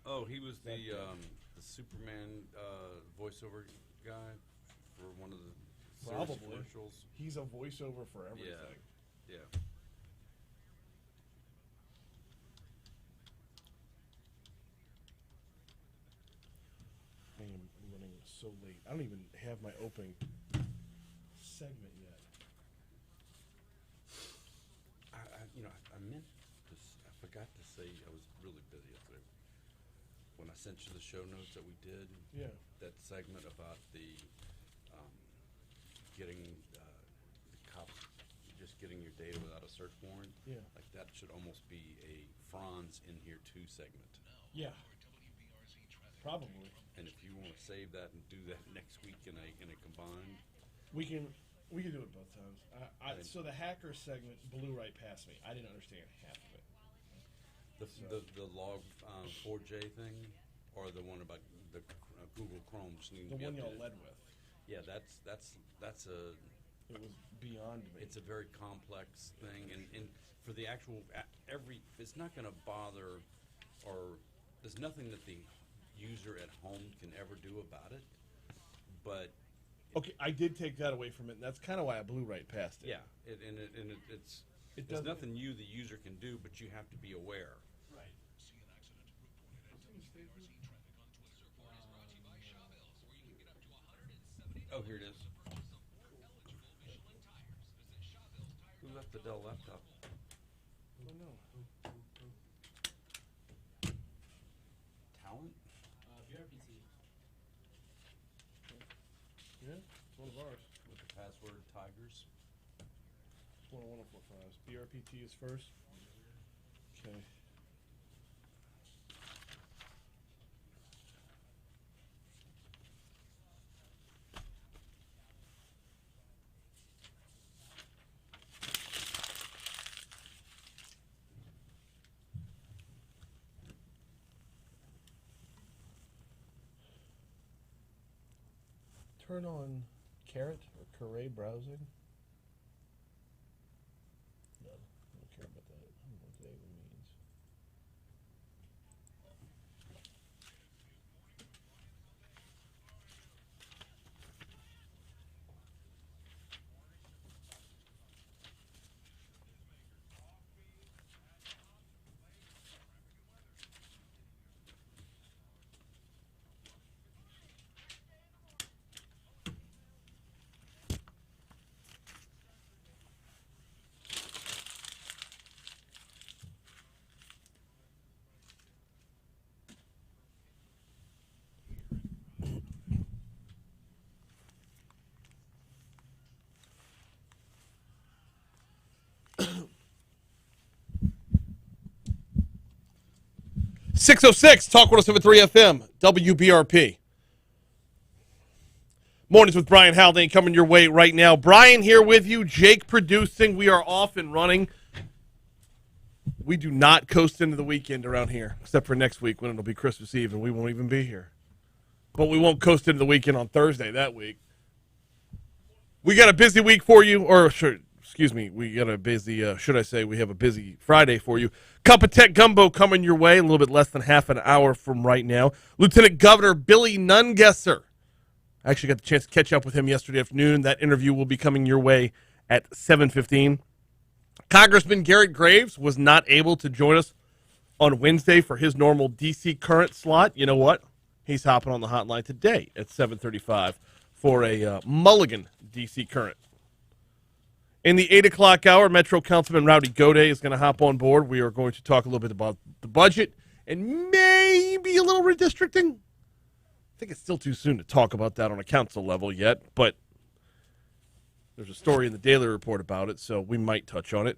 Oh, he was the Superman voiceover guy for one of the series commercials. He's a voiceover for everything. Yeah. I'm running so late. I don't even have my opening segment yet. I meant to. I forgot to say I was really busy yesterday. When I sent you the show notes that we did, that segment about the getting the cops just getting your data without a search warrant. Yeah, like that should almost be a Franz in here too segment. Yeah, probably. And if you want to save that and do that next week in a combined, we can do it both times. So the hacker segment blew right past me. I didn't understand half of it. The log 4J thing, or the one about the Google Chrome just needing to be one updated. y'all led with. Yeah, that's a. It was beyond me. It's a very complex thing, and for the actual it's not going to bother, or there's nothing that the user at home can ever do about it. But okay, I did take that away from it, and that's kind of why I blew right past it. Yeah, there's nothing the user can do, but you have to be aware. Right. Oh, here it is. Who left the Dell laptop? I don't know. Talent? BRPT. Yeah, it's one of ours. With the password Tigers. It's one of 1045s. BRPT is first. Okay. Turn on Garret or Garret browsing. No, I don't care about that. I don't know what that even means. .606 Talk 107.3 FM WBRP. Mornings with Brian Haldane coming your way right now. Brian here with you. Jake producing. We are off and running. We do not coast into the weekend around here, except for next week when it'll be Christmas Eve and we won't even be here. But we won't coast into the weekend on Thursday that week. We got a busy week for you, or excuse me, we got a busy, we have a busy Friday for you. Cup of Tech Gumbo coming your way a little bit less than half an hour from right now. Lieutenant Governor Billy Nungesser. I actually got the chance to catch up with him yesterday afternoon. That interview will be coming your way at 7:15. Congressman Garret Graves was not able to join us on Wednesday for his normal D.C. Current slot. You know what? He's hopping on the hotline today at 7:35 for a Mulligan D.C. Current. In the 8 o'clock hour, Metro Councilman Rowdy Gaudet is going to hop on board. We are going to talk a little bit about the budget and maybe a little redistricting. I think it's still too soon to talk about that on a council level yet, but there's a story in the Daily Report about it, so we might touch on it.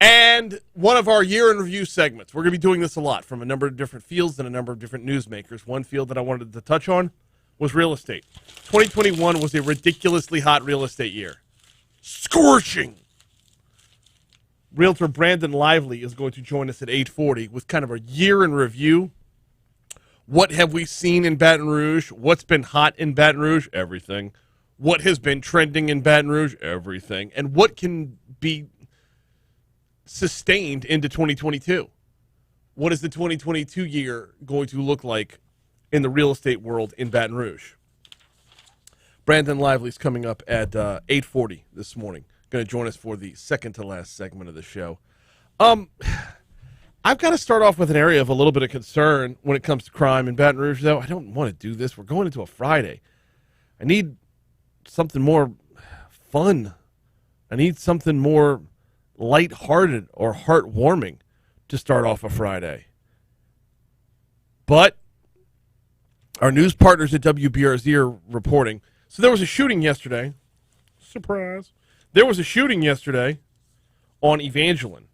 And one of our year in review segments. We're going to be doing this a lot from a number of different fields and a number of different newsmakers. One field that I wanted to touch on was real estate. 2021 was a ridiculously hot real estate year. Scorching. Realtor Brandon Lively is going to join us at 8:40 with kind of a year in review. What have we seen in Baton Rouge? What's been hot in Baton Rouge? Everything. What has been trending in Baton Rouge? Everything. And what can be sustained into 2022? what is the 2022 year going to look like in the real estate world in Baton Rouge? Brandon Lively's coming up at 8:40 this morning. Going to join us for the second to last segment of the show. I've got to start off with an area of a little bit of concern when it comes to crime in Baton Rouge, though. I don't want to do this. We're going into a Friday. I need something more fun. I need something more lighthearted or heartwarming to start off a Friday. But our news partners at WBRZ are reporting. So there was a shooting yesterday. Surprise. There was a shooting yesterday on Evangeline.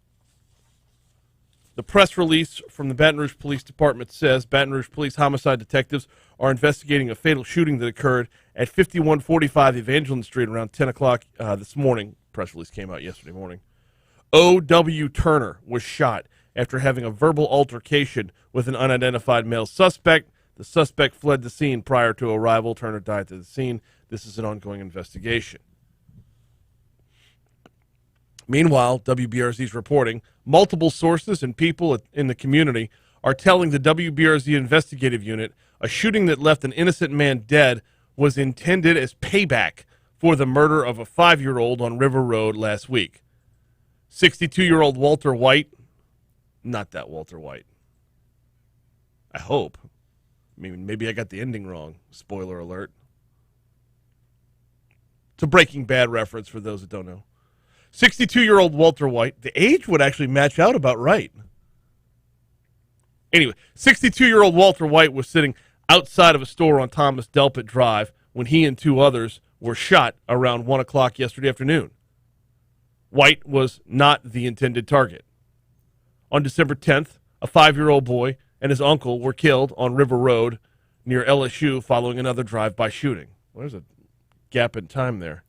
The press release from the Baton Rouge Police Department says Baton Rouge Police homicide detectives are investigating a fatal shooting that occurred at 5145 Evangeline Street around 10 o'clock this morning. Press release came out yesterday morning. O.W. Turner was shot after having a verbal altercation with an unidentified male suspect. The suspect fled the scene prior to arrival. Turner died at the scene. This is an ongoing investigation. Meanwhile, WBRZ is reporting multiple sources and people in the community are telling the WBRZ investigative unit a shooting that left an innocent man dead was intended as payback for the murder of a 5-year-old on River Road last week. 62-year-old Walter White, not that Walter White. I hope. I mean, maybe I got the ending wrong. Spoiler alert. It's a Breaking Bad reference for those that don't know. 62-year-old Walter White. The age would actually match out about right. Anyway, 62-year-old Walter White was sitting outside of a store on Thomas Delpit Drive when he and 2 others were shot around 1 o'clock yesterday afternoon. White was not the intended target. On December 10th, a 5-year-old boy and his uncle were killed on River Road near LSU following another drive-by shooting. Well, there's a gap in time there.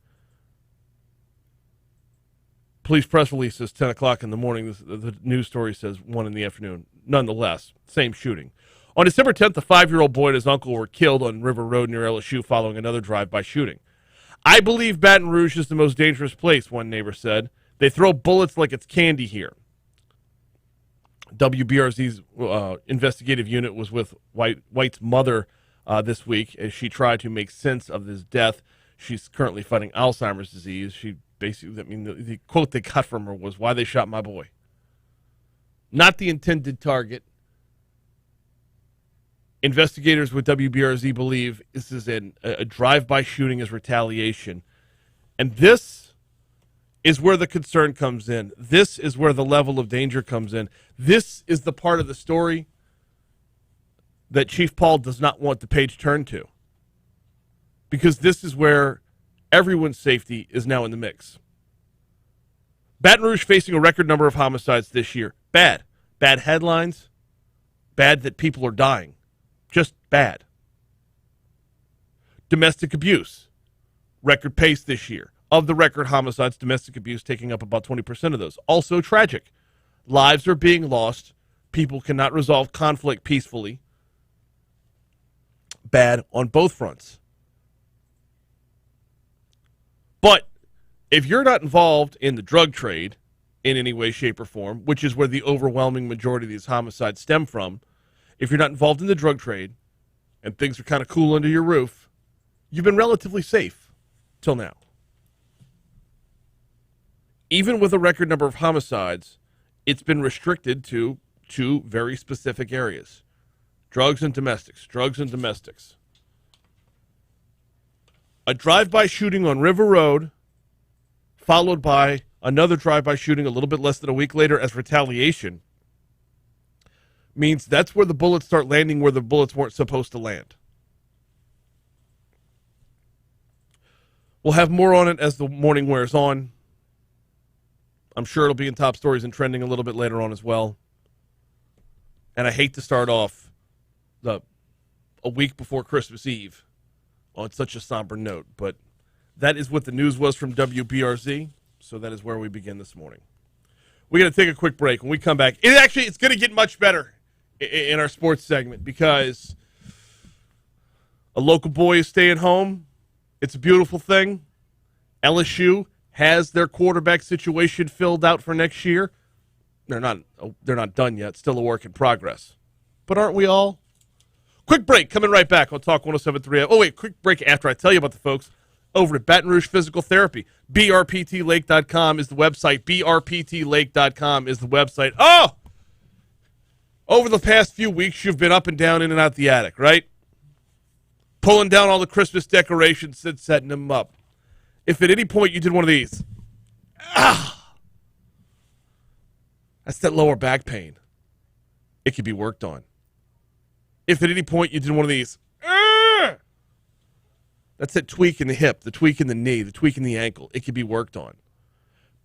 Police press release says 10 o'clock in the morning. The news story says 1 in the afternoon. Nonetheless, same shooting. On December 10th, a 5-year-old boy and his uncle were killed on River Road near LSU following another drive-by shooting. I believe Baton Rouge is the most dangerous place, one neighbor said. They throw bullets like it's candy here. WBRZ's investigative unit was with White's mother this week as she tried to make sense of his death. She's currently fighting Alzheimer's disease. She basically, I mean, the quote they cut from her was, "Why they shot my boy." Not the intended target. Investigators with WBRZ believe this is a drive-by shooting as retaliation. And this is where the concern comes in. This is where the level of danger comes in. This is the part of the story that Chief Paul does not want the page turned to. Because this is where everyone's safety is now in the mix. Baton Rouge facing a record number of homicides this year. Bad. Bad headlines. Bad that people are dying. Just bad. Domestic abuse. Record pace this year. Of the record homicides, domestic abuse taking up about 20% of those. Also tragic. Lives are being lost. People cannot resolve conflict peacefully. Bad on both fronts. But if you're not involved in the drug trade in any way, shape, or form, which is where the overwhelming majority of these homicides stem from, if you're not involved in the drug trade and things are kind of cool under your roof, you've been relatively safe till now. Even with a record number of homicides, it's been restricted to 2 very specific areas. Drugs and domestics. Drugs and domestics. A drive-by shooting on River Road, followed by another drive-by shooting a little bit less than a week later as retaliation, means that's where the bullets start landing where the bullets weren't supposed to land. We'll have more on it as the morning wears on. I'm sure it'll be in top stories and trending a little bit later on as well. And I hate to start off a week before Christmas Eve on such a somber note, but that is what the news was from WBRZ, so that is where we begin this morning. We're going to take a quick break. When we come back, it's going to get much better in our sports segment because a local boy is staying home. It's a beautiful thing. LSU has their quarterback situation filled out for next year. They're not done yet. Still a work in progress. But aren't we all? Quick break. Coming right back on Talk 107.3. Oh, wait. Quick break after I tell you about the folks over at Baton Rouge Physical Therapy. BRPTLake.com is the website. BRPTLake.com is the website. Oh! Over the past few weeks, you've been up and down, in and out the attic, right? Pulling down all the Christmas decorations and setting them up. If at any point you did one of these, that's that lower back pain. It can be worked on. If at any point you did one of these, that's that tweak in the hip, the tweak in the knee, the tweak in the ankle. It can be worked on.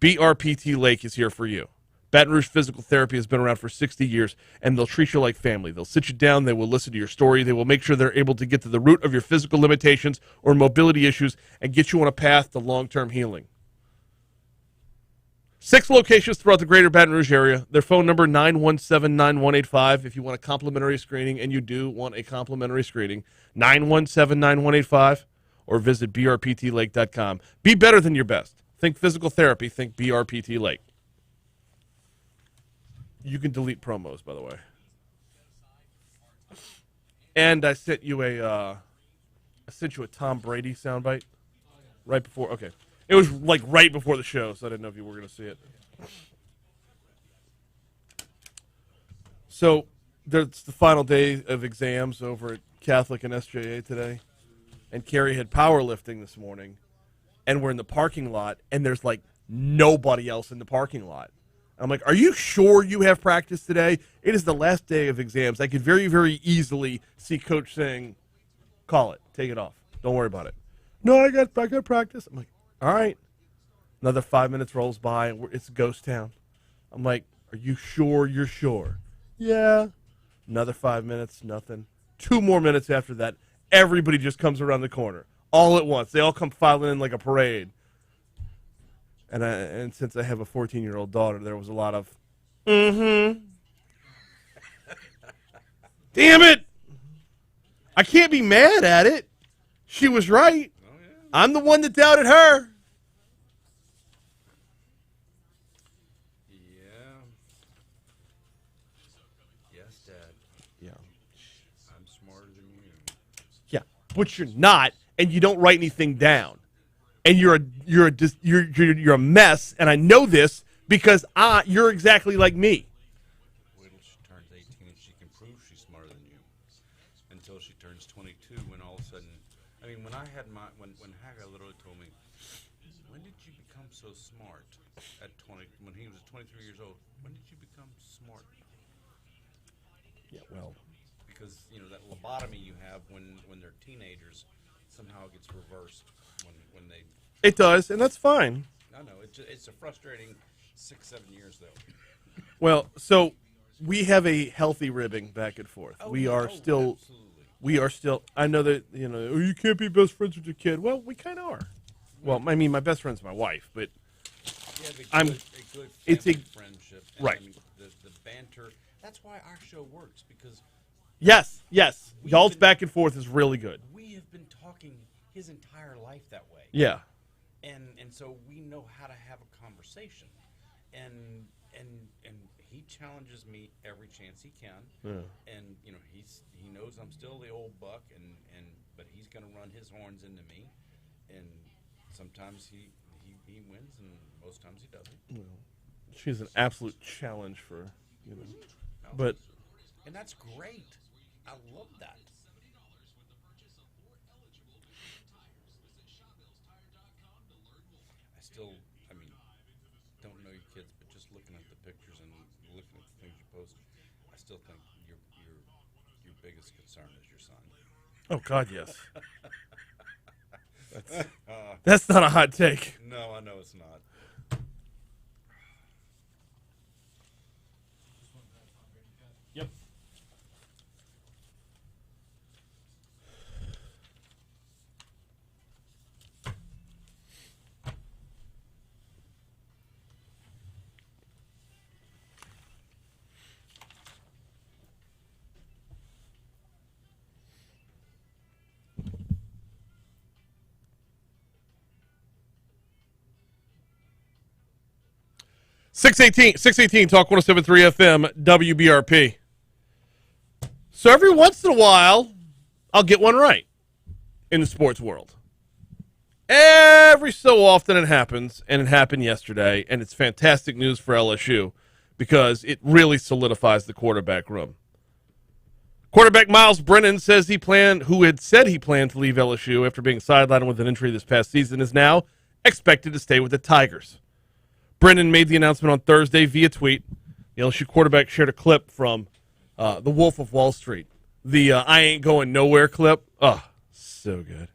BRPT Lake is here for you. Baton Rouge Physical Therapy has been around for 60 years, and they'll treat you like family. They'll sit you down. They will listen to your story. They will make sure they're able to get to the root of your physical limitations or mobility issues and get you on a path to long-term healing. 6 locations throughout the greater Baton Rouge area. Their phone number, 917-9185. If you want a complimentary screening, and you do want a complimentary screening, 917-9185, or visit brptlake.com. Be better than your best. Think physical therapy. Think BRPT Lake. You can delete promos, by the way. And I sent you a Tom Brady soundbite right before. Okay, it was like right before the show, so I didn't know if you were going to see it. So there's the final day of exams over at Catholic and SJA today, and Carrie had powerlifting this morning, and we're in the parking lot, and there's like nobody else in the parking lot. I'm like, are you sure you have practice today? It is the last day of exams. I could very, very easily see Coach saying, call it. Take it off. Don't worry about it. No, I got practice. I'm like, all right. Another 5 minutes rolls by, and it's a ghost town. I'm like, are you sure you're sure? Yeah. Another 5 minutes, nothing. 2 more minutes after that, everybody just comes around the corner. All at once. They all come filing in like a parade. And since I have a 14-year-old daughter, there was a lot of, Damn it! I can't be mad at it. She was right. Oh, yeah. I'm the one that doubted her. Yeah. Yes, Dad. Yeah. I'm smarter than you. Yeah, but you're not, and you don't write anything down. And you're a mess, and I know this because you're exactly like me. Wait till she turns 18 and she can prove she's smarter than you. Until she turns 22, when all of a sudden, I mean, when I had when Haga literally told me, when did you become so smart? At 20, when he was 23 years old, when did you become smart? Yeah, well, because that lobotomy you have when they're teenagers somehow gets reversed. When they, it does, and that's fine. I know it's a frustrating 6-7 years though. Well, so we have a healthy ribbing back and forth. We are still. I know that you can't be best friends with your kid. Well, we kind of are. Well, I mean, my best friend's my wife, but a good it's a friendship. Right. I mean, the banter. That's why our show works because. Yes. Y'all's back and forth is really good. We have been talking his entire life that way. Yeah. And so we know how to have a conversation. And he challenges me every chance he can. Yeah. And he knows I'm still the old buck but he's going to run his horns into me. And sometimes he wins and most times he doesn't. Well, she's an absolute challenge for but and that's great. I love that. Don't know your kids, but just looking at the pictures and looking at the things you post, I still think your biggest concern is your son. Oh God, yes. That's not a hot take. No, I know it's not. Yep. 618 Talk 107.3 FM, WBRP. So every once in a while, I'll get one right in the sports world. Every so often it happens, and it happened yesterday, and it's fantastic news for LSU because it really solidifies the quarterback room. Quarterback Miles Brennan who had said he planned to leave LSU after being sidelined with an injury this past season, is now expected to stay with the Tigers. Brennan made the announcement on Thursday via tweet. The LSU quarterback shared a clip from The Wolf of Wall Street. The I ain't going nowhere clip. Oh, so good.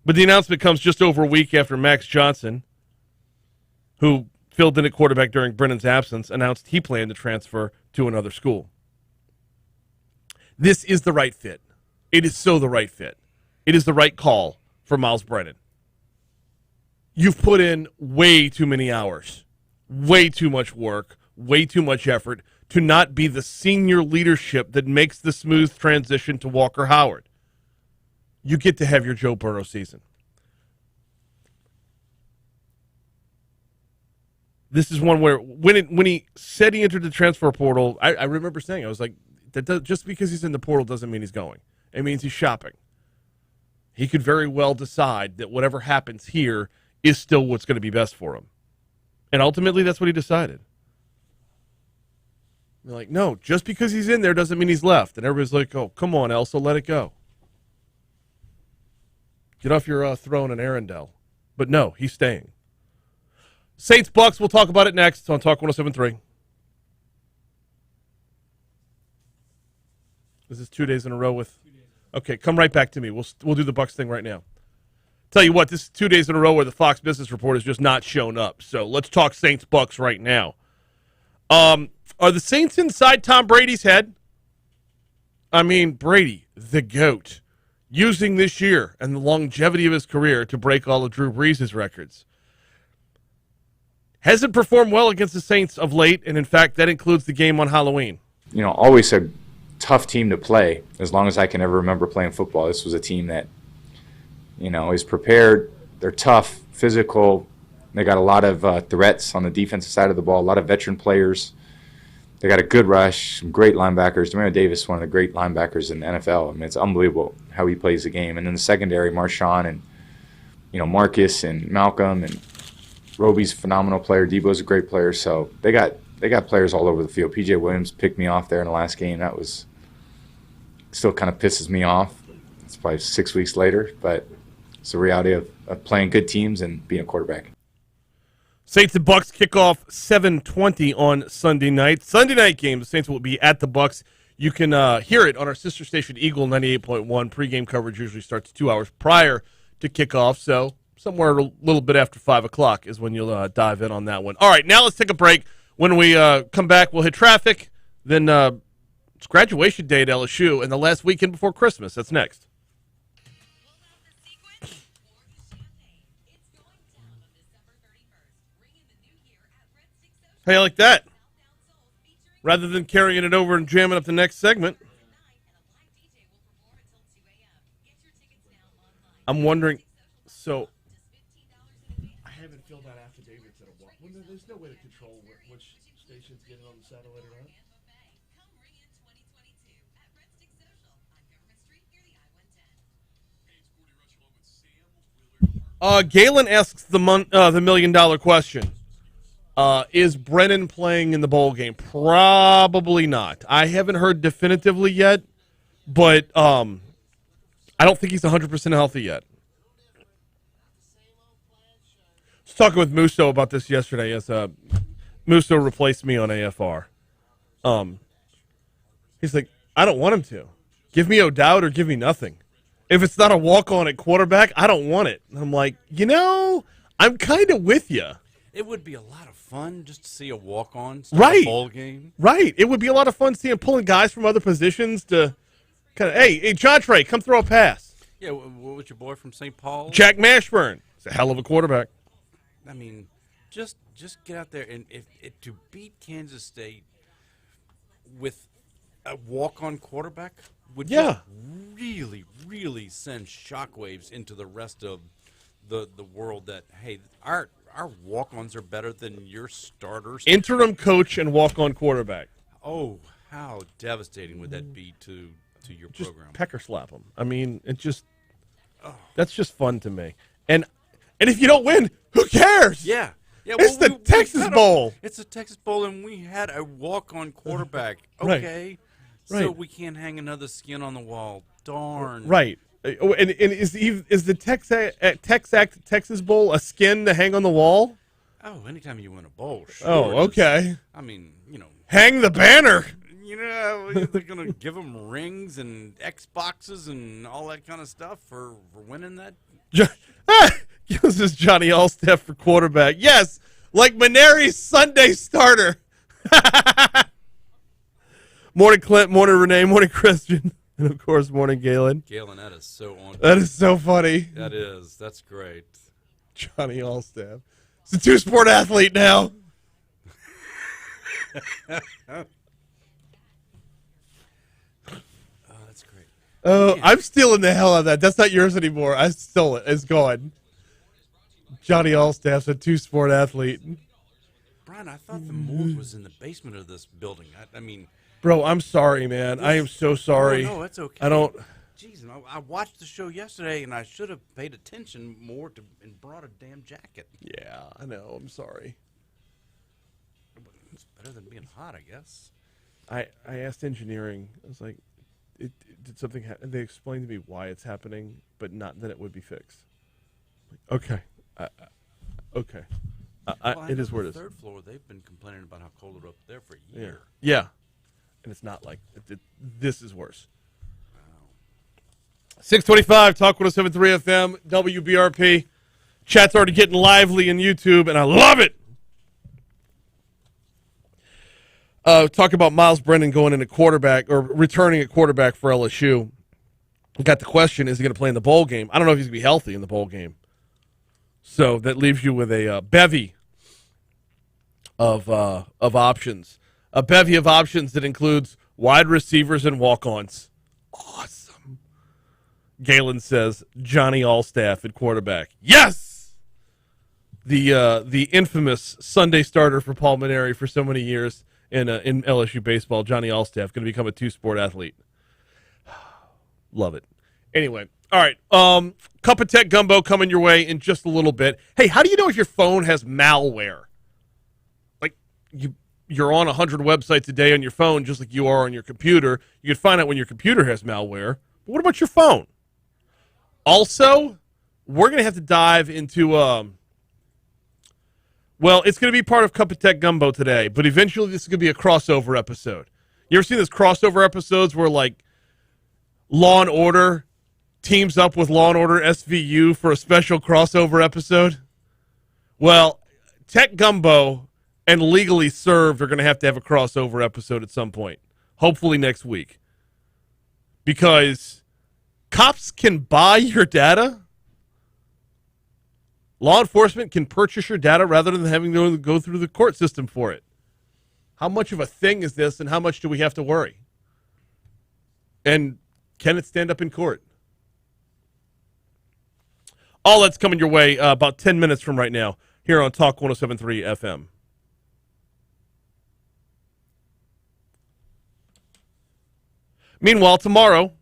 But the announcement comes just over a week after Max Johnson, who filled in at quarterback during Brennan's absence, announced he planned to transfer to another school. This is the right fit. It is so the right fit. It is the right call for Miles Brennan. You've put in way too many hours, way too much work, way too much effort to not be the senior leadership that makes the smooth transition to Walker Howard. You get to have your Joe Burrow season. This is one where when he said he entered the transfer portal, I remember saying, I was like, just because he's in the portal doesn't mean he's going. It means he's shopping. He could very well decide that whatever happens here is still what's going to be best for him. And ultimately, that's what he decided. You're like, no, just because he's in there doesn't mean he's left. And everybody's like, oh, come on, Elsa, let it go. Get off your throne in Arendelle. But no, he's staying. Saints Bucks, we'll talk about it next on Talk 107.3. Is this 2 days in a row with? Okay, come right back to me. We'll do the Bucks thing right now. Tell you what, this is 2 days in a row where the Fox Business Report has just not shown up. So let's talk Saints Bucks right now. Are the Saints inside Tom Brady's head? I mean, Brady, the GOAT, using this year and the longevity of his career to break all of Drew Brees' records. Hasn't performed well against the Saints of late, and in fact, that includes the game on Halloween. You know, always a tough team to play as long as I can ever remember playing football. This was a team that, you know, is prepared. They're tough, physical. They got a lot of threats on the defensive side of the ball, a lot of veteran players. They got a good rush, some great linebackers. Demario Davis, one of the great linebackers in the NFL. I mean, it's unbelievable how he plays the game. And in the secondary, Marshawn and, you know, Marcus and Malcolm and Roby's a phenomenal player. Debo's a great player. So they got players all over the field. P.J. Williams picked me off there in the last game. That was still kind of pisses me off. It's probably 6 weeks later, but it's the reality of playing good teams and being a quarterback. Saints and Bucks kick off 7:20 on Sunday night. Sunday night game, the Saints will be at the Bucks. You can hear it on our sister station, Eagle 98.1. Pregame coverage usually starts 2 hours prior to kickoff, so somewhere a little bit after 5 o'clock is when you'll dive in on that one. All right, now let's take a break. When we come back, we'll hit traffic. Then it's graduation day at LSU and the last weekend before Christmas. That's next. Hey, I like that. Rather than carrying it over and jamming up the next segment, I'm wondering, so I haven't filled out affidavits at a walk. Well, there's no way to control which stations get it on the satellite or not. Galen asks the $1 million question. Is Brennan playing in the bowl game? Probably not. I haven't heard definitively yet, but I don't think he's 100% healthy yet. I was talking with Musso about this yesterday as Musso replaced me on AFR. He's like, I don't want him to. Give me O'Dowd or give me nothing. If it's not a walk-on at quarterback, I don't want it. And I'm like, I'm kind of with you. It would be a lot of fun just to see a walk-on right. bowl game. Right. It would be a lot of fun seeing pulling guys from other positions to kind of, hey, John Trey, come throw a pass. Yeah, what was your boy from St. Paul? Jack Mashburn. He's a hell of a quarterback. I mean, just get out there and if to beat Kansas State with a walk-on quarterback would just really, really send shockwaves into the rest of the world that, hey, our our walk-ons are better than your starters. Interim coach and walk-on quarterback. Oh, how devastating would that be to your Just program? pecker slap them. I mean, that's just fun to me. And if you don't win, who cares? Yeah. Yeah, It's the Texas Bowl. It's the Texas Bowl, and we had a walk-on quarterback. Right. Okay. Right. So we can't hang another skin on the wall. Darn. Right. Oh, and is the Texas Bowl a skin to hang on the wall? Oh, anytime you win a bowl, sure. Oh, okay. I mean, Hang the banner. They're going to give them rings and Xboxes and all that kind of stuff for winning that. This is Johnny Allstaff for quarterback. Yes, like Maneri's Sunday starter. Morning, Clint. Morning, Renee. Morning, Christian. And, of course, morning, Galen. Galen, that is so on. That is so funny. That is. That's great. Johnny Allstaff. He's a two-sport athlete now. That's great. Oh, I'm stealing the hell out of that. That's not yours anymore. I stole it. It's gone. Johnny Allstaff's a two-sport athlete. Brian, I thought the morgue was in the basement of this building. I mean... Bro, I'm sorry, man. I am so sorry. No, that's okay. I don't... Jeez, I watched the show yesterday, and I should have paid attention more and brought a damn jacket. Yeah, I know. I'm sorry. It's better than being hot, I guess. I asked engineering. I was like, did something happen? They explained to me why it's happening, but not that it would be fixed. Okay. Okay. It is where it is. On the third floor, they've been complaining about how cold it up there for a year. Yeah. And it's not like this is worse. 625 Talk 107.3 FM WBRP. Chat's already getting lively in YouTube, and I love it. Talk about Miles Brennan going into quarterback or returning at quarterback for LSU. Got the question: is he going to play in the bowl game? I don't know if he's going to be healthy in the bowl game. So that leaves you with a bevy of options. A bevy of options that includes wide receivers and walk-ons. Awesome. Galen says Johnny Allstaff at quarterback. Yes! The infamous Sunday starter for Paul Maneri for so many years in LSU baseball, Johnny Allstaff, going to become a two-sport athlete. Love it. Anyway, all right. Cup of Tech Gumbo coming your way in just a little bit. Hey, how do you know if your phone has malware? Like, you're on 100 websites a day on your phone just like you are on your computer. You can find out when your computer has malware. But what about your phone? Also, we're going to have to dive into, it's going to be part of Cup of Tech Gumbo today, but eventually this is going to be a crossover episode. You ever seen those crossover episodes where, like, Law & Order teams up with Law & Order SVU for a special crossover episode? Well, Tech Gumbo and Legally Served are going to have a crossover episode at some point, hopefully next week. Because cops can buy your data. Law enforcement can purchase your data rather than having to go through the court system for it. How much of a thing is this, and how much do we have to worry? And can it stand up in court? All that's coming your way about 10 minutes from right now here on Talk 107.3 FM. Meanwhile, tomorrow,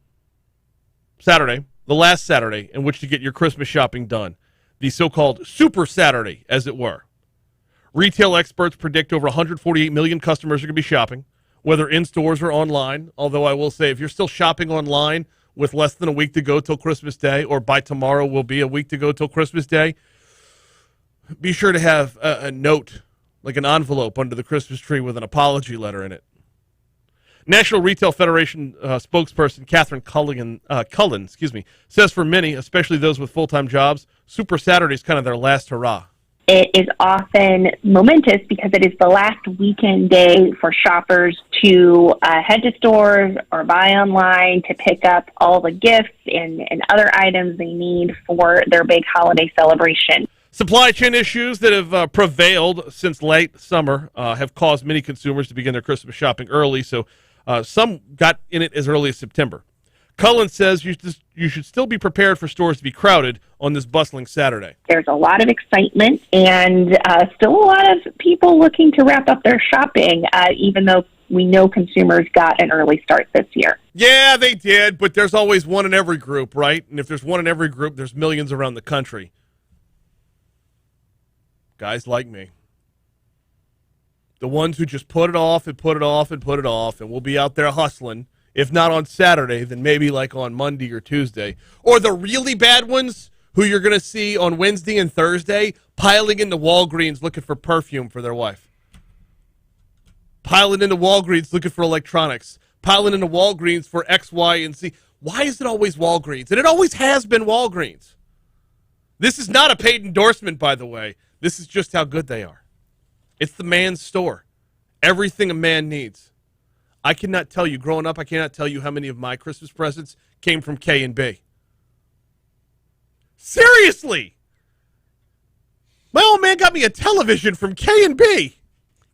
Saturday, the last Saturday in which to get your Christmas shopping done, the so-called Super Saturday, as it were. Retail experts predict over 148 million customers are going to be shopping, whether in stores or online, although I will say if you're still shopping online with less than a week to go till Christmas Day, or by tomorrow will be a week to go till Christmas Day, be sure to have a note, like an envelope under the Christmas tree with an apology letter in it. National Retail Federation spokesperson Catherine Cullen, says for many, especially those with full-time jobs, Super Saturday is kind of their last hurrah. It is often momentous because it is the last weekend day for shoppers to head to stores or buy online to pick up all the gifts and other items they need for their big holiday celebration. Supply chain issues that have prevailed since late summer have caused many consumers to begin their Christmas shopping early, so some got in it as early as September. Cullen says you should still be prepared for stores to be crowded on this bustling Saturday. There's a lot of excitement and still a lot of people looking to wrap up their shopping, even though we know consumers got an early start this year. Yeah, they did, but there's always one in every group, right? And if there's one in every group, there's millions around the country. Guys like me. The ones who just put it off and put it off and put it off, and we'll be out there hustling. If not on Saturday, then maybe like on Monday or Tuesday. Or the really bad ones who you're going to see on Wednesday and Thursday piling into Walgreens looking for perfume for their wife. Piling into Walgreens looking for electronics. Piling into Walgreens for X, Y, and Z. Why is it always Walgreens? And it always has been Walgreens. This is not a paid endorsement, by the way. This is just how good they are. It's the man's store. Everything a man needs. I cannot tell you, growing up, I cannot tell you how many of my Christmas presents came from K&B. Seriously! My old man got me a television from K&B.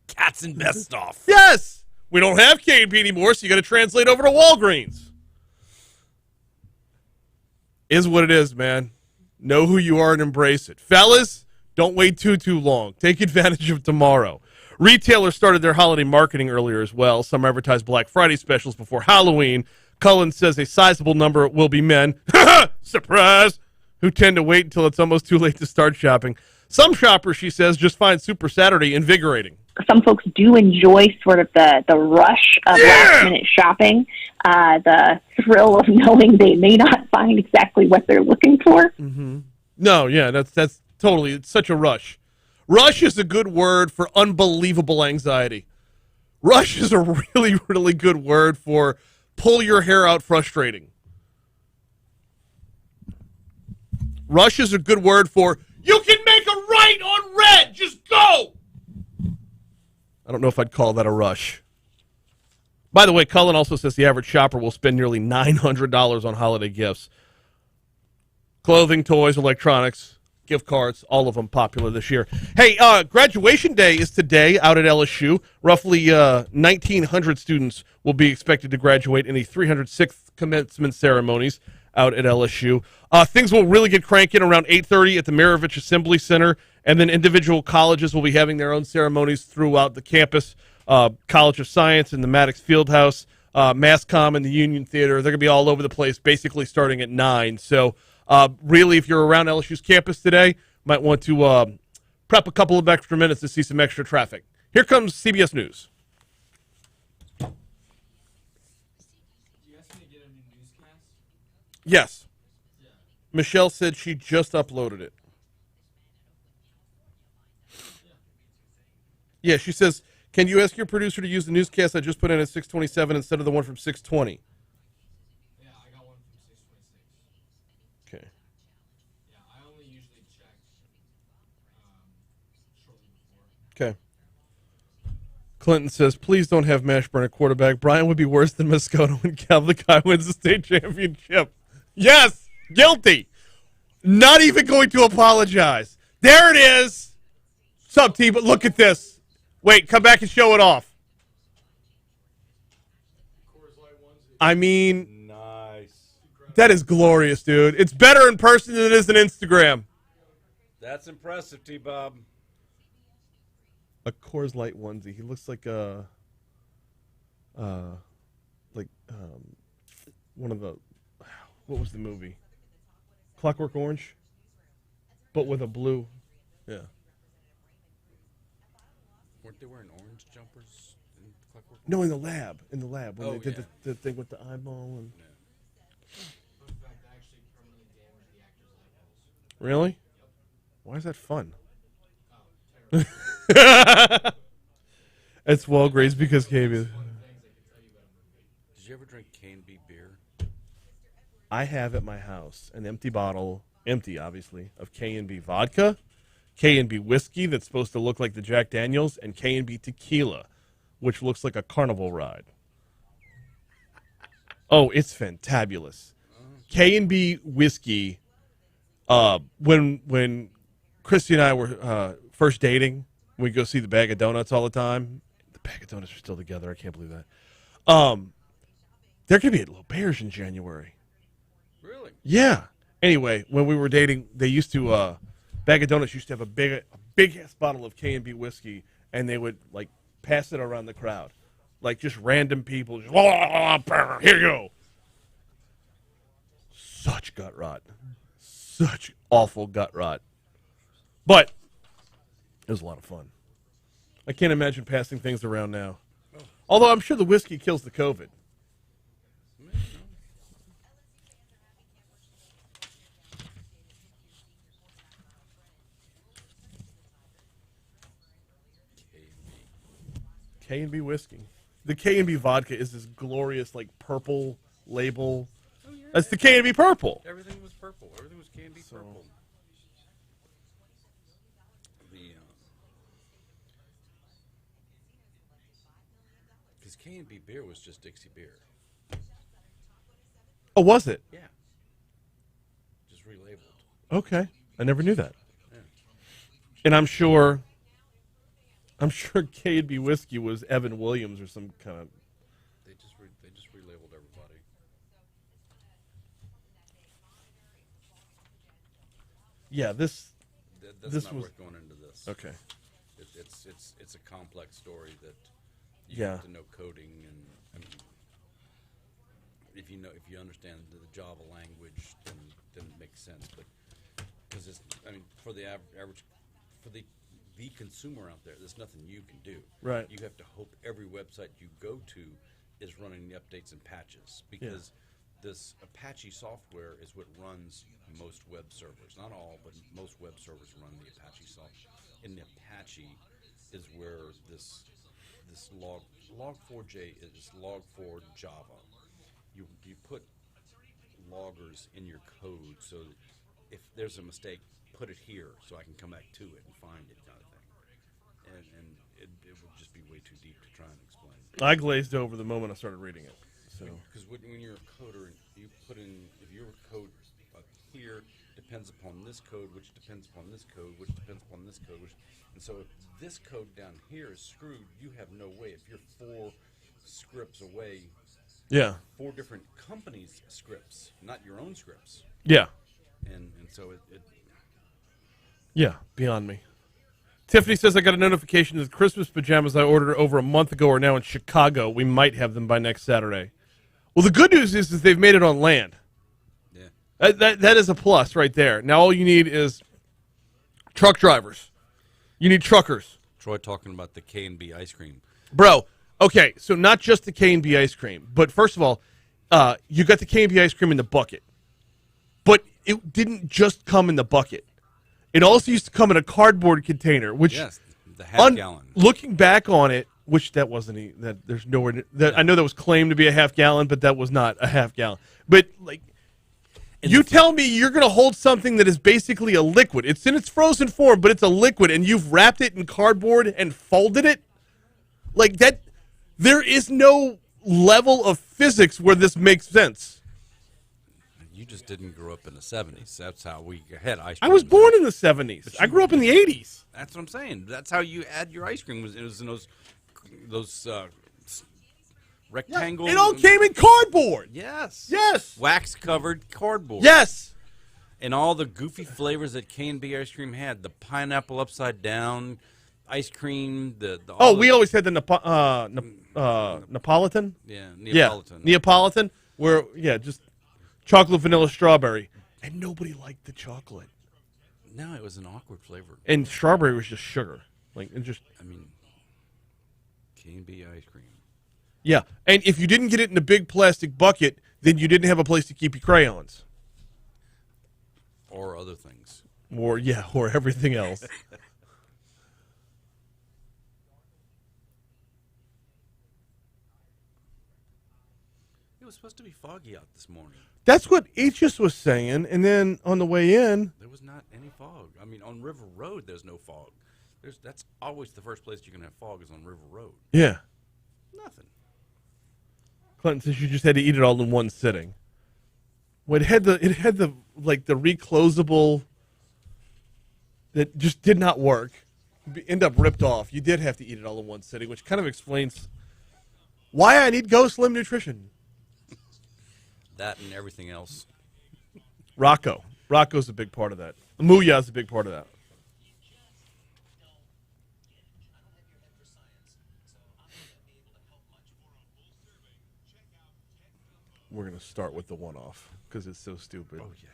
Cats and best stuff. Yes! We don't have K&B anymore, so you got to translate over to Walgreens. Is what it is, man. Know who you are and embrace it. Fellas, don't wait too long. Take advantage of tomorrow. Retailers started their holiday marketing earlier as well. Some advertised Black Friday specials before Halloween. Cullen says a sizable number will be men, surprise, who tend to wait until it's almost too late to start shopping. Some shoppers, she says, just find Super Saturday invigorating. Some folks do enjoy sort of the rush of last-minute shopping, the thrill of knowing they may not find exactly what they're looking for. Mm-hmm. No, yeah, that's totally, it's such a rush. Rush is a good word for unbelievable anxiety. Rush is a really, really good word for pull your hair out frustrating. Rush is a good word for you can make a right on red, just go! I don't know if I'd call that a rush. By the way, Cullen also says the average shopper will spend nearly $900 on holiday gifts. Clothing, toys, electronics, gift cards, all of them popular this year. Hey, graduation day is today out at LSU. Roughly 1,900 students will be expected to graduate in the 306th commencement ceremonies out at LSU. Things will really get cranking around 8:30 at the Maravich Assembly Center, and then individual colleges will be having their own ceremonies throughout the campus. College of Science and the Maddox Fieldhouse, MassCom and the Union Theater. They're going to be all over the place, basically starting at 9. So really, if you're around LSU's campus today, might want to prep a couple of extra minutes to see some extra traffic. Here comes CBS News. Yes. Michelle said she just uploaded it. Yeah, she says, can you ask your producer to use the newscast I just put in at 6:27 instead of the one from 6:20? Yeah, I got one from 6:26. Okay. Yeah, I only usually check shortly before. Okay. Clinton says, please don't have Mashburn at quarterback. Brian would be worse than Moscoto when Catholic High wins the state championship. Yes, guilty. Not even going to apologize. There it is. Sub T, but look at this. Wait, come back and show it off. I mean, Nice. that is glorious, dude. It's better in person than it is on Instagram. That's impressive, T-Bob. A Coors Light onesie. He looks like one of the, what was the movie? Clockwork Orange, but with a blue. Yeah. Weren't they wearing orange jumpers in Clockwork? No, in the lab. When Oh, they did yeah. the thing with the eyeball. And Fun fact, I actually permanently damaged the actor's eyeballs. really? Why is that fun? Oh, terrible. It's Walgreens because KB. Things I could tell you about a movie. Did you ever drink K&B beer? I have at my house an empty bottle, empty obviously, of K&B vodka, K&B whiskey that's supposed to look like the Jack Daniels, and K&B tequila, which looks like a carnival ride. Oh, it's fantabulous. K&B whiskey, when Christy and I were first dating, we go see the Bag of Donuts all the time. The Bag of Donuts are still together. I can't believe that. They're going to be at L'Auberge in January. Yeah. Anyway, when we were dating, they used to Bag of Donuts used to have a big ass bottle of K&B whiskey, and they would like pass it around the crowd, like just random people. Just, here you go. Such gut rot, such awful gut rot, but it was a lot of fun. I can't imagine passing things around now. Although I'm sure the whiskey kills the COVID. K&B whiskey. The K&B vodka is this glorious, like, purple label. Oh, yeah. That's the K&B purple. Everything was purple. Everything was K&B purple. Because K&B beer was just Dixie beer. Oh, was it? Yeah. Just relabeled. Okay. I never knew that. Yeah. And I'm sure K&B whiskey was Evan Williams or some kind of... They just relabeled everybody. Yeah, That's this not was... worth going into this. Okay. It's a complex story that you Yeah. have to know coding, and I mean, if you understand the Java language, then it makes sense. But because for the average, for the consumer out there, there's nothing you can do. Right. You have to hope every website you go to is running the updates and patches, because this Apache software is what runs most web servers. Not all, but most web servers run the Apache software. In the Apache is where this log4j is log4 Java. You put loggers in your code so that if there's a mistake, put it here so I can come back to it and find it, kind of thing. And it would just be way too deep to try and explain. I glazed over the moment I started reading it. So Because when you're a coder, you put in, if your code here depends upon this code, which depends upon this code, which depends upon this code, and so if this code down here is screwed, you have no way. If you're 4 scripts away, yeah, 4 different companies' scripts, not your own scripts, yeah, and so it yeah, beyond me. Tiffany says I got a notification that the Christmas pajamas I ordered over a month ago are now in Chicago. We might have them by next Saturday. Well, the good news is they've made it on land. yeah. That is a plus right there. Now all you need is truck drivers. You need truckers. Troy talking about the K&B ice cream. Bro, okay, so not just the K&B ice cream, but first of all, you got the K&B ice cream in the bucket. But it didn't just come in the bucket. It also used to come in a cardboard container, which Yes, the half-gallon. Looking back on it, which that wasn't there's nowhere I know that was claimed to be a half gallon, but that was not a half gallon. But like you tell me you're going to hold something that is basically a liquid. It's in its frozen form, but it's a liquid, and you've wrapped it in cardboard and folded it? Like that, there is no level of physics where this makes sense. You just didn't grow up in the 70s. That's how we had ice I cream. was born in the 70s. I grew up in the 80s. That's what I'm saying. That's how you add your ice cream. It was in those rectangle. It all came in cardboard. Yes. Yes. Wax-covered cardboard. Yes. And all the goofy flavors that K&B ice cream had. The pineapple upside down ice cream. We always had the Neapolitan. Yeah, Neapolitan. Yeah, Neapolitan. Where, just chocolate, vanilla, strawberry. And nobody liked the chocolate. No, it was an awkward flavor. And strawberry was just sugar. K&B ice cream. Yeah, and if you didn't get it in a big plastic bucket, then you didn't have a place to keep your crayons. Or other things. Or everything else. It was supposed to be foggy out this morning. That's what Aegis was saying, and then on the way in... There was not any fog. On River Road, there's no fog. That's always the first place you can have fog is on River Road. Yeah. Nothing. Clinton says you just had to eat it all in one sitting. Well, it had the reclosable that just did not work. End up ripped off. You did have to eat it all in one sitting, which kind of explains why I need Go Slim Nutrition. That and everything else. Rocco's a big part of that. Muya's a big part of that. We're going to start with the one-off because it's so stupid. Oh, yeah.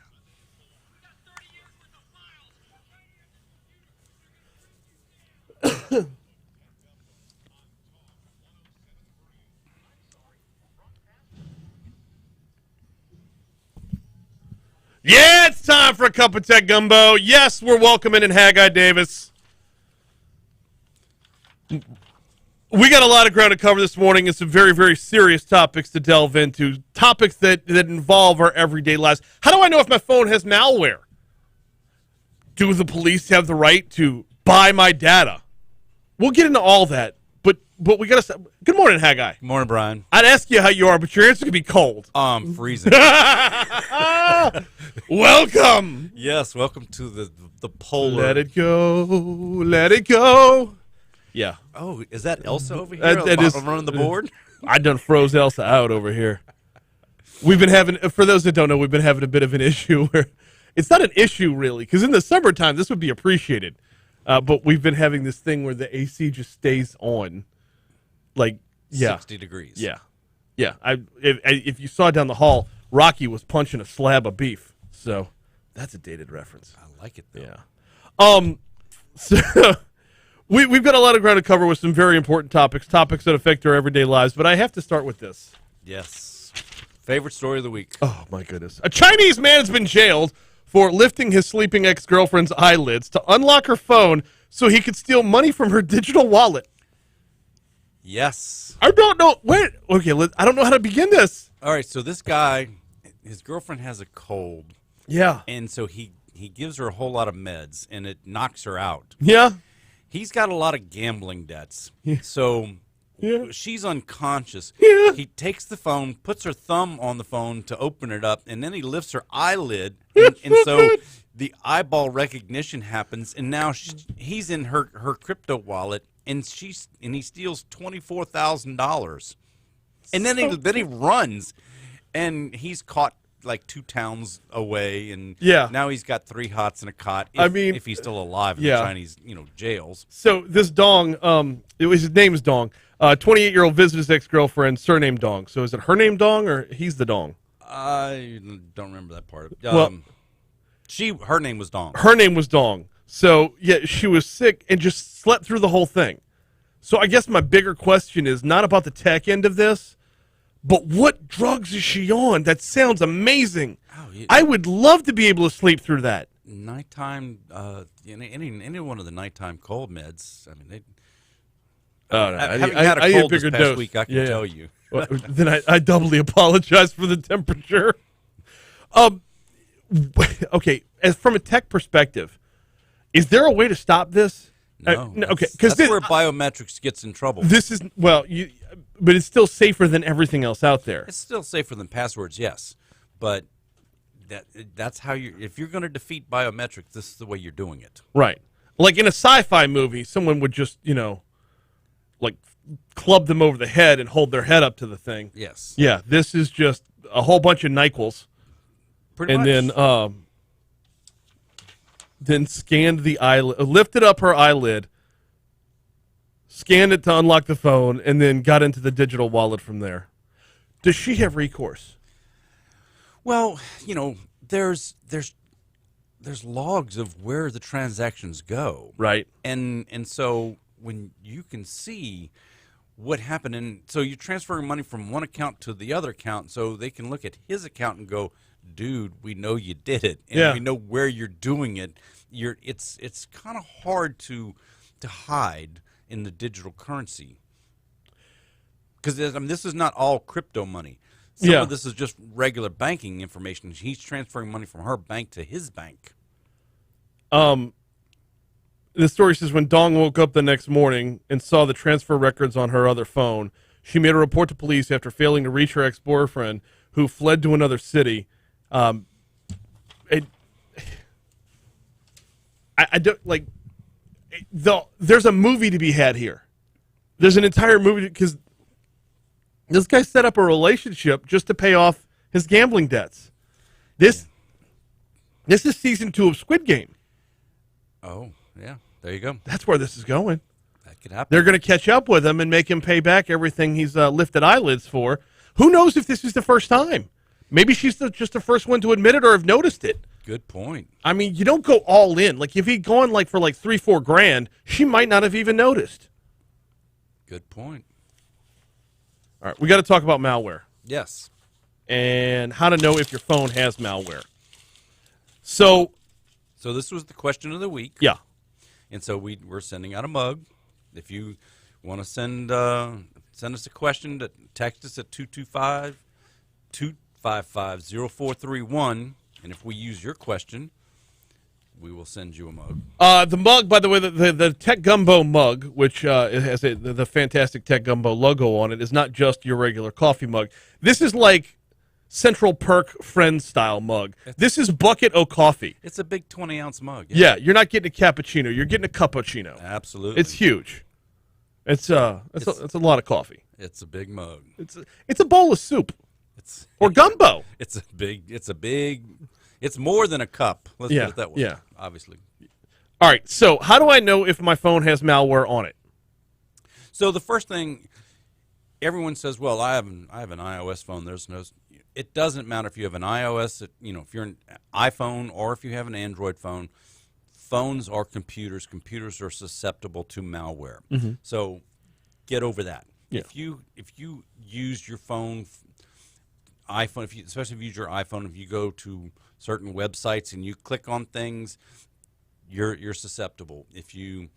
Yeah, it's time for a cup of tech gumbo. Yes, we're welcoming in Haggai Davis. We got a lot of ground to cover this morning and some very, very serious topics to delve into. Topics that involve our everyday lives. How do I know if my phone has malware? Do the police have the right to buy my data? We'll get into all that. But we got to... Good morning, Haggai. Good morning, Brian. I'd ask you how you are, but your answer could be cold. I'm freezing. Welcome. Yes, welcome to the polar. Let it go. Let it go. Yeah. Oh, is that Elsa over here? That is running the board? I done froze Elsa out over here. We've been having, for those that don't know, we've been having a bit of an issue where it's not an issue really, because in the summertime this would be appreciated, but we've been having this thing where the AC just stays on, like 60 degrees. Yeah. If you saw down the hall, Rocky was punching a slab of beef, so that's a dated reference. I like it though. Yeah. So. We've got a lot of ground to cover with some very important topics that affect our everyday lives, but I have to start with this. Yes. Favorite story of the week. Oh, my goodness. A Chinese man has been jailed for lifting his sleeping ex-girlfriend's eyelids to unlock her phone so he could steal money from her digital wallet. Yes. I don't know. Wait. Okay, I don't know how to begin this. All right, so this guy, his girlfriend has a cold. Yeah. And so he gives her a whole lot of meds, and it knocks her out. Yeah. He's got a lot of gambling debts. Yeah. So she's unconscious. Yeah. He takes the phone, puts her thumb on the phone to open it up, and then he lifts her eyelid. And so the eyeball recognition happens, and now he's in her crypto wallet, and he steals $24,000. And then he runs, and he's caught like 2 towns away, and now he's got 3 hots and a cot. If he's still alive in the Chinese, jails. So this Dong, his name is Dong. 28-year-old visited his ex-girlfriend, surname Dong. So is it her name Dong or he's the Dong? I don't remember that part. Her name was Dong. Her name was Dong. So yeah, she was sick and just slept through the whole thing. So I guess my bigger question is not about the tech end of this, but what drugs is she on? That sounds amazing. I would love to be able to sleep through that. Nighttime, any one of the nighttime cold meds. I mean, they. Having had a cold this bigger past dose. week, I can tell you. Well, then I doubly apologize for the temperature. Okay, as from a tech perspective, is there a way to stop this? No. Okay, because that's where biometrics gets in trouble. This is but it's still safer than everything else out there. It's still safer than passwords, yes, but that's how if you're going to defeat biometrics, this is the way you're doing it. Right. Like in a sci-fi movie, someone would just like club them over the head and hold their head up to the thing. Yes. Yeah. This is just a whole bunch of NyQuils. Pretty much. Then scanned the eyelid, lifted up her eyelid, scanned it to unlock the phone, and then got into the digital wallet from there. Does she have recourse? Well, there's logs of where the transactions go. Right. And so when you can see what happened, and so you're transferring money from one account to the other account, so they can look at his account and go, dude, we know you did it, and we know where you're doing it. It's kind of hard to hide in the digital currency because this is not all crypto money. Some of this is just regular banking information. He's transferring money from her bank to his bank. The story says when Dong woke up the next morning and saw the transfer records on her other phone, she made a report to police after failing to reach her ex-boyfriend, who fled to another city. I don't like. There's a movie to be had here. There's an entire movie because this guy set up a relationship just to pay off his gambling debts. This is season 2 of Squid Game. Oh, yeah. There you go. That's where this is going. That could happen. They're going to catch up with him and make him pay back everything he's lifted eyelids for. Who knows if this is the first time? Maybe she's just the first one to admit it or have noticed it. Good point. I mean, you don't go all in. Like, if he'd gone like for like $3-4 grand, she might not have even noticed. Good point. All right, we got to talk about malware Yes. and how to know if your phone has malware. So this was the question of the week. yeah, And so we're sending out a mug. If you want to send us a question, text us at 225-255-0431. And if we use your question, we will send you a mug. the mug, by the way, the Tech Gumbo mug, which it has the fantastic Tech Gumbo logo on it, is not just your regular coffee mug. This is like Central Perk Friends style mug. This is bucket o' coffee. It's a big 20-ounce mug. Yeah, you're not getting a cappuccino. You're getting a cappuccino. Absolutely. It's huge. It's a lot of coffee. It's a big mug. It's a bowl of soup It's or gumbo. It's more than a cup. Let's Yeah, put it that way. yeah. Obviously. All right. So how do I know if my phone has malware on it? So the first thing, everyone says, well, I have an iOS phone. It doesn't matter if you have an iOS, if you're an iPhone or if you have an Android phone. Phones are computers. Computers are susceptible to malware. Mm-hmm. So get over that. Yeah. If you use your phone, iPhone, especially if you use your iPhone, if you go to certain websites and you click on things, you're susceptible. If you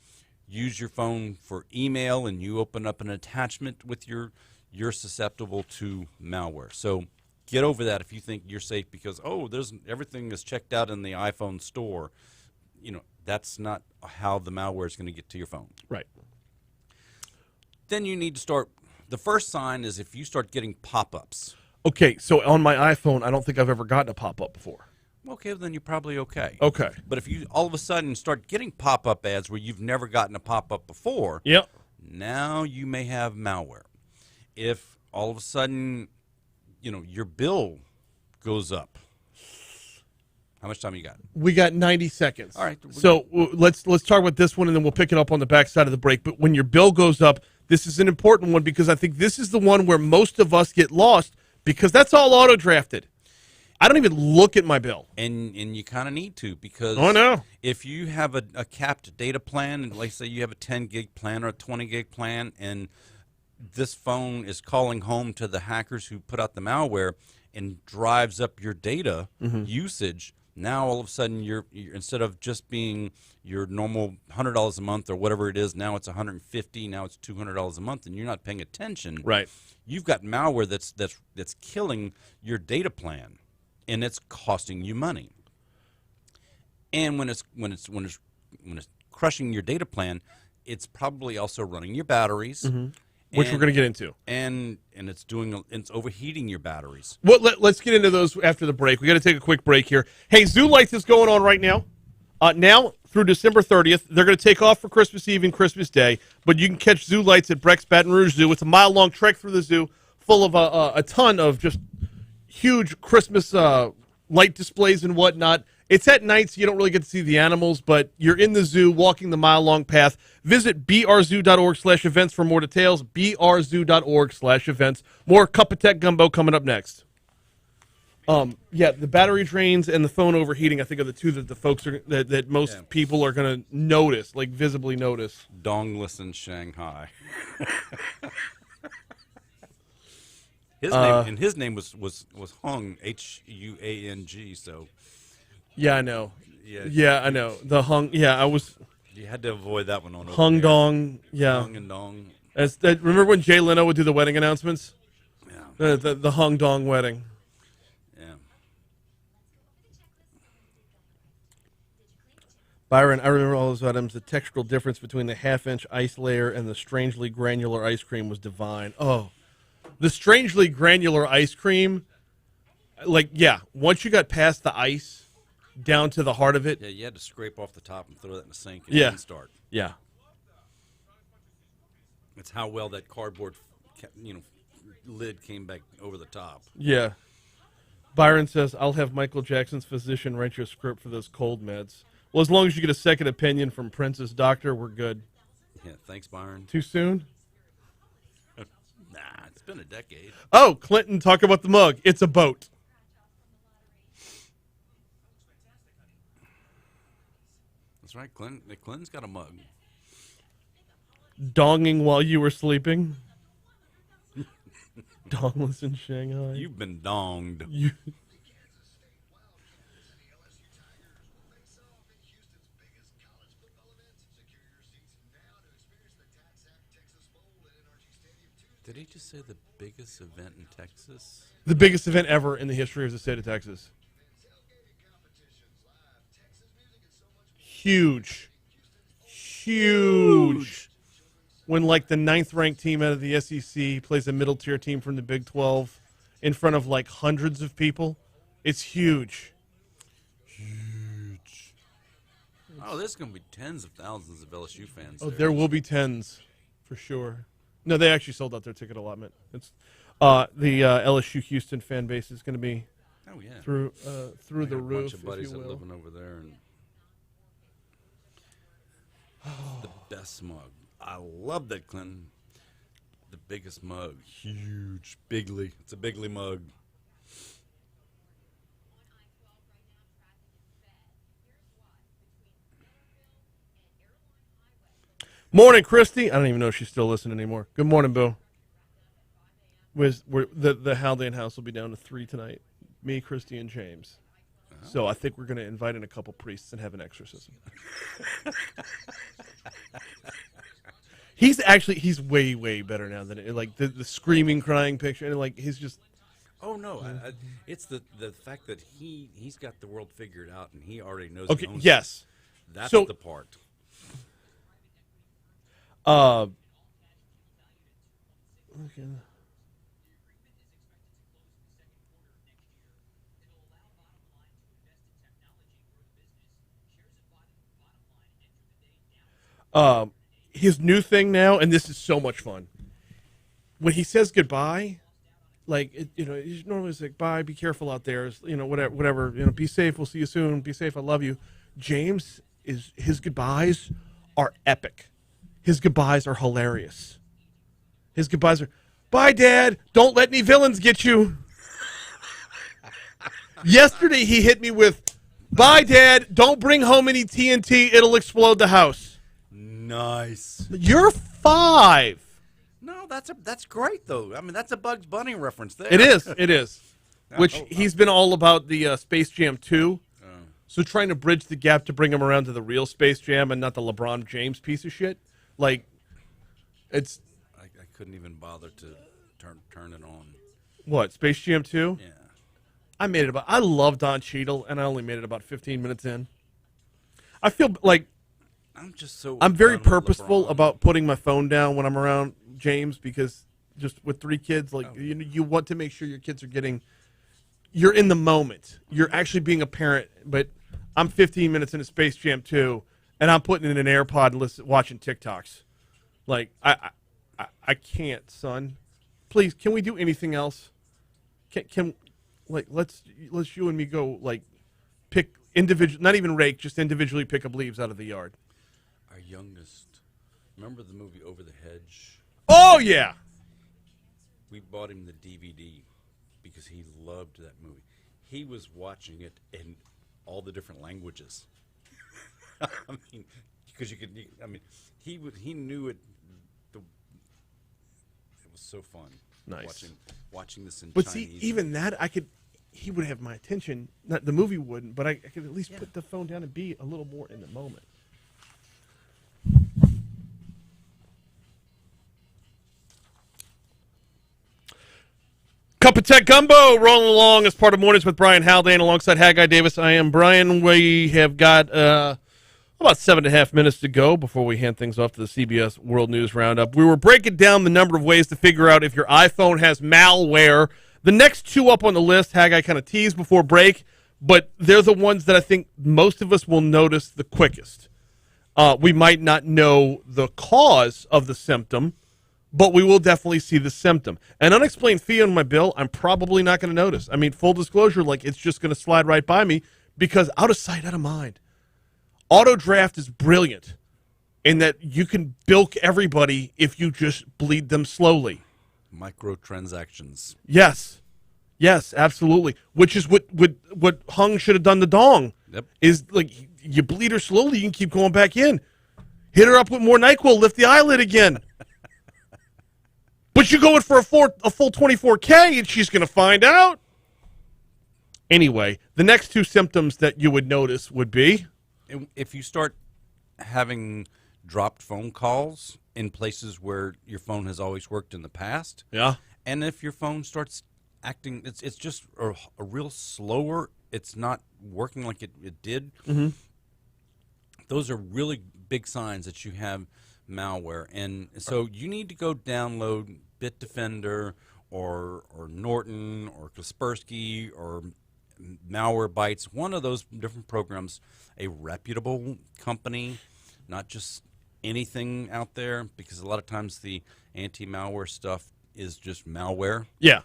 use your phone for email and you open up an attachment with you're susceptible to malware. So get over that if you think you're safe because everything is checked out in the iPhone store. That's not how the malware is going to get to your phone. Right. Then you need to start. The first sign is if you start getting pop-ups. Okay. So on my iPhone, I don't think I've ever gotten a pop-up before. Okay, well, then you're probably okay. Okay. But if you all of a sudden start getting pop-up ads where you've never gotten a pop-up before, Yep. now you may have malware. If all of a sudden, your bill goes up. How much time you got? We got 90 seconds. All right. So let's talk about this one, and then we'll pick it up on the backside of the break. But when your bill goes up, this is an important one because I think this is the one where most of us get lost because that's all auto-drafted. I don't even look at my bill. And you kind of need to because if you have a capped data plan, and let's say you have a 10 gig plan or a 20 gig plan, and this phone is calling home to the hackers who put out the malware and drives up your data usage, now all of a sudden you're instead of just being your normal $100 a month or whatever it is, now it's $150, now it's $200 a month, and you're not paying attention. Right. You've got malware that's killing your data plan, and it's costing you money. And when it's crushing your data plan, it's probably also running your batteries. Which we're going to get into. And it's overheating your batteries. Well, let's get into those after the break. We got to take a quick break here. Hey, Zoo Lights is going on right now. Now through December 30th, they're going to take off for Christmas Eve and Christmas Day, but you can catch Zoo Lights at Breck's Baton Rouge Zoo. It's a mile-long trek through the zoo full of a ton of just huge Christmas light displays and whatnot. It's at night, so you don't really get to see the animals, but you're in the zoo walking the mile-long path. Visit brzoo.org/events for more details, brzoo.org/events. More Cup of Tech Gumbo coming up next. The battery drains and the phone overheating, I think, are the two that the folks that most people are going to notice, like visibly notice. Dongless in Shanghai. His name was Hung, Huang, so. Yeah, I know. Yeah, I know. The Hung. Yeah, I was. You had to avoid that one on Hung Dong. Yeah. Hung and Dong. Remember when Jay Leno would do the wedding announcements? Yeah. The Hung Dong wedding. Yeah. Byron, I remember all those items. The textural difference between the half-inch ice layer and the strangely granular ice cream was divine. Oh, the strangely granular ice cream. Once you got past the ice down to the heart of it. Yeah, you had to scrape off the top and throw that in the sink and then start. Yeah. It's how well that cardboard, lid came back over the top. Yeah. Byron says, I'll have Michael Jackson's physician write your script for those cold meds. Well, as long as you get a second opinion from Prince's doctor, we're good. Yeah, thanks, Byron. Too soon? Nah, it's been a decade. Oh, Clinton, talk about the mug. It's a boat. That's right, Clinton's got a mug. Donging while you were sleeping. Dongless in Shanghai. You've been donged. You... Did he just say the biggest event in Texas? The biggest event ever in the history of the state of Texas. Huge. Huge. When, like, the 9th-ranked team out of the SEC plays a middle-tier team from the Big 12 in front of, like, hundreds of people, it's huge. Huge. Oh, there's going to be tens of thousands of LSU fans Oh, there will be tens, for sure. No, they actually sold out their ticket allotment. It's the LSU Houston fan base is going to be through I the got roof. A bunch of buddies if you that will. living over there, and the best mug. I love that, Clinton. The biggest mug, huge, bigly. It's a bigly mug. Morning, Christy. I don't even know if she's still listening anymore. Good morning, Boo. The Haldane house will be down to 3 tonight. Me, Christy, and James. So I think we're going to invite in a couple priests and have an exorcism. He's way, way better now than it. Like the screaming, crying picture. And like he's just. Oh no! It's the fact that he's got the world figured out and he already knows. Okay. He owns Yes. it. That's So- the part. Okay. His new thing now, and this is so much fun. When he says goodbye, like he's normally like, "Bye, be careful out there," whatever. Be safe. We'll see you soon. Be safe. I love you. James his goodbyes are epic. His goodbyes are hilarious. His goodbyes are, "Bye, Dad. Don't let any villains get you." Yesterday he hit me with, "Bye, Dad. Don't bring home any TNT. It'll explode the house." Nice. You're 5. No, that's great though. I mean, that's a Bugs Bunny reference there. It is. Which he's been all about the Space Jam 2. So trying to bridge the gap to bring him around to the real Space Jam and not the LeBron James piece of shit. Like, it's... I couldn't even bother to turn it on. What, Space Jam 2? Yeah. I love Don Cheadle, and I only made it about 15 minutes in. I feel like... I'm very done with purposeful LeBron. about putting my phone down when I'm around James because just with 3 kids, like you want to make sure your kids are you're in the moment. You're actually being a parent, but I'm 15 minutes into Space Jam 2, and I'm putting in an AirPod and watching TikToks. Like I can't, son. Please, can we do anything else? Can like let's you and me go like pick individual, not even rake, just individually pick up leaves out of the yard. Our youngest, remember the movie Over the Hedge? Oh, yeah. We bought him the DVD because he loved that movie. He was watching it in all the different languages. I mean, because he knew it. It was so fun. Nice. Watching this in But Chinese. see, even that, he would have my attention. Not the movie wouldn't, but I could at least put the phone down and be a little more in the moment. Cup of Tech Gumbo rolling along as part of Mornings with Brian Haldane alongside Haggai Davis. I am Brian. We have got about 7.5 minutes to go before we hand things off to the CBS World News Roundup. We were breaking down the number of ways to figure out if your iPhone has malware. The next 2 up on the list, Haggai kind of teased before break, but they're the ones that I think most of us will notice the quickest. We might not know the cause of the symptom, but we will definitely see the symptom. An unexplained fee on my bill, I'm probably not going to notice. I mean, full disclosure, like it's just going to slide right by me because out of sight, out of mind. Auto draft is brilliant in that you can bilk everybody if you just bleed them slowly. Microtransactions. Yes. Yes, absolutely. Which is what Hung should have done to Dong. Yep. Is like you bleed her slowly, you can keep going back in. Hit her up with more NyQuil, lift the eyelid again. But you go in for a full 24K and she's going to find out. Anyway, the next two symptoms that you would notice would be If you start having dropped phone calls in places where your phone has always worked in the past. Yeah. And if your phone starts acting, it's just a real slower, it's not working like it did. Mm-hmm. Those are really big signs that you have malware. And so you need to go download Bitdefender or Norton or Kaspersky or Malwarebytes, one of those different programs, a reputable company, not just anything out there, because a lot of times the anti-malware stuff is just malware. Yeah.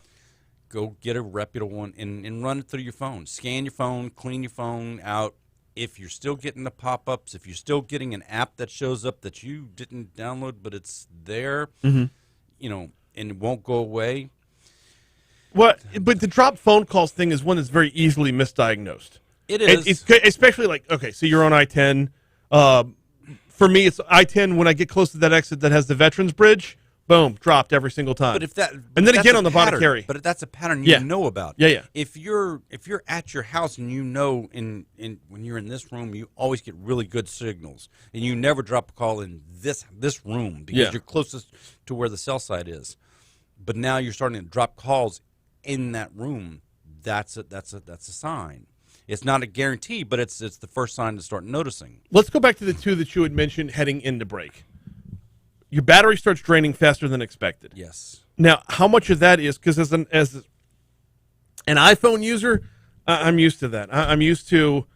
Go get a reputable one and run it through your phone. Scan your phone, clean your phone out. If you're still getting the pop-ups, if you're still getting an app that shows up that you didn't download but it's there, and it won't go away. But the drop phone calls thing is one that's very easily misdiagnosed. It is. It's especially like, okay, so you're on I-10. For me, it's I-10 when I get close to that exit that has the Veterans Bridge. Boom, dropped every single time. But if that, and then that's again a on the pattern, Bodicary. But that's a pattern you know about. Yeah. If you're at your house and you know in when you're in this room, you always get really good signals, and you never drop a call in this room because you're closest to where the cell site is. But now you're starting to drop calls in that room. That's a sign. It's not a guarantee, but it's the first sign to start noticing. Let's go back to the two that you had mentioned heading into break. Your battery starts draining faster than expected. Yes. Now, how much of that is because as an iPhone user, I'm used to that. I'm used to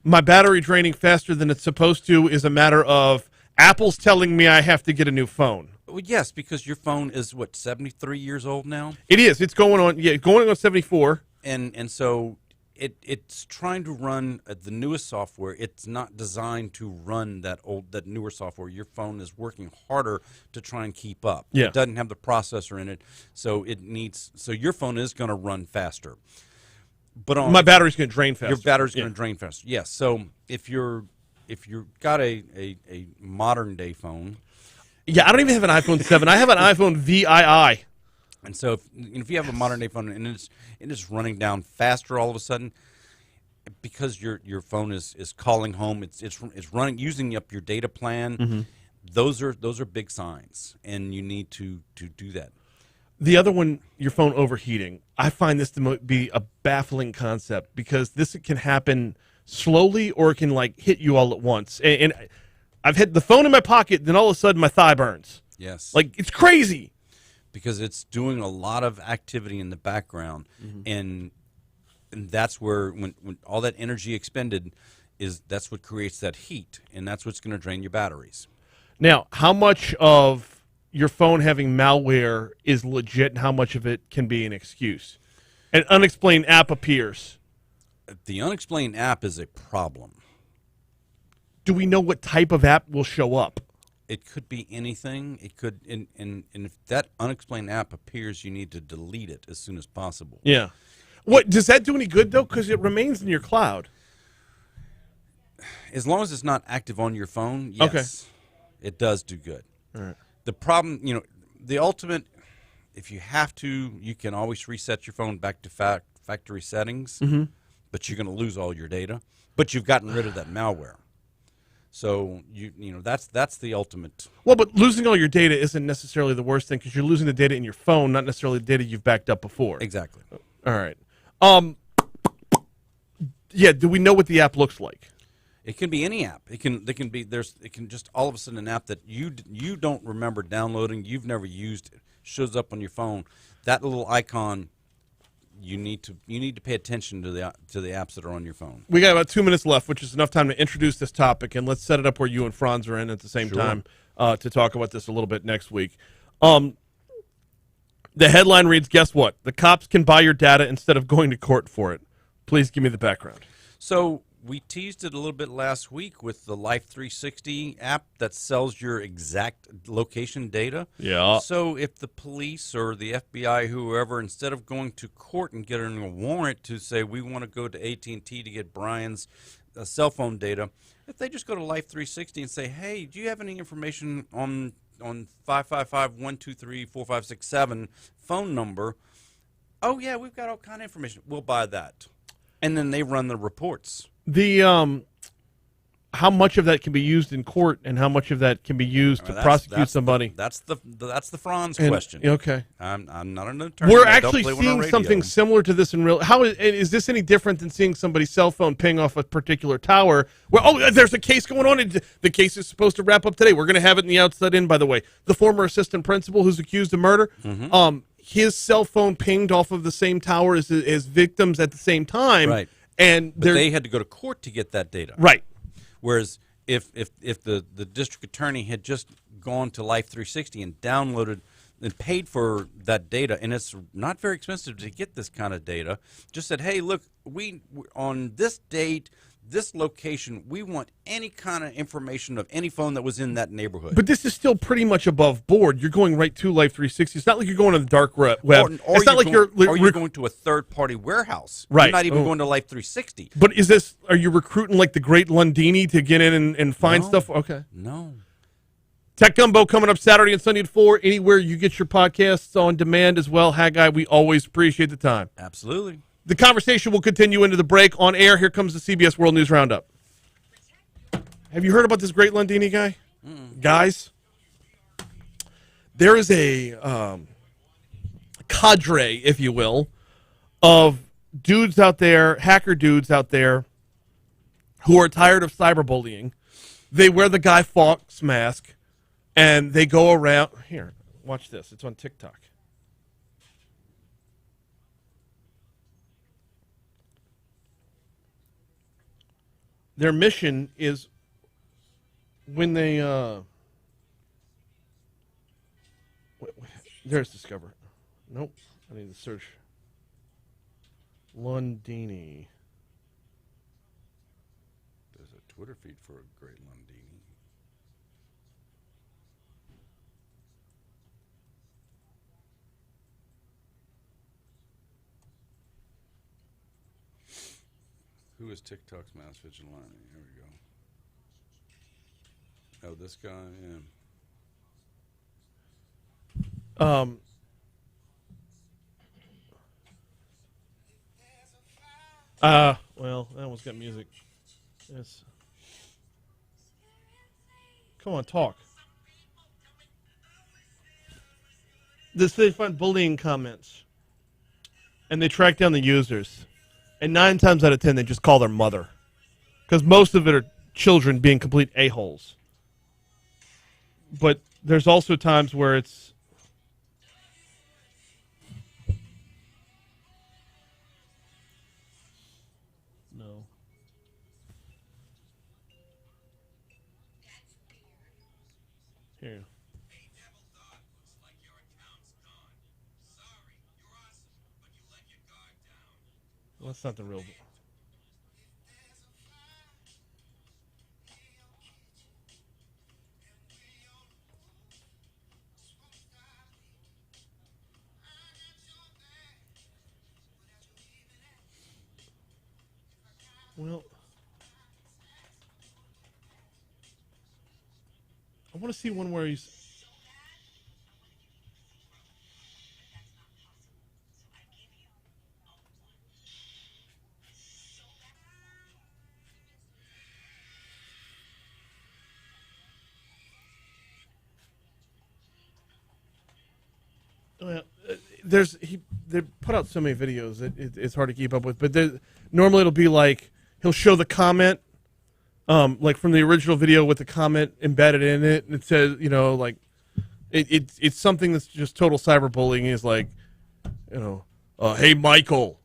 my battery draining faster than it's supposed to is a matter of Apple's telling me I have to get a new phone. Well, yes, because your phone is 73 years old now. It is. It's going on 74. And so it's trying to run the newest software. It's not designed to run that newer software. Your phone is working harder to try and keep up. Yeah. It doesn't have the processor in it, so your phone is going to run faster. But My battery's going to drain faster. Your battery's going to drain faster. Yes. So if you've got a modern day phone. Yeah, I don't even have an iPhone 7. I have an iPhone VII. And so if you have a modern day phone and it's running down faster all of a sudden, because your phone is calling home, it's running using up your data plan. Mm-hmm. Those are big signs, and you need to do that. The other one, your phone overheating. I find this to be a baffling concept because this can happen slowly or it can hit you all at once. And I've had the phone in my pocket, then all of a sudden my thigh burns. Yes. It's crazy. Because it's doing a lot of activity in the background, and that's where when all that energy expended that's what creates that heat, and that's what's going to drain your batteries. Now, how much of your phone having malware is legit, and how much of it can be an excuse? An unexplained app appears. The unexplained app is a problem. Do we know what type of app will show up? It could be anything. It could, and if that unexplained app appears, you need to delete it as soon as possible. Yeah. What does that do any good though? Because it remains in your cloud. As long as it's not active on your phone, yes, it does do good. All right. The problem, the ultimate, if you have to, you can always reset your phone back to factory settings, but you're going to lose all your data. But you've gotten rid of that malware. So that's the ultimate. Well, but losing all your data isn't necessarily the worst thing because you're losing the data in your phone, not necessarily the data you've backed up before. Exactly. All right. Yeah. Do we know what the app looks like? It can be any app. It can just all of a sudden an app that you don't remember downloading, you've never used, shows up on your phone. That little icon. You need to pay attention to the apps that are on your phone. We got about 2 minutes left, which is enough time to introduce this topic, and let's set it up where you and Franz are in at the same time to talk about this a little bit next week. The headline reads, guess what? The cops can buy your data instead of going to court for it. Please give me the background. So we teased it a little bit last week with the Life 360 app that sells your exact location data. Yeah. So if the police or the FBI, whoever, instead of going to court and getting a warrant to say we want to go to AT&T to get Brian's cell phone data, if they just go to Life 360 and say, hey, do you have any information on 555-123-4567 phone number? Oh, yeah, we've got all kind of information. We'll buy that. And then they run the reports. The how much of that can be used in court and how much of that can be used to prosecute somebody? That's the Franz question. Okay. I'm not an attorney. We're I don't actually play one on seeing radio. something similar to this in real. How is this any different than seeing somebody's cell phone ping off a particular tower? Where there's a case going on. And the case is supposed to wrap up today. We're going to have it in the outside in. By the way, the former assistant principal who's accused of murder. His cell phone pinged off of the same tower as victims at the same time. Right. And But they had to go to court to get that data. Right. Whereas if the district attorney had just gone to Life 360 and downloaded and paid for that data, and it's not very expensive to get this kind of data, just said, hey, look, we on this date, this location, we want any kind of information of any phone that was in that neighborhood. But this is still pretty much above board. You're going right to Life 360. It's not like you're going to the dark web. It's not like you're going to a third-party warehouse. Right. You're not even going to Life 360. But are you recruiting like the great Lundini to get in and find stuff? Okay. No. Tech Gumbo coming up Saturday and Sunday at 4. Anywhere you get your podcasts on demand as well. Haggai, we always appreciate the time. Absolutely. The conversation will continue into the break. On air, here comes the CBS World News Roundup. Have you heard about this great Lundini guy? Guys, there is a cadre, if you will, of dudes out there, hacker dudes out there, who are tired of cyberbullying. They wear the Guy Fawkes mask, and they go around. Here, watch this. It's on TikTok. Their mission is when they there's Discover. Nope. I need to search Lundini. There's a Twitter feed for a great Lundini. Who is TikTok's mass vigilante? Here we go. Oh, this guy, yeah. Well, that one's got music. Yes. Come on, talk. They find bullying comments, and they track down the users. And 9 times out of 10, they just call their mother. Because most of it are children being complete a-holes. But there's also times where it's... No. Here. Well, that's not the real. Well, I want to see one where he's. They put out so many videos it's hard to keep up with. But normally it'll be like he'll show the comment, like from the original video with the comment embedded in it, and it says, like it's something that's just total cyberbullying. Is like, hey Michael,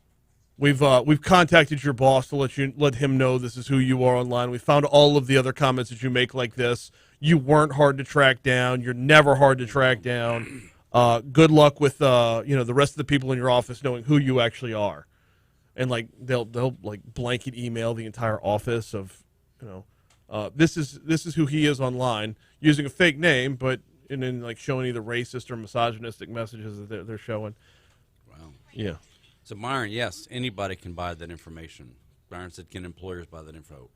we've contacted your boss to let him know this is who you are online. We found all of the other comments that you make like this. You weren't hard to track down. You're never hard to track down. Good luck with the rest of the people in your office knowing who you actually are, and like they'll like blanket email the entire office of this is who he is online using a fake name, and then like showing either racist or misogynistic messages that they're showing. Wow. Yeah. So Byron, yes, anybody can buy that information. Byron said, can employers buy that info?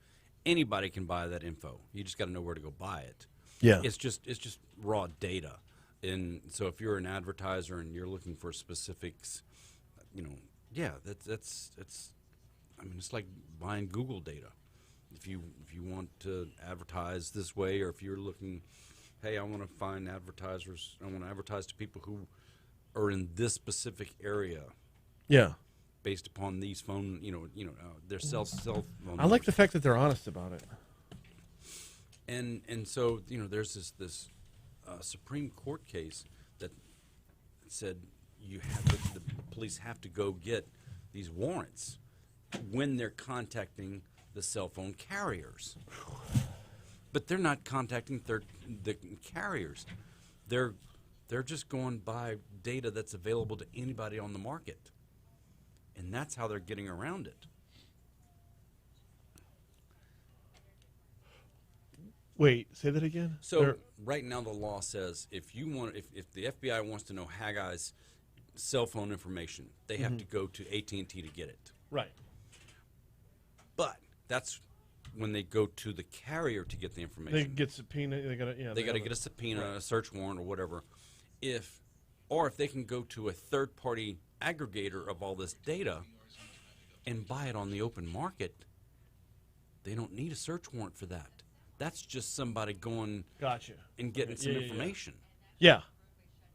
Anybody can buy that info. You just got to know where to go buy it. Yeah. It's just raw data. And so if you're an advertiser and you're looking for specifics, that's I mean, it's like buying Google data. If you want to advertise this way, or if you're looking, hey, I want to find advertisers, I want to advertise to people who are in this specific area. Yeah. Based upon these phone, their cell phone. I like the fact that they're honest about it. And so there's this Supreme Court case that said the police have to go get these warrants when they're contacting the cell phone carriers, but they're not contacting the carriers. They're just going by data that's available to anybody on the market. And that's how they're getting around it. Wait, say that again? So right now the law says if the FBI wants to know Haggai's cell phone information, they have to go to AT&T to get it. Right. But that's when they go to the carrier to get the information. They get subpoena. They got to get a subpoena, a search warrant, or whatever. If they can go to a third-party aggregator of all this data and buy it on the open market, they don't need a search warrant for that. That's just somebody going and getting some information. Yeah.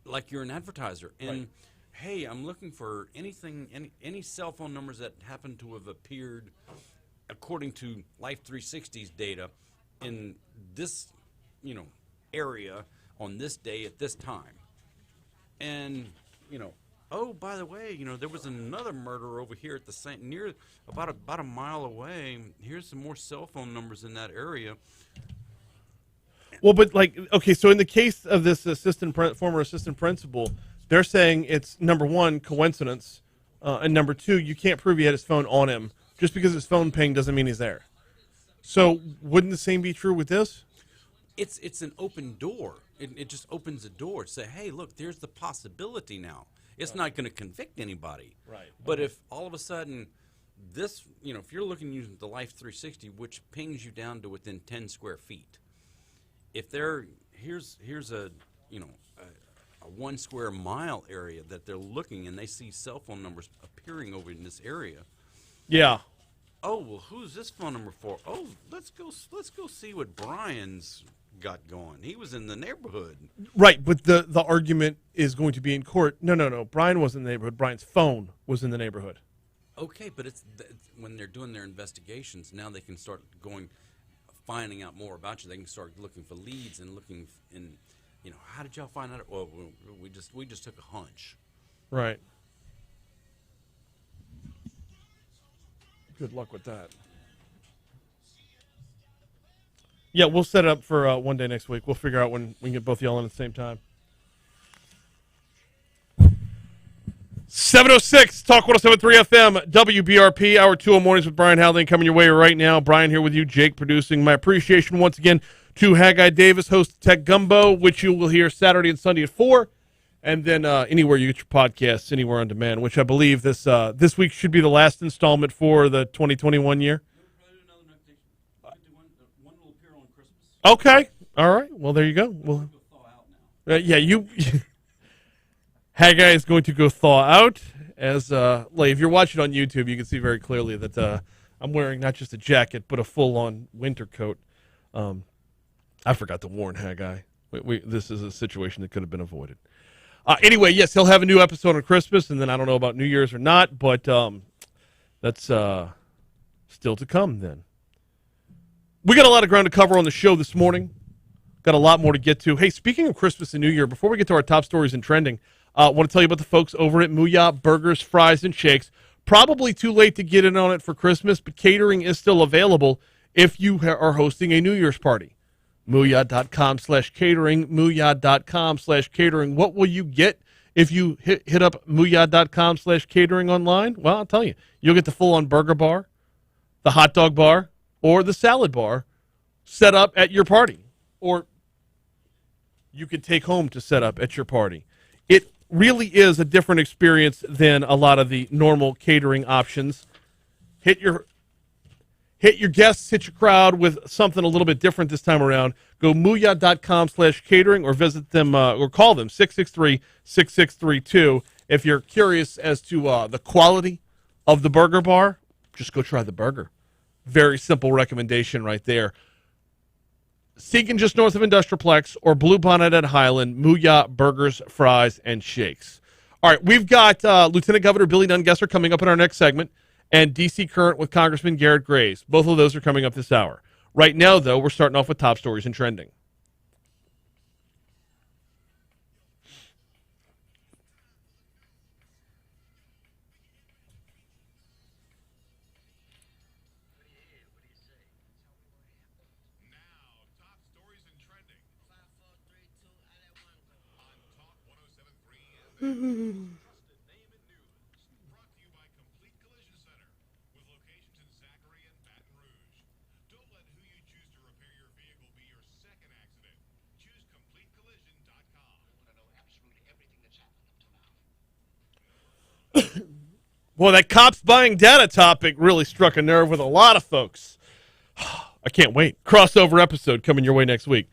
Like you're an advertiser. And, hey, I'm looking for any cell phone numbers that happen to have appeared according to Life 360's data in this, area on this day at this time. And, oh, by the way, there was another murder over here at the same about a mile away. Here's some more cell phone numbers in that area. Well, but so in the case of this former assistant principal, they're saying it's number one, coincidence, and number two, you can't prove he had his phone on him. Just because his phone pinged doesn't mean he's there. So wouldn't the same be true with this? It's an open door. It just opens a door to say, hey, look, there's the possibility now. It's not going to convict anybody. Right. But if all of a sudden this, if you're looking using the Life 360, which pings you down to within 10 square feet, if here's a 1 square mile area that they're looking and they see cell phone numbers appearing over in this area. Yeah. Oh, well, who's this phone number for? Oh, let's go see what Brian's got going. He was in the neighborhood. Right, but the argument is going to be in court. No. Brian wasn't in the neighborhood. Brian's phone was in the neighborhood. Okay, but it's when they're doing their investigations, now they can start finding out more about you. They can start looking for leads and looking in, how did y'all find out? Well, we just took a hunch. Right. Good luck with that. Yeah, we'll set it up for one day next week. We'll figure out when we can get both y'all in at the same time. 7:06, Talk 107.3 FM, WBRP, Hour 2 mornings with Brian Haldane coming your way right now. Brian here with you, Jake producing. My appreciation once again to Haggai Davis, host of Tech Gumbo, which you will hear Saturday and Sunday at 4. And then anywhere you get your podcasts, anywhere on demand, which I believe this week should be the last installment for the 2021 year. One will appear on Christmas. Okay. All right. Well, there you go. Well, yeah, Haggai is going to go thaw out. As if you're watching on YouTube, you can see very clearly that I'm wearing not just a jacket, but a full-on winter coat. I forgot to warn Haggai. This is a situation that could have been avoided. Anyway, yes, he'll have a new episode on Christmas, and then I don't know about New Year's or not, but that's still to come then. We got a lot of ground to cover on the show this morning. Got a lot more to get to. Hey, speaking of Christmas and New Year, before we get to our top stories and trending, I want to tell you about the folks over at Mooyah Burgers, Fries, and Shakes. Probably too late to get in on it for Christmas, but catering is still available if you are hosting a New Year's party. Muya.com/catering, Muya.com/catering. What will you get if you hit up Muya.com/catering online? Well, I'll tell you. You'll get the full-on burger bar, the hot dog bar, or the salad bar set up at your party. Or you can take home to set up at your party. It really is a different experience than a lot of the normal catering options. Hit your guests, hit your crowd with something a little bit different this time around. Go Muya.com/catering or visit them or call them 663-6632. If you're curious as to the quality of the burger bar, just go try the burger. Very simple recommendation right there. Seeking just north of Industrialplex or Bluebonnet at Highland, Muya Burgers, Fries, and Shakes. All right, we've got Lieutenant Governor Billy Nungesser coming up in our next segment, and D.C. Current with Congressman Garret Graves. Both of those are coming up this hour. Right now, though, we're starting off with top stories and trending. Well, that cops buying data topic really struck a nerve with a lot of folks. I can't wait. Crossover episode coming your way next week.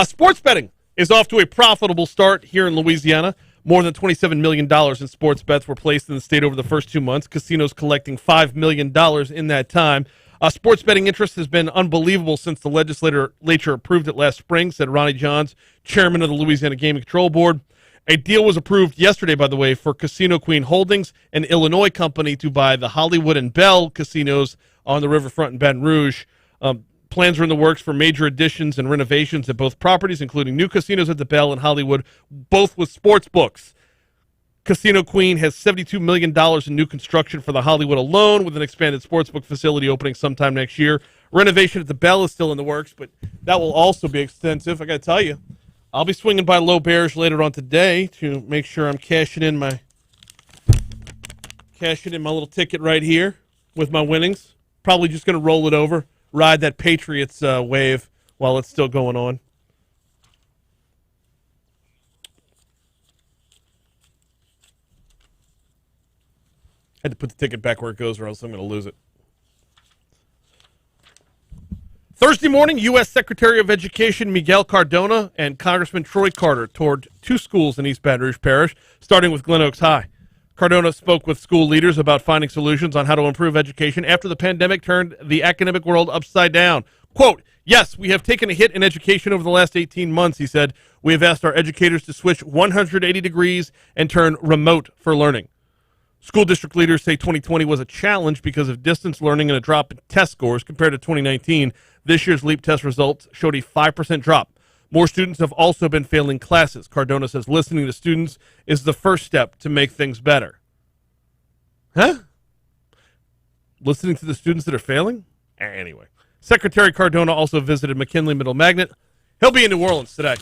Sports betting is off to a profitable start here in Louisiana. More than $27 million in sports bets were placed in the state over the first 2 months. Casinos collecting $5 million in that time. Sports betting interest has been unbelievable since the legislature approved it last spring, said Ronnie Johns, chairman of the Louisiana Gaming Control Board. A deal was approved yesterday, by the way, for Casino Queen Holdings, an Illinois company, to buy the Hollywood and Bell casinos on the riverfront in Baton Rouge. Plans are in the works for major additions and renovations at both properties, including new casinos at the Bell and Hollywood, both with sports books. Casino Queen has $72 million in new construction for the Hollywood alone, with an expanded sportsbook facility opening sometime next year. Renovation at the Bell is still in the works, but that will also be extensive. I got to tell you, I'll be swinging by Low Bears later on today to make sure I'm cashing in my little ticket right here with my winnings. Probably just going to roll it over, ride that Patriots wave while it's still going on. Had to put the ticket back where it goes or else I'm going to lose it. Thursday morning, U.S. Secretary of Education Miguel Cardona and Congressman Troy Carter toured two schools in East Baton Rouge Parish, starting with Glen Oaks High. Cardona spoke with school leaders about finding solutions on how to improve education after the pandemic turned the academic world upside down. Quote, "Yes, we have taken a hit in education over the last 18 months," he said. "We have asked our educators to switch 180 degrees and turn remote for learning." School district leaders say 2020 was a challenge because of distance learning and a drop in test scores compared to 2019. This year's LEAP test results showed a 5% drop. More students have also been failing classes. Cardona says listening to students is the first step to make things better. Huh? Listening to the students that are failing? Anyway. Secretary Cardona also visited McKinley Middle Magnet. He'll be in New Orleans today.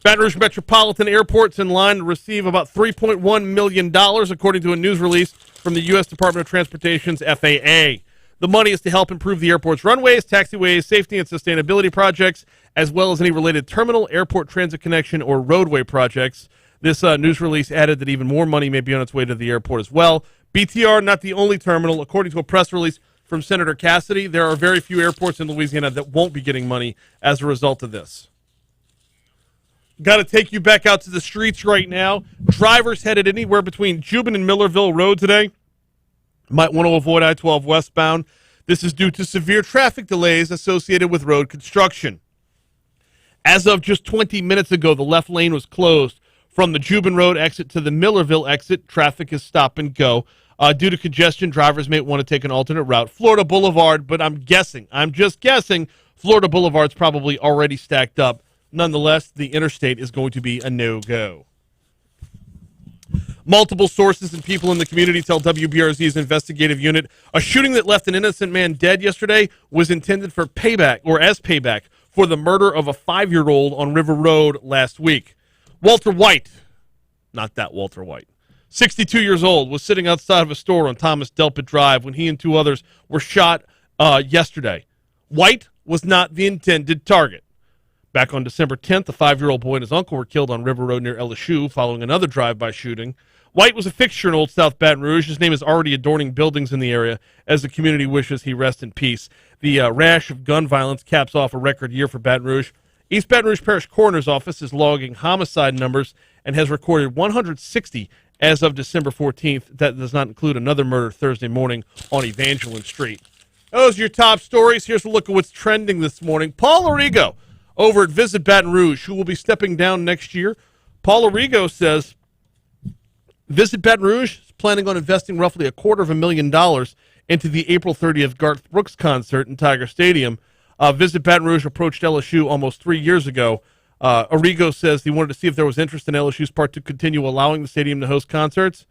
Baton Rouge Metropolitan Airport's in line to receive about $3.1 million, according to a news release from the U.S. Department of Transportation's FAA. The money is to help improve the airport's runways, taxiways, safety and sustainability projects, as well as any related terminal, airport transit connection, or roadway projects. This news release added that even more money may be on its way to the airport as well. BTR, not the only terminal. According to a press release from Senator Cassidy, there are very few airports in Louisiana that won't be getting money as a result of this. Got to take you back out to the streets right now. Drivers headed anywhere between Jubel and Millerville Road today might want to avoid I-12 westbound. This is due to severe traffic delays associated with road construction. As of just 20 minutes ago, the left lane was closed from the Jubin Road exit to the Millerville exit. Traffic is stop and go. Due to congestion, drivers may want to take an alternate route. Florida Boulevard, but I'm just guessing, Florida Boulevard's probably already stacked up. Nonetheless, the interstate is going to be a no-go. Multiple sources and people in the community tell WBRZ's investigative unit a shooting that left an innocent man dead yesterday was intended for payback, or as payback, for the murder of a 5-year-old on River Road last week. Walter White, not that Walter White, 62 years old, was sitting outside of a store on Thomas Delpit Drive when he and 2 others were shot yesterday. White was not the intended target. Back on December 10th, a 5-year-old boy and his uncle were killed on River Road near LSU following another drive-by shooting. White was a fixture in Old South Baton Rouge. His name is already adorning buildings in the area as the community wishes he rest in peace. The rash of gun violence caps off a record year for Baton Rouge. East Baton Rouge Parish Coroner's Office is logging homicide numbers and has recorded 160 as of December 14th. That does not include another murder Thursday morning on Evangeline Street. Those are your top stories. Here's a look at what's trending this morning. Paul Arrigo over at Visit Baton Rouge, who will be stepping down next year. Paul Arrigo says Visit Baton Rouge is planning on investing roughly $250,000 into the April 30th Garth Brooks concert in Tiger Stadium. Visit Baton Rouge approached LSU almost 3 years ago. Arrigo says he wanted to see if there was interest in LSU's part to continue allowing the stadium to host concerts.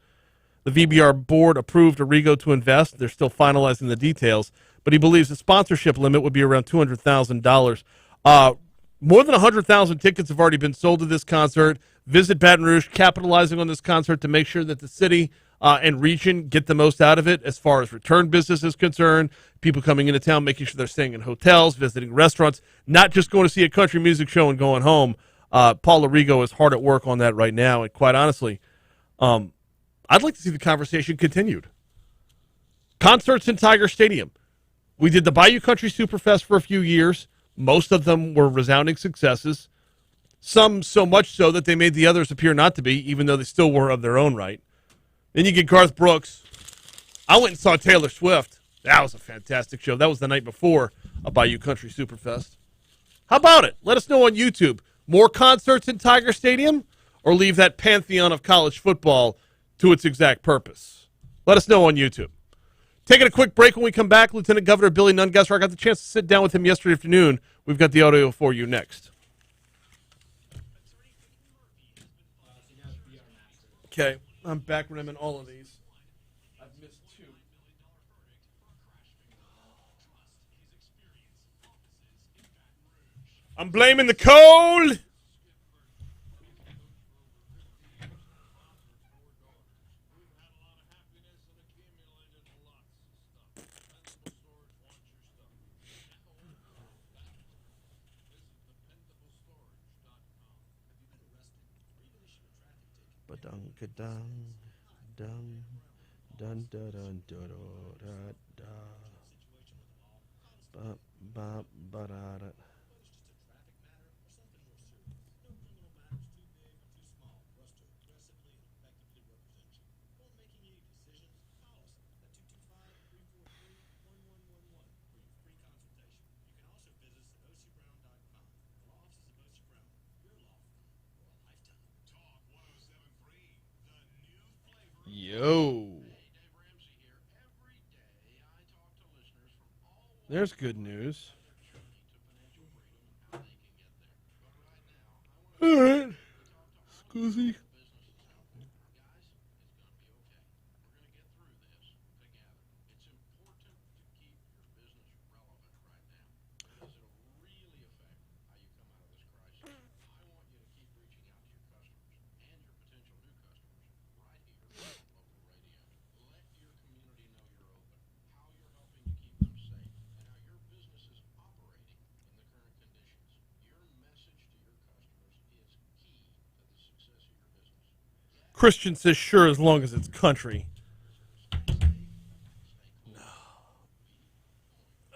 The VBR board approved Arrigo to invest. They're still finalizing the details, but he believes the sponsorship limit would be around $200,000. More than 100,000 tickets have already been sold to this concert. Visit Baton Rouge capitalizing on this concert to make sure that the city and region get the most out of it as far as return business is concerned. People coming into town, making sure they're staying in hotels, visiting restaurants, not just going to see a country music show and going home. Paul Arrigo is hard at work on that right now. And quite honestly, I'd like to see the conversation continued. Concerts in Tiger Stadium. We did the Bayou Country Superfest for a few years. Most of them were resounding successes. Some so much so that they made the others appear not to be, even though they still were of their own right. Then you get Garth Brooks. I went and saw Taylor Swift. That was a fantastic show. That was the night before a Bayou Country Superfest. How about it? Let us know on YouTube. More concerts in Tiger Stadium, or leave that pantheon of college football to its exact purpose? Let us know on YouTube. Taking a quick break. When we come back, Lieutenant Governor Billy Nungesser, I got the chance to sit down with him yesterday afternoon. We've got the audio for you next. Okay, I'm back rimming all of these. I've missed 2. I'm blaming the cold. Dun dun dun dun dun dun dun dun. Yo. There's good news. All right. Scusi. Christian says, sure, as long as it's country. No.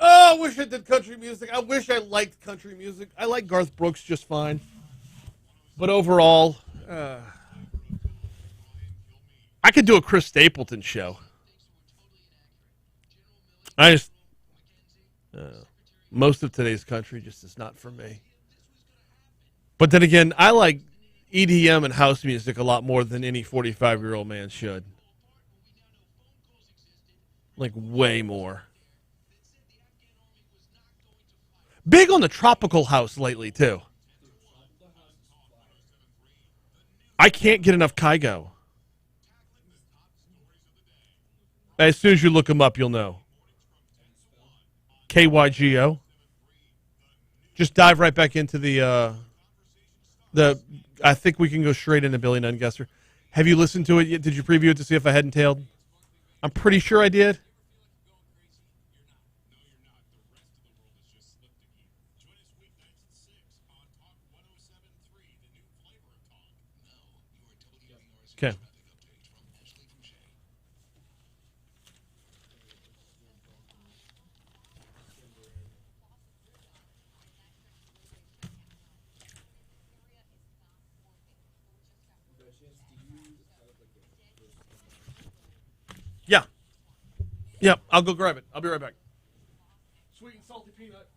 Oh, I wish I did country music. I wish I liked country music. I like Garth Brooks just fine. But overall, I could do a Chris Stapleton show. I just, most of today's country just is not for me. But then again, I like EDM and house music a lot more than any 45-year-old man should. Like, way more. Big on the tropical house lately, too. I can't get enough Kygo. As soon as you look them up, you'll know. KYGO. Just dive right back into the. I think we can go straight into Billy Nungesser. Have you listened to it yet? Did you preview it to see if I hadn't tailed? I'm pretty sure I did. Okay. Yeah. Yeah, I'll go grab it. I'll be right back. Sweet and salty peanut.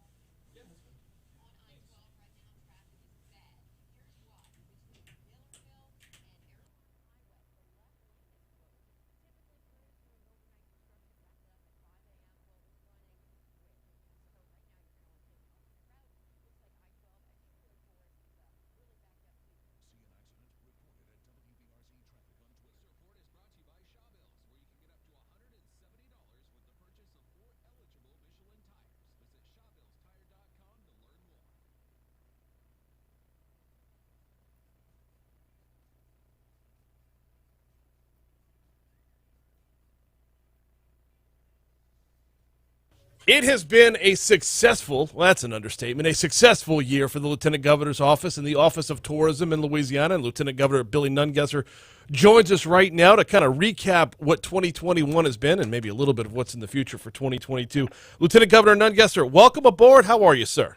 It has been a successful, well, that's an understatement, a successful year for the Lieutenant Governor's office and the Office of Tourism in Louisiana. And Lieutenant Governor Billy Nungesser joins us right now to kind of recap what 2021 has been and maybe a little bit of what's in the future for 2022. Lieutenant Governor Nungesser, welcome aboard. How are you, sir?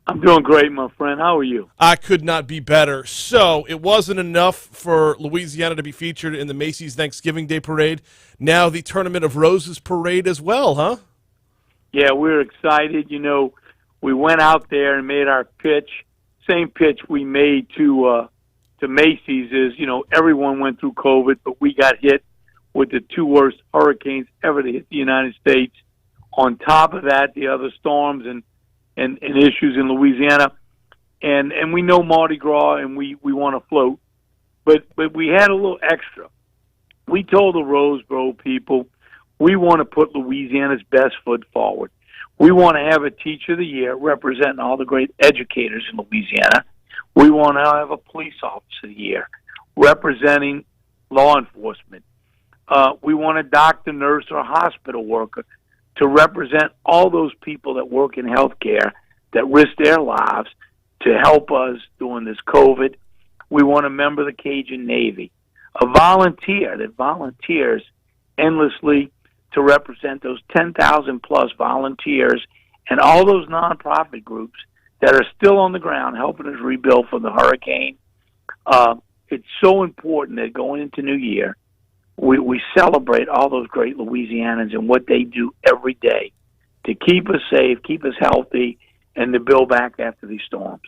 I'm doing great, my friend. How are you? I could not be better. So it wasn't enough for Louisiana to be featured in the Macy's Thanksgiving Day Parade. Now the Tournament of Roses Parade as well, huh? Yeah, we're excited. You know, we went out there and made our pitch. Same pitch we made to Macy's is, you know, everyone went through COVID, but we got hit with the two worst hurricanes ever to hit the United States. On top of that, the other storms and issues in Louisiana. And we know Mardi Gras and we want to float. But we had a little extra. We told the Roseboro people, we want to put Louisiana's best foot forward. We want to have a Teacher of the Year representing all the great educators in Louisiana. We want to have a Police Officer of the Year representing law enforcement. We want a doctor, nurse, or hospital worker to represent all those people that work in healthcare that risk their lives to help us during this COVID. We want a member of the Cajun Navy, a volunteer that volunteers endlessly to represent those 10,000 plus volunteers and all those nonprofit groups that are still on the ground helping us rebuild from the hurricane. It's so important that going into New Year, we celebrate all those great Louisianans and what they do every day to keep us safe, keep us healthy, and to build back after these storms.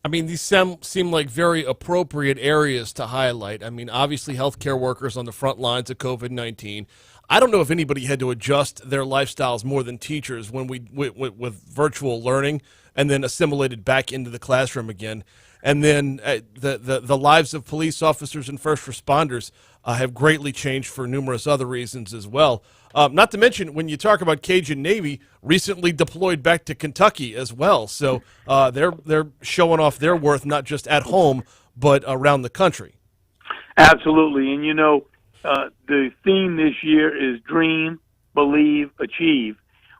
I mean, these seem like very appropriate areas to highlight. I mean, obviously, healthcare workers on the front lines of COVID-19. I don't know if anybody had to adjust their lifestyles more than teachers when with virtual learning and then assimilated back into the classroom again. And then the lives of police officers and first responders have greatly changed for numerous other reasons as well. Not to mention, when you talk about Cajun Navy, recently deployed back to Kentucky as well. So they're showing off their worth not just at home, but around the country. Absolutely. And, you know, the theme this year is Dream, Believe, Achieve.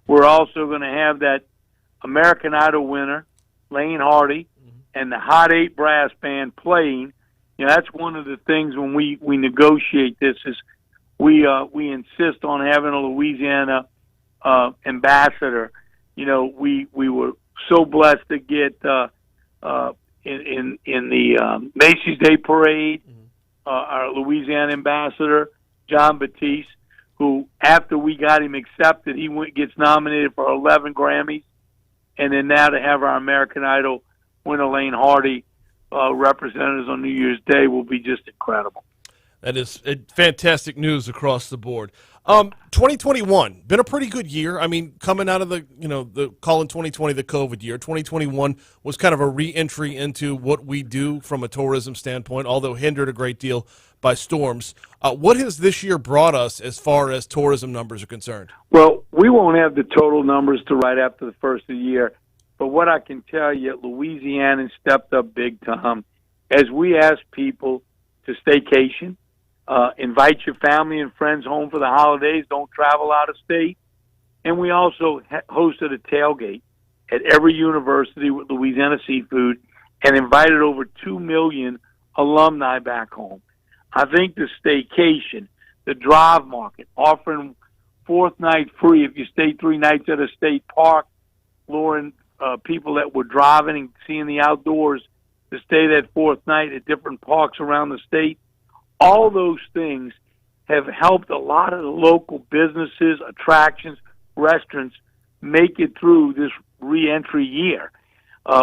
We're also going to have that American Idol winner, Lane Hardy, and the Hot 8 brass band playing. You know, that's one of the things when we negotiate this is we insist on having a Louisiana ambassador. You know, we were so blessed to get in the Macy's Day Parade, our Louisiana ambassador, John Batiste, who after we got him accepted, he gets nominated for 11 Grammys. And then now to have our American Idol winner Lane Hardy represent us on New Year's Day will be just incredible. That is fantastic news across the board. 2021 been a pretty good year. I mean, coming out of the call in 2020 the COVID year, 2021 was kind of a re-entry into what we do from a tourism standpoint, although hindered a great deal by storms. What has this year brought us as far as tourism numbers are concerned? Well, we won't have the total numbers to right after the first of the year, but what I can tell you, Louisiana stepped up big time as we ask people to staycation. Invite your family and friends home for the holidays. Don't travel out of state. And we also hosted a tailgate at every university with Louisiana seafood and invited over 2 million alumni back home. I think the staycation, the drive market, offering fourth night free if you stay 3 nights at a state park, luring people that were driving and seeing the outdoors to stay that fourth night at different parks around the state. All those things have helped a lot of the local businesses, attractions, restaurants make it through this re-entry year.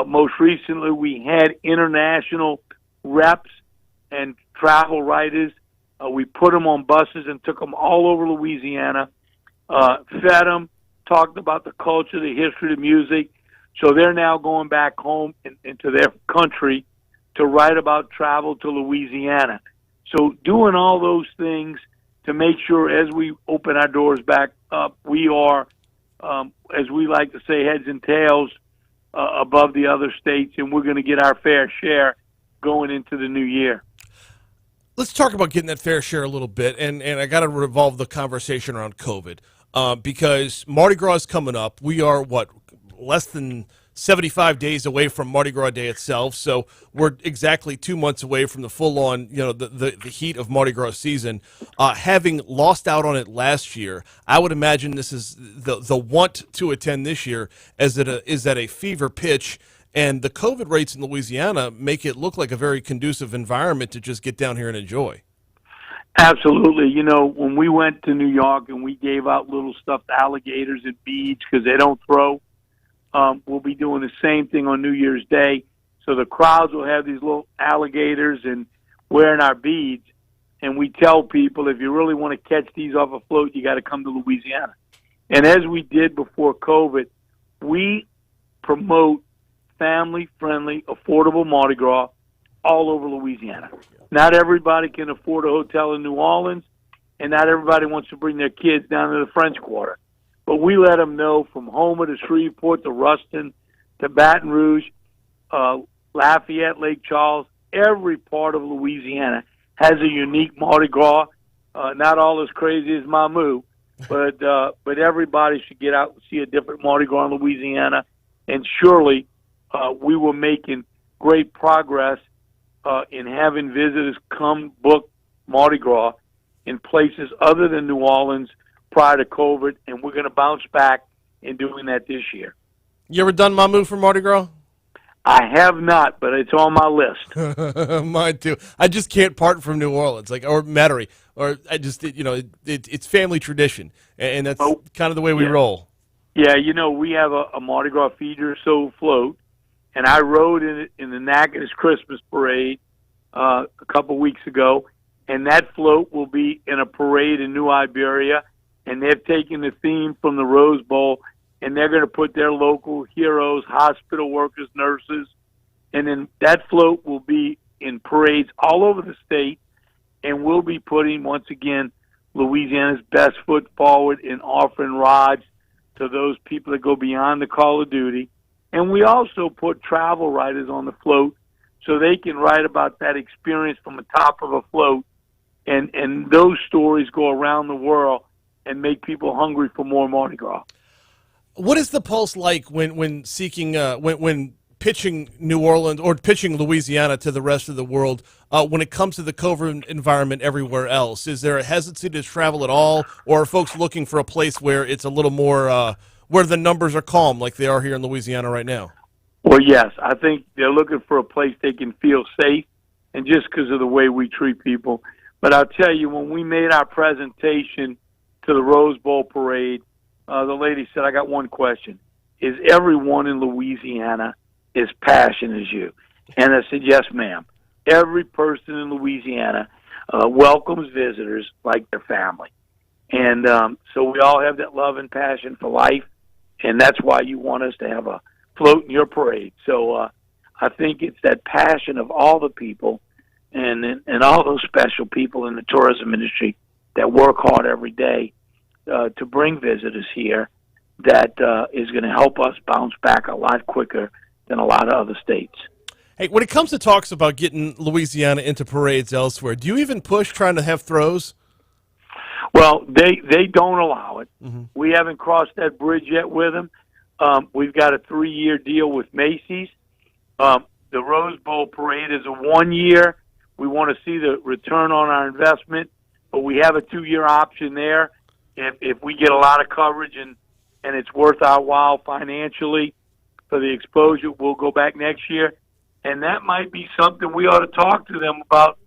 Most recently, we had international reps and travel writers. We put them on buses and took them all over Louisiana, fed them, talked about the culture, the history, the music. So they're now going back home into their country to write about travel to Louisiana. So doing all those things to make sure as we open our doors back up, we are, as we like to say, heads and tails above the other states, and we're going to get our fair share going into the new year. Let's talk about getting that fair share a little bit, and I got to revolve the conversation around COVID because Mardi Gras is coming up. We are, less than 75 days away from Mardi Gras Day itself, so we're exactly 2 months away from the full-on, the heat of Mardi Gras season. Having lost out on it last year, I would imagine this is the want to attend this year is at a fever pitch, and the COVID rates in Louisiana make it look like a very conducive environment to just get down here and enjoy. Absolutely. When we went to New York and we gave out little stuffed alligators and beads because they don't throw, we'll be doing the same thing on New Year's Day. So the crowds will have these little alligators and wearing our beads. And we tell people, if you really want to catch these off a float, you got to come to Louisiana. And as we did before COVID, we promote family-friendly, affordable Mardi Gras all over Louisiana. Not everybody can afford a hotel in New Orleans, and not everybody wants to bring their kids down to the French Quarter. But we let them know from Homer to Shreveport to Ruston to Baton Rouge, Lafayette, Lake Charles, every part of Louisiana has a unique Mardi Gras. Not all as crazy as Mamou, but everybody should get out and see a different Mardi Gras in Louisiana. And surely we were making great progress in having visitors come book Mardi Gras in places other than New Orleans prior to COVID, and we're going to bounce back in doing that this year. You ever done Mamou for Mardi Gras? I have not, but it's on my list. Mine too. I just can't part from New Orleans, or Metairie, or I just, it's family tradition, and that's kind of the way we roll. Yeah, we have a Mardi Gras Feed Your Soul float, and I rode in it in the Nungesser Christmas parade a couple weeks ago, and that float will be in a parade in New Iberia. And they've taken the theme from the Rose Bowl, and they're going to put their local heroes, hospital workers, nurses, and then that float will be in parades all over the state, and we'll be putting, once again, Louisiana's best foot forward in offering rides to those people that go beyond the call of duty. And we also put travel writers on the float so they can write about that experience from the top of a float, and those stories go around the world and make people hungry for more Mardi Gras. What is the pulse like when seeking when pitching New Orleans or pitching Louisiana to the rest of the world when it comes to the COVID environment everywhere else? Is there a hesitancy to travel at all, or are folks looking for a place where it's a little more where the numbers are calm like they are here in Louisiana right now? Well, yes. I think they're looking for a place they can feel safe, and just because of the way we treat people. But I'll tell you, when we made our presentation to the Rose Bowl parade, the lady said, I got one question. Is everyone in Louisiana as passionate as you? And I said, yes, ma'am. Every person in Louisiana welcomes visitors like their family. And so we all have that love and passion for life, and that's why you want us to have a float in your parade. So I think it's that passion of all the people and all those special people in the tourism industry that work hard every day to bring visitors here that is going to help us bounce back a lot quicker than a lot of other states. Hey, when it comes to talks about getting Louisiana into parades elsewhere, do you even push trying to have throws? Well, they don't allow it. Mm-hmm. We haven't crossed that bridge yet with them. We've got a 3-year deal with Macy's. The Rose Bowl parade is a 1-year. We want to see the return on our investment, but we have a 2-year option there. If we get a lot of coverage and it's worth our while financially for the exposure, we'll go back next year. And that might be something we ought to talk to them about,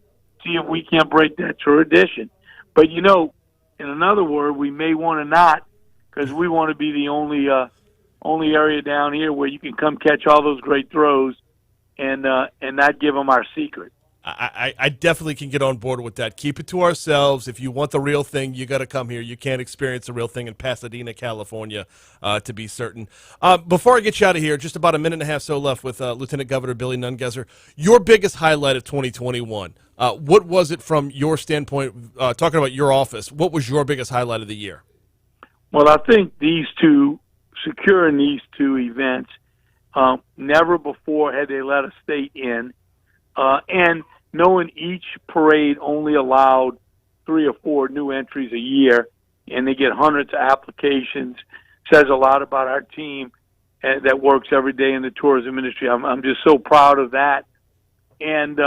see if we can't break that tradition. But, you know, in another word, we may want to not, because we want to be the only area down here where you can come catch all those great throws and not give them our secret. I definitely can get on board with that. Keep it to ourselves. If you want the real thing, you got to come here. You can't experience the real thing in Pasadena, California, to be certain. Before I get you out of here, just about a minute and a half so left with Lieutenant Governor Billy Nungesser. Your biggest highlight of 2021, what was it from your standpoint, talking about your office, what was your biggest highlight of the year? Well, I think securing these two events, never before had they let a state in. And knowing each parade only allowed 3 or 4 new entries a year, and they get hundreds of applications, says a lot about our team that works every day in the tourism industry. I'm just so proud of that. And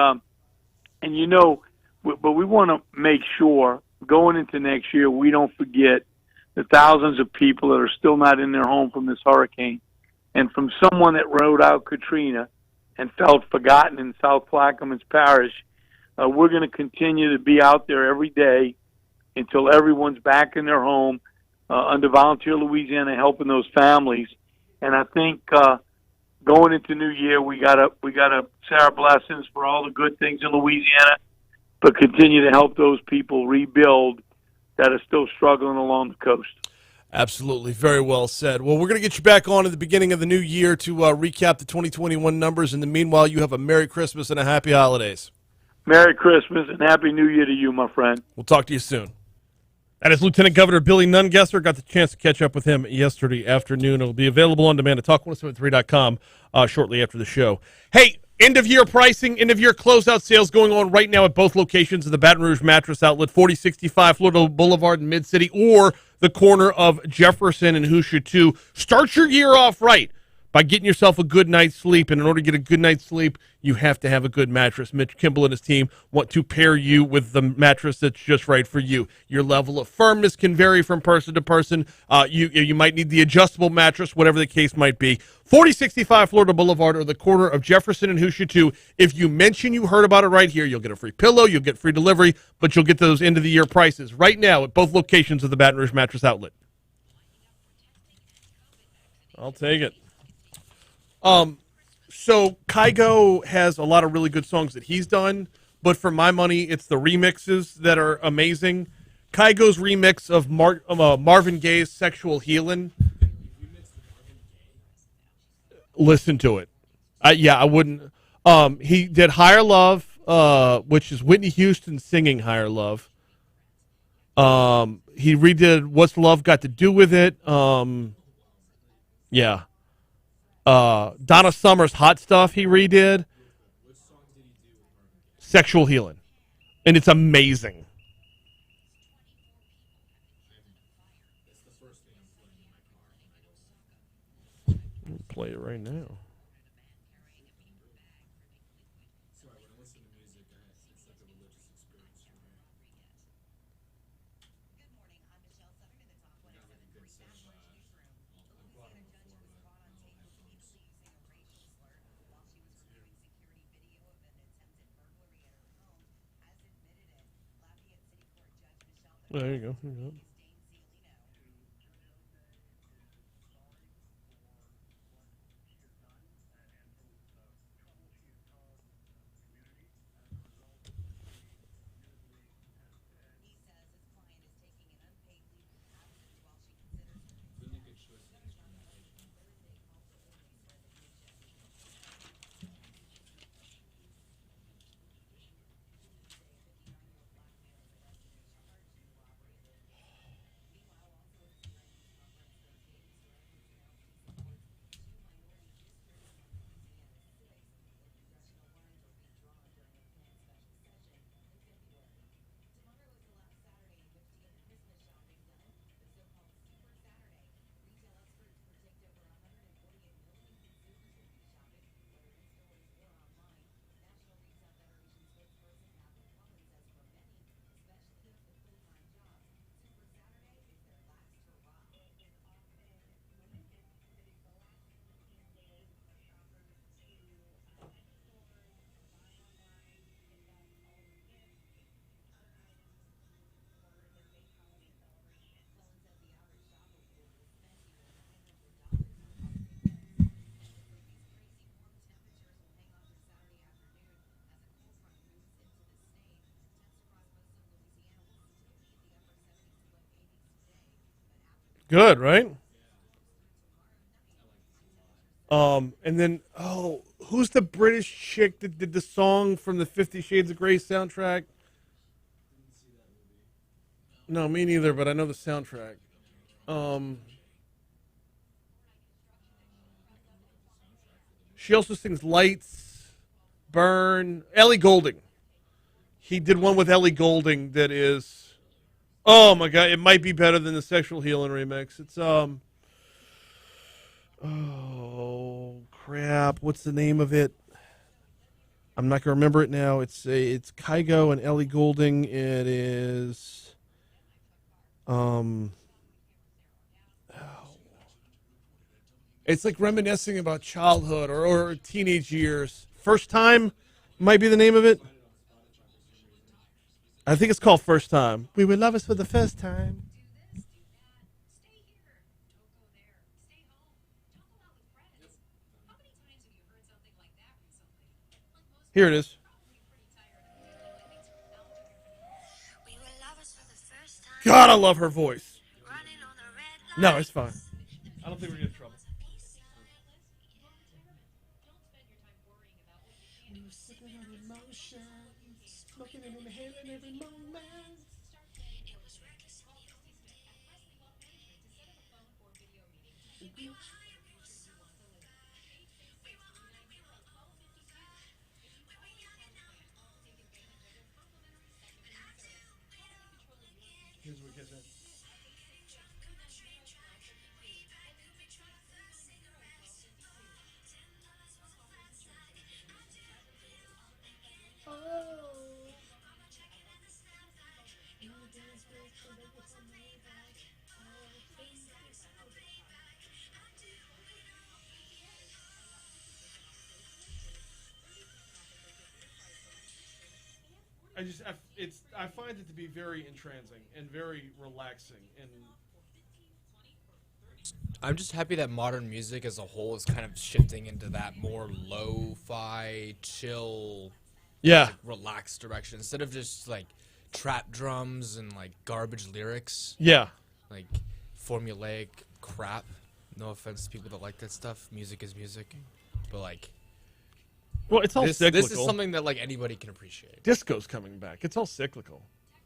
you know, but we want to make sure going into next year we don't forget the thousands of people that are still not in their home from this hurricane, and from someone that rode out Katrina and felt forgotten in South Plaquemines Parish. We're going to continue to be out there every day until everyone's back in their home under Volunteer Louisiana, helping those families. And I think going into New Year, we gotta say our blessings for all the good things in Louisiana, but continue to help those people rebuild that are still struggling along the coast. Absolutely. Very well said. Well, we're going to get you back on at the beginning of the new year to recap the 2021 numbers. In the meanwhile, you have a Merry Christmas and a Happy Holidays. Merry Christmas and Happy New Year to you, my friend. We'll talk to you soon. That is Lieutenant Governor Billy Nungesser. Got the chance to catch up with him yesterday afternoon. It'll be available on demand at talk1073.com shortly after the show. Hey, end-of-year pricing, end-of-year closeout sales going on right now at both locations of the Baton Rouge Mattress Outlet, 4065 Florida Boulevard in Mid-City, or the corner of Jefferson and Hoosier 2. Start your year off right by getting yourself a good night's sleep. And in order to get a good night's sleep, you have to have a good mattress. Mitch Kimball and his team want to pair you with the mattress that's just right for you. Your level of firmness can vary from person to person. You might need the adjustable mattress, whatever the case might be. 4065 Florida Boulevard or the corner of Jefferson and Hoosier 2. If you mention you heard about it right here, you'll get a free pillow, you'll get free delivery, but you'll get those end-of-the-year prices right now at both locations of the Baton Rouge Mattress Outlet. I'll take it. So Kygo has a lot of really good songs that he's done, but for my money, it's the remixes that are amazing. Kygo's remix of Marvin Gaye's Sexual Healin'. Listen to it. I wouldn't. He did Higher Love, which is Whitney Houston singing Higher Love. He redid What's Love Got to Do with It. Yeah. Donna Summer's Hot Stuff he redid. Sexual Healing. And it's amazing. I'll play it right now. There you go. good, right? And then, who's the British chick that did the song from the 50 Shades of Grey soundtrack? No, me neither, but I know the soundtrack. She also sings Lights, Burn. Ellie Goulding. He did one with Ellie Goulding that is, oh my God, it might be better than the Sexual Healing remix. It's, oh crap, what's the name of it? I'm not going to remember it now. It's Kygo and Ellie Goulding. It is, it's like reminiscing about childhood or teenage years. First Time might be the name of it. I think it's called First Time. We would love us for the first time. Here it is. God, I love her voice. No, it's fine. I don't think we're going to get in trouble. Here's what gets in. I find it to be very entrancing and very relaxing, and I'm just happy that modern music as a whole is kind of shifting into that more lo-fi, chill, relaxed direction instead of just like trap drums and like garbage lyrics. Yeah, like formulaic crap. No offense to people that like that stuff. Music is music, but like. Well, it's all cyclical. This is something that like anybody can appreciate. Disco's coming back. It's all cyclical.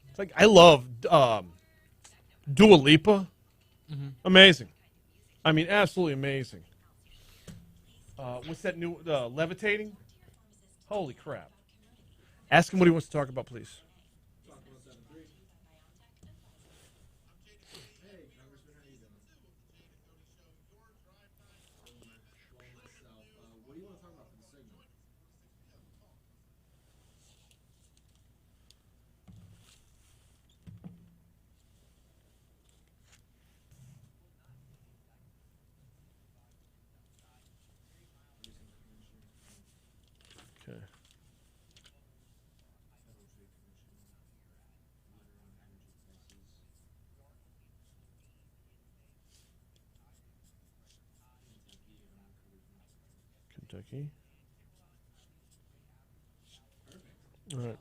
It's like I love Dua Lipa. Mm-hmm. Amazing. I mean, absolutely amazing. What's that new Levitating? Holy crap! Ask him what he wants to talk about, please. Okay. Kentucky. All right.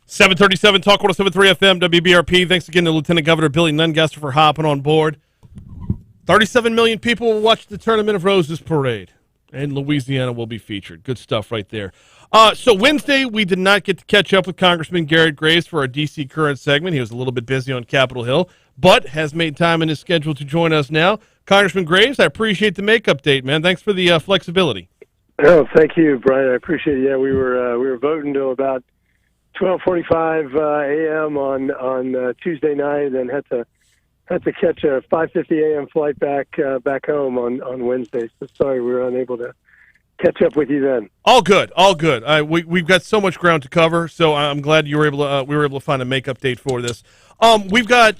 .737 Talk 107.3 FM WBRP. Thanks again to Lieutenant Governor Billy Nungesser for hopping on board. 37 million people will watch the Tournament of Roses parade, and Louisiana will be featured. Good stuff right there. So Wednesday, we did not get to catch up with Congressman Garret Graves for our D.C. Current segment. He was a little bit busy on Capitol Hill, but has made time in his schedule to join us now. Congressman Graves, I appreciate the make-up date, man. Thanks for the flexibility. Oh, thank you, Brian. I appreciate it. Yeah, we were voting till about 12:45 a.m. on Tuesday night, and had to catch a 5:50 a.m. flight back home on Wednesday. So sorry we were unable to catch up with you then. All good. We've got so much ground to cover, so I'm glad we were able to find a make-up date for this. We've got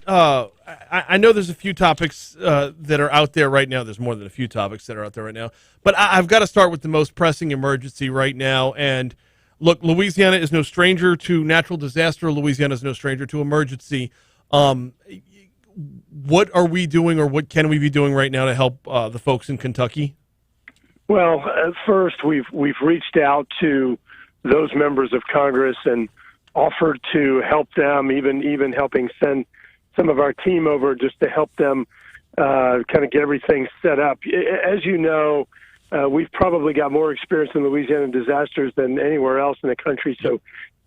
I know there's a few topics that are out there right now. There's more than a few topics that are out there right now. But I've got to start with the most pressing emergency right now. And look, Louisiana is no stranger to natural disaster. Louisiana is no stranger to emergency. What are we doing, or what can we be doing right now to help the folks in Kentucky? Well, first, we've reached out to those members of Congress and offered to help them, even helping send some of our team over just to help them kind of get everything set up. As you know, we've probably got more experience in Louisiana disasters than anywhere else in the country. So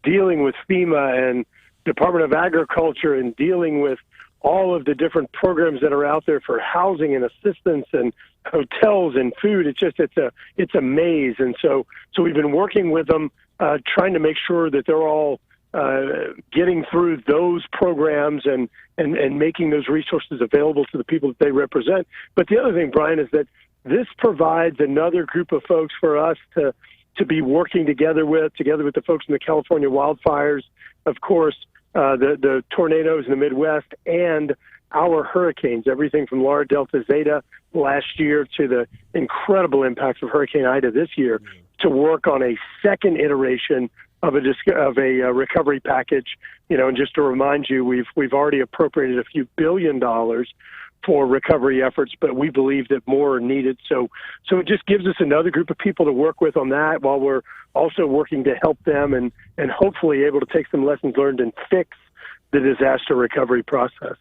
dealing with FEMA and Department of Agriculture and dealing with all of the different programs that are out there for housing and assistance and hotels and food, it's a maze. And so we've been working with them, trying to make sure that they're all getting through those programs and making those resources available to the people that they represent. But the other thing, Brian, is that this provides another group of folks for us to be working together with the folks in the California wildfires, of course, the tornadoes in the Midwest, and our hurricanes, everything from Laura, Delta, Zeta last year to the incredible impacts of Hurricane Ida this year, to work on a second iteration of a recovery package. And just to remind you, we've already appropriated a few $1 billion for recovery efforts, but we believe that more are needed. So it just gives us another group of people to work with on that, while we're also working to help them and hopefully able to take some lessons learned and fix the disaster recovery process.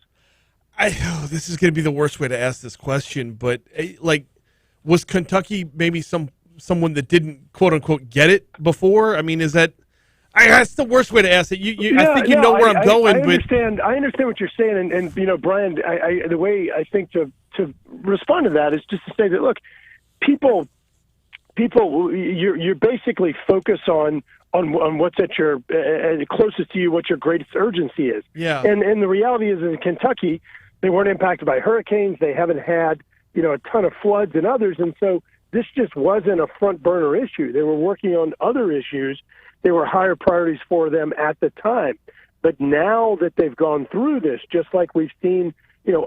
This is going to be the worst way to ask this question, but was Kentucky maybe someone that didn't quote unquote get it before? I mean, is that? That's the worst way to ask it. I think you know where I'm going. I understand what you're saying, and Brian, the way I think to respond to that is just to say that, look, people, you're basically focused on what's at your closest to you, what your greatest urgency is. Yeah. And the reality is, in Kentucky, they weren't impacted by hurricanes. They haven't had a ton of floods and others, and so this just wasn't a front burner issue. They were working on other issues. They were higher priorities for them at the time. But now that they've gone through this, just like we've seen,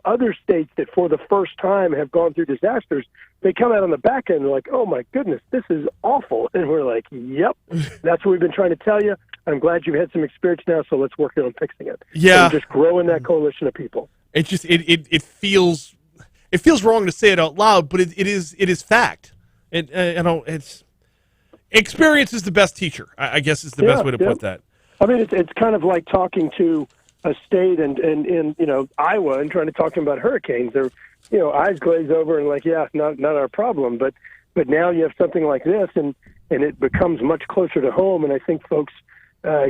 other states that for the first time have gone through disasters, they come out on the back end and they're like, oh my goodness, this is awful. And we're like, yep, that's what we've been trying to tell you. I'm glad you've had some experience now, so let's work on fixing it. Yeah. And just growing that coalition of people. It just it feels wrong to say it out loud, but it is fact. It's experience is the best teacher, I guess is the best way to put that. I mean, it's kind of like talking to a state and in Iowa and trying to talk to them about hurricanes. They're eyes glaze over and like, yeah, not our problem. But now you have something like this, and it becomes much closer to home. And I think folks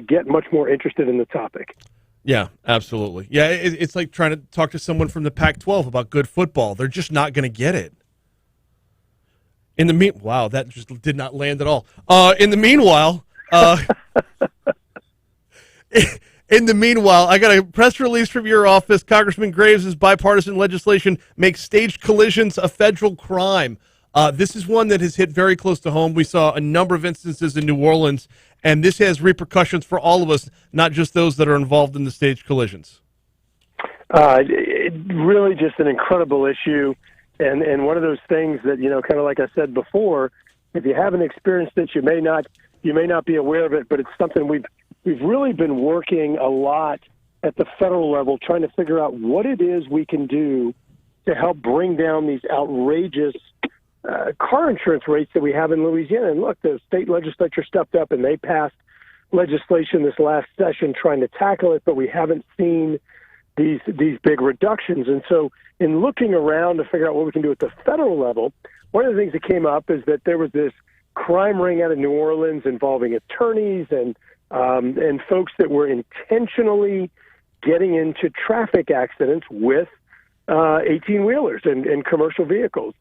get much more interested in the topic. Yeah, absolutely. Yeah, it's like trying to talk to someone from the Pac-12 about good football. They're just not going to get it. Wow, that just did not land at all. In the meanwhile, I got a press release from your office. Congressman Graves' bipartisan legislation makes staged collisions a federal crime. This is one that has hit very close to home. We saw a number of instances in New Orleans, and this has repercussions for all of us, not just those that are involved in the staged collisions. It really just an incredible issue. And one of those things that, kind of like I said before, if you haven't experienced it, you may not be aware of it, but it's something we've really been working a lot at the federal level, trying to figure out what it is we can do to help bring down these outrageous car insurance rates that we have in Louisiana. And look, the state legislature stepped up and they passed legislation this last session trying to tackle it, but we haven't seen these big reductions. And so in looking around to figure out what we can do at the federal level, one of the things that came up is that there was this crime ring out of New Orleans involving attorneys and folks that were intentionally getting into traffic accidents with 18-wheelers and commercial vehicles.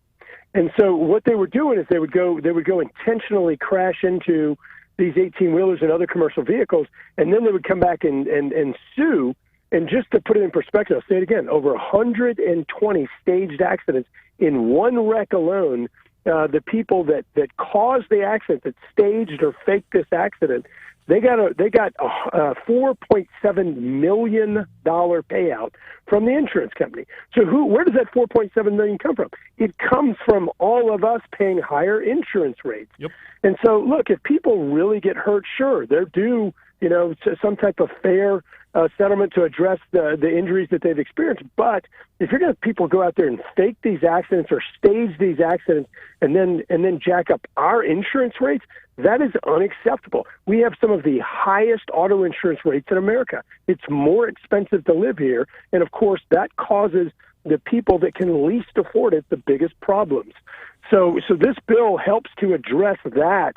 And so what they were doing is they would go intentionally crash into these 18-wheelers and other commercial vehicles, and then they would come back and sue. And just to put it in perspective, I'll say it again, over 120 staged accidents in one wreck alone. The people that caused the accident, that staged or faked this accident, They got a $4.7 million payout from the insurance company. So where does that $4.7 million come from? It comes from all of us paying higher insurance rates. Yep. And so, look, if people really get hurt, sure, they're due, some type of fair settlement to address the injuries that they've experienced. But if you're going to have people go out there and fake these accidents or stage these accidents and then jack up our insurance rates, that is unacceptable. We have some of the highest auto insurance rates in America. It's more expensive to live here, and of course that causes the people that can least afford it the biggest problems. So this bill helps to address that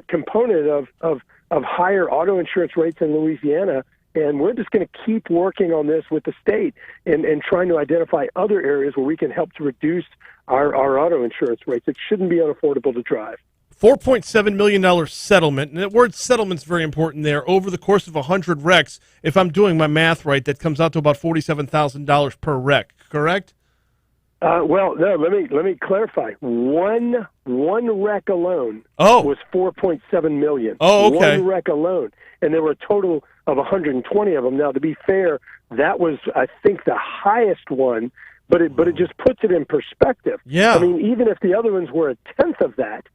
component of higher auto insurance rates in Louisiana. And we're just going to keep working on this with the state and trying to identify other areas where we can help to reduce our auto insurance rates. It shouldn't be unaffordable to drive. $4.7 million settlement, and the word settlement's very important there. Over the course of 100 wrecks, if I'm doing my math right, that comes out to about $47,000 per wreck, correct? Well, no. Let me clarify. One wreck alone was $4.7 million. Oh, okay. One wreck alone, and there were a total of 120 of them. Now, to be fair, that was, I think, the highest one, but it just puts it in perspective. Yeah. I mean, even if the other ones were a tenth of that,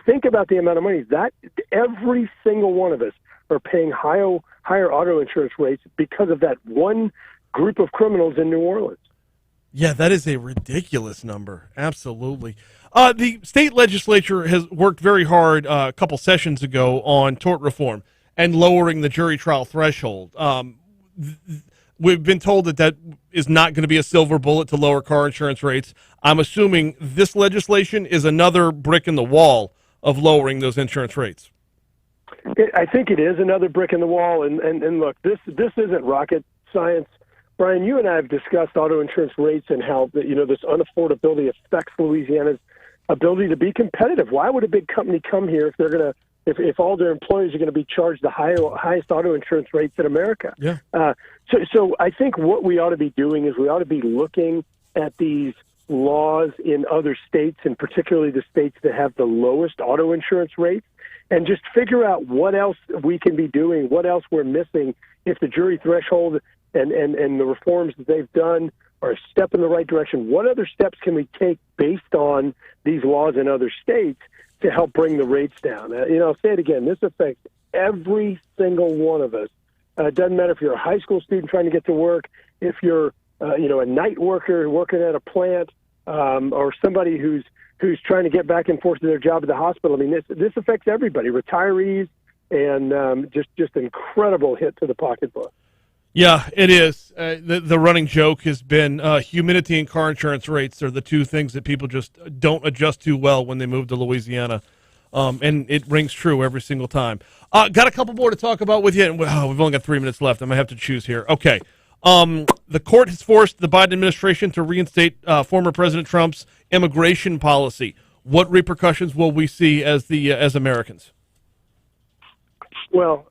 think about the amount of money that every single one of us are paying higher auto insurance rates because of that one group of criminals in New Orleans. Yeah, that is a ridiculous number. Absolutely. The state legislature has worked very hard a couple sessions ago on tort reform and lowering the jury trial threshold. We've been told that is not going to be a silver bullet to lower car insurance rates. I'm assuming this legislation is another brick in the wall of lowering those insurance rates. I think it is another brick in the wall. And look, this isn't rocket science. Brian, you and I have discussed auto insurance rates and how this unaffordability affects Louisiana's ability to be competitive. Why would a big company come here if they're going to, if all their employees are going to be charged the highest auto insurance rates in America? Yeah. So I think what we ought to be doing is we ought to be looking at these laws in other states, and particularly the states that have the lowest auto insurance rates, and just figure out what else we can be doing, what else we're missing if the jury threshold and the reforms that they've done are a step in the right direction. What other steps can we take based on these laws in other states to help bring the rates down? I'll say it again. This affects every single one of us. It doesn't matter if you're a high school student trying to get to work, if you're a night worker working at a plant, or somebody who's trying to get back and forth to their job at the hospital. I mean, this affects everybody, retirees, and just incredible hit to the pocketbook. Yeah, it is. The running joke has been humidity and car insurance rates are the two things that people just don't adjust to well when they move to Louisiana. And it rings true every single time. Got a couple more to talk about with you. And we've only got 3 minutes left. I'm going to have to choose here. Okay. The court has forced the Biden administration to reinstate former President Trump's immigration policy. What repercussions will we see as Americans? Well,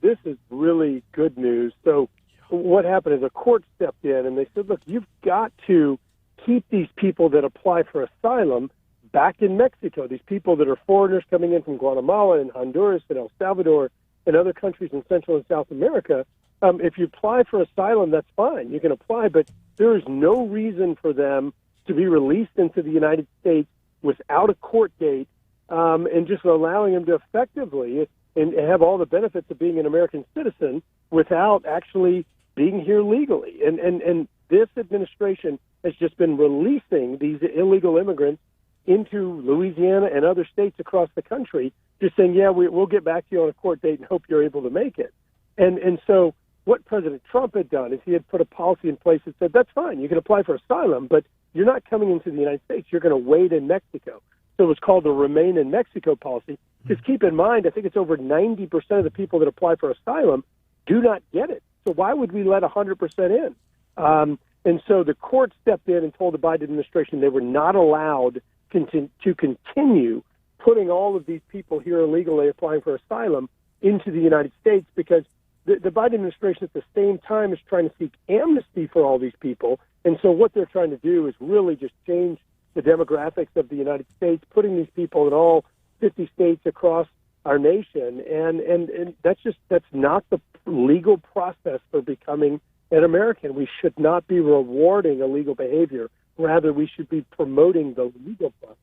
this is really good news. So what happened is a court stepped in and they said, look, you've got to keep these people that apply for asylum back in Mexico, these people that are foreigners coming in from Guatemala and Honduras and El Salvador and other countries in Central and South America. If you apply for asylum, that's fine. You can apply, but there is no reason for them to be released into the United States without a court date, and just allowing them to effectively and have all the benefits of being an American citizen without actually being here legally. And this administration has just been releasing these illegal immigrants into Louisiana and other states across the country, just saying, yeah, we'll get back to you on a court date and hope you're able to make it. And so what President Trump had done is he had put a policy in place that said, that's fine, you can apply for asylum, but you're not coming into the United States. You're going to wait in Mexico. So it was called the Remain in Mexico policy. Because keep in mind, I think it's over 90% of the people that apply for asylum do not get it. So why would we let 100% in? And so the court stepped in and told the Biden administration they were not allowed to continue putting all of these people here illegally applying for asylum into the United States, because the Biden administration at the same time is trying to seek amnesty for all these people. And so what they're trying to do is really just change the demographics of the United States, putting these people in all 50 states across our nation, and that's not the legal process for becoming an American. We should not be rewarding illegal behavior. Rather, we should be promoting the legal process.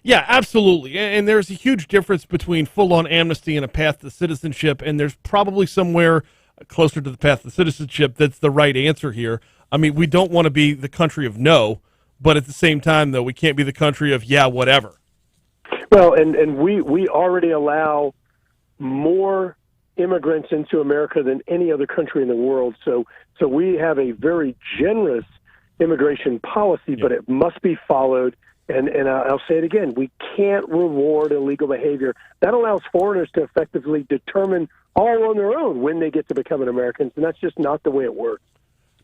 Yeah, absolutely. And there's a huge difference between full-on amnesty and a path to citizenship, and there's probably somewhere closer to the path to citizenship that's the right answer here. I mean, we don't want to be the country of no, but at the same time, though, we can't be the country of yeah, whatever. Well, and we already allow more immigrants into America than any other country in the world. So we have a very generous immigration policy, but it must be followed. And I'll say it again, we can't reward illegal behavior. That allows foreigners to effectively determine all on their own when they get to become an American, and that's just not the way it works.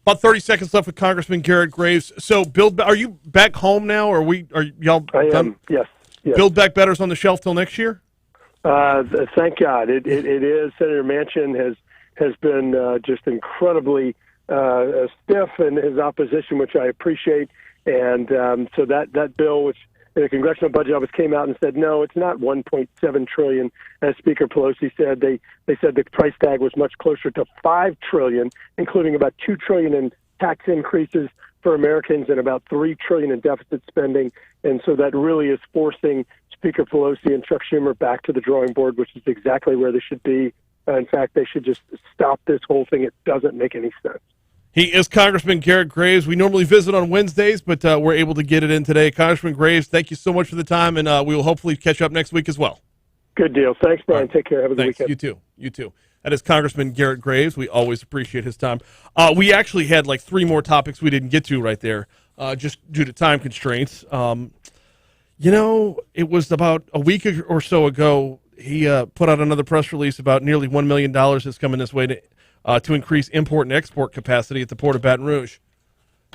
About 30 seconds left with Congressman Garret Graves. So, are you back home now, or are y'all I done? am, yes. Build Back Better's on the shelf till next year? Thank God. It is. Senator Manchin has been just incredibly stiff in his opposition, which I appreciate. And so that bill, which in the Congressional Budget Office came out and said, no, it's not $1.7 trillion, as Speaker Pelosi said. They said the price tag was much closer to $5 trillion, including about $2 trillion in tax increases for Americans and about $3 trillion in deficit spending. And so that really is forcing Speaker Pelosi and Chuck Schumer back to the drawing board, which is exactly where they should be. In fact, they should just stop this whole thing. It doesn't make any sense. He is Congressman Garret Graves. We normally visit on Wednesdays, but we're able to get it in today. Congressman Graves, thank you so much for the time, and we will hopefully catch up next week as well. Good deal. Thanks, Brian. Right. Take care. Have a good weekend. You too. You too. That is Congressman Garret Graves. We always appreciate his time. We actually had like 3 more topics we didn't get to right there, just due to time constraints. It was about a week or so ago, he put out another press release about nearly $1 million that's coming this way to increase import and export capacity at the Port of Baton Rouge.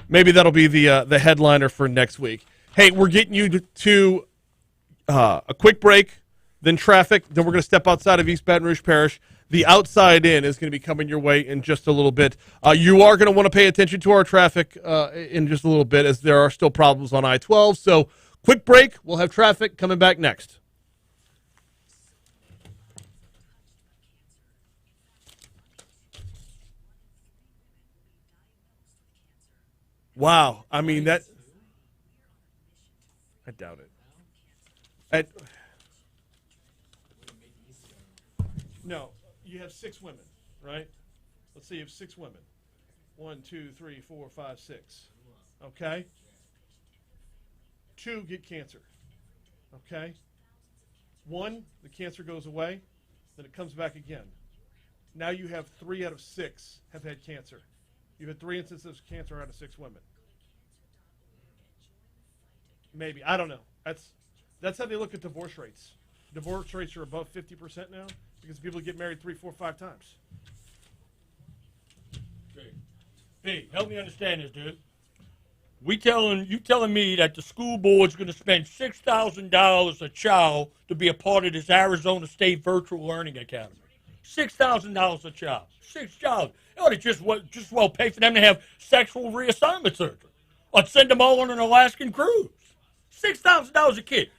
Maybe that'll be the headliner for next week. Hey, we're getting you to a quick break, then traffic, then we're going to step outside of East Baton Rouge Parish. The outside in is going to be coming your way in just a little bit. You are going to want to pay attention to our traffic in just a little bit, as there are still problems on I-12. So quick break. We'll have traffic coming back next. Wow. I mean, I doubt it. No, you have 6 women, right? Let's say you have 6 women. 1, 2, 3, 4, 5, 6. Okay? 2 get cancer. Okay? 1, the cancer goes away, then it comes back again. Now you have 3 out of 6 have had cancer. You've had 3 instances of cancer out of 6 women. Maybe. I don't know. That's how they look at divorce rates. Divorce rates are above 50% now because people get married 3, 4, 5 times. Hey, help me understand this, dude. You telling me that the school board's going to spend $6,000 a child to be a part of this Arizona State Virtual Learning Academy? $6,000 a child. 6 jobs. It ought to just well pay for them to have sexual reassignment surgery, or send them all on an Alaskan cruise. $6,000 a kid.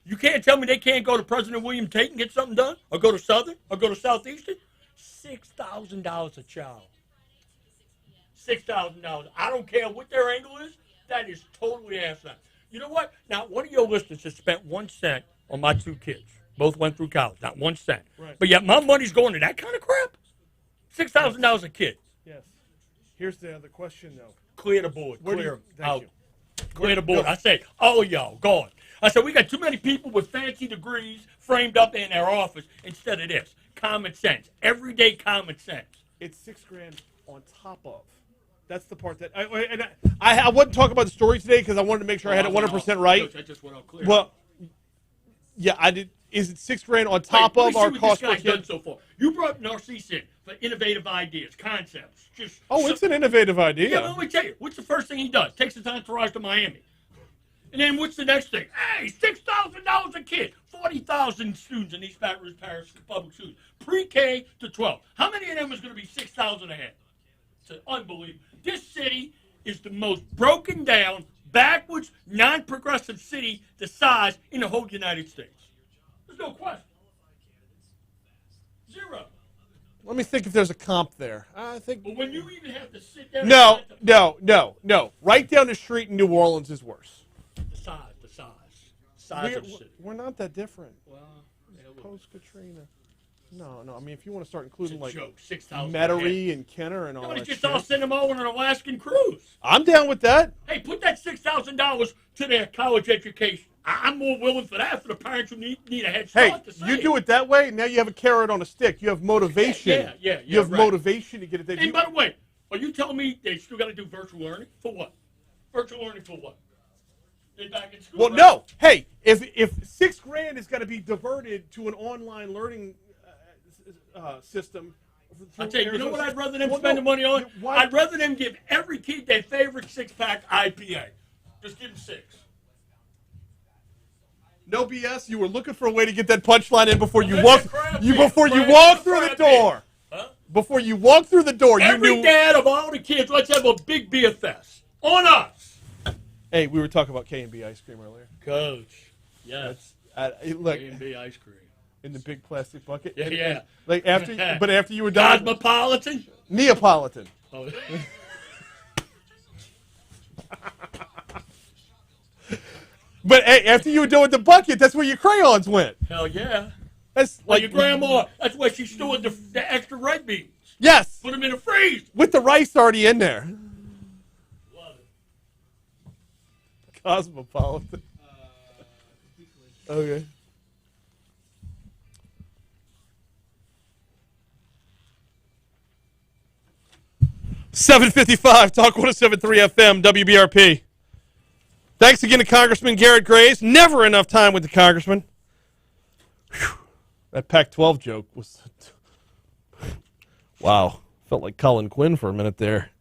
You can't tell me they can't go to President William Tate and get something done, or go to Southern, or go to Southeastern. $6,000 a child. $6,000. I don't care what their angle is. That is totally asinine. You know what? Now, one of your listeners has spent 1 cent on my 2 kids. Both went through college. Not 1 cent. Right. But yet my money's going to that kind of crap? $6,000 a kid. Yes. Here's the other question, though. Clear the board. Clear Thank you. Clear the board. I say, all of y'all, gone. I said, we got too many people with fancy degrees framed up in their office instead of this. Common sense. Everyday common sense. It's $6,000 on top of. That's the part that I wouldn't talk about the story today because I wanted to make sure I had it 100% right. Coach, I just went out clear. Well, yeah, I did. Is it $6,000 on top of our cost per kid? So far. You brought Narcisse in for innovative ideas, concepts. It's an innovative idea. Yeah, well, let me tell you. What's the first thing he does? Takes his entourage to Miami. And then what's the next thing? Hey, $6,000 a kid. 40,000 students in East Baton Rouge Parish public schools. Pre-K to 12. How many of them is going to be 6,000 a head? It's unbelievable. This city is the most broken down, backwards, non-progressive city the size in the whole United States. There's no question. Zero. Let me think if there's a comp there. I think. But when you even have to sit there. No. Right down the street in New Orleans is worse. The size of the city. We're not that different. Well, Post Katrina. No. I mean, if you want to start including like joke. 6,000 Metairie and Kenner and all that just shit. all send them over on an Alaskan cruise. I'm down with that. Hey, put that $6,000 to their college education. I'm more willing for that for the parents who need a head start. Hey, you do it that way, now you have a carrot on a stick. You have motivation. Yeah, you have right. motivation to get it there. And by the way, are you telling me they still got to do virtual learning? For what? Virtual learning for what? They back in school? Well, right? no. Hey, if $6,000 is going to be diverted to an online learning system. I'll tell you, you know what I'd rather them spend the money on? I'd rather them give every kid their favorite six-pack IPA. Just give them 6. No BS. You were looking for a way to get that punchline in before you walked. Before you walked through the door. Huh? Before you walked through the door, Every you knew. dad of all the kids, let's have a big beer fest on us. Hey, we were talking about K&B ice cream earlier. Coach, yes, Look, K&B ice cream in the big plastic bucket. Yeah. Like after you were done. Cosmopolitan. Neapolitan. Oh. But hey, after you were done with the bucket, that's where your crayons went. Hell yeah. That's Well, like your grandma, that's where she stored the extra red beans. Yes. Put them in the freezer. With the rice already in there. Love it. Cosmopolitan. Okay. $7:55, Talk 107.3 FM, WBRP. Thanks again to Congressman Garret Graves. Never enough time with the Congressman. Whew. That Pac-12 joke was... Wow. Felt like Colin Quinn for a minute there.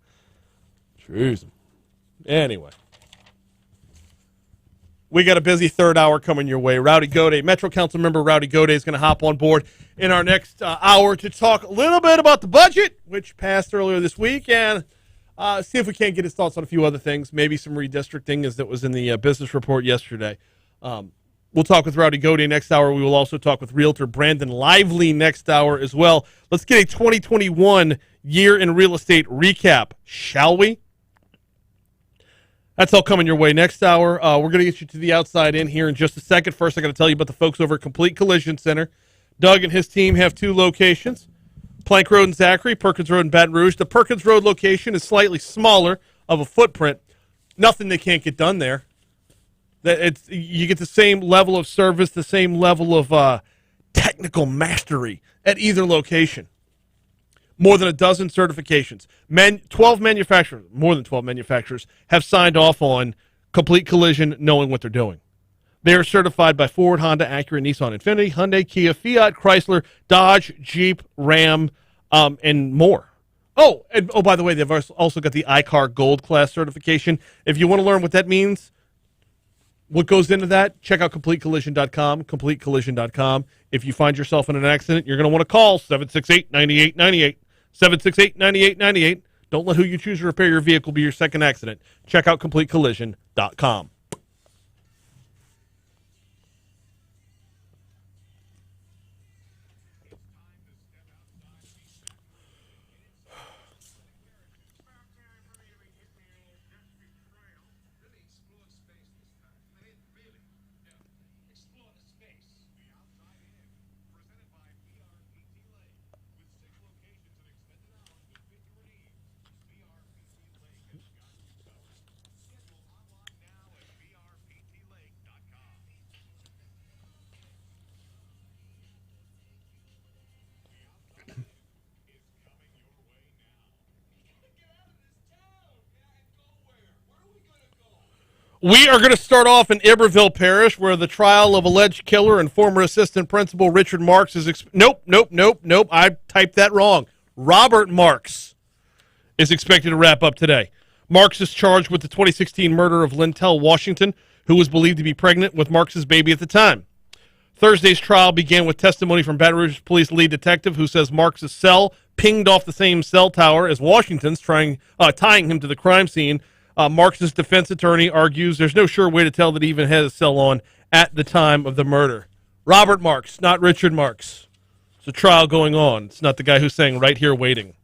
Jeez. Anyway. We got a busy third hour coming your way. Rowdy Gaudet, Metro Council member Rowdy Gaudet is going to hop on board in our next hour to talk a little bit about the budget, which passed earlier this week, and see if we can't get his thoughts on a few other things, maybe some redistricting as that was in the business report yesterday. We'll talk with Rowdy Gaudet next hour. We will also talk with Realtor Brandon Lively next hour as well. Let's get a 2021 year in real estate recap, shall we? That's all coming your way next hour. We're going to get you to the outside in here in just a second. First, I got to tell you about the folks over at Complete Collision Center. Doug and his team have 2 locations, Plank Road in Zachary, Perkins Road in Baton Rouge. The Perkins Road location is slightly smaller of a footprint. Nothing they can't get done there. You get the same level of service, the same level of technical mastery at either location. More than a dozen certifications. 12 manufacturers, more than 12 manufacturers, have signed off on Complete Collision knowing what they're doing. They are certified by Ford, Honda, Acura, Nissan, Infiniti, Hyundai, Kia, Fiat, Chrysler, Dodge, Jeep, Ram, and more. Oh, by the way, they've also got the iCar Gold Class certification. If you want to learn what that means, what goes into that, check out CompleteCollision.com, CompleteCollision.com. If you find yourself in an accident, you're going to want to call 768-9898, 768-9898. Don't let who you choose to repair your vehicle be your second accident. Check out CompleteCollision.com. We are going to start off in Iberville Parish, where the trial of alleged killer and former assistant principal Richard Marks is... Nope. I typed that wrong. Robert Marks is expected to wrap up today. Marks is charged with the 2016 murder of Lintel Washington, who was believed to be pregnant with Marks' baby at the time. Thursday's trial began with testimony from Baton Rouge Police lead detective who says Marks' cell pinged off the same cell tower as Washington's, tying him to the crime scene. Marks' defense attorney argues there's no sure way to tell that he even had a cell on at the time of the murder. Robert Marks, not Richard Marks. It's a trial going on. It's not the guy who's saying right here waiting.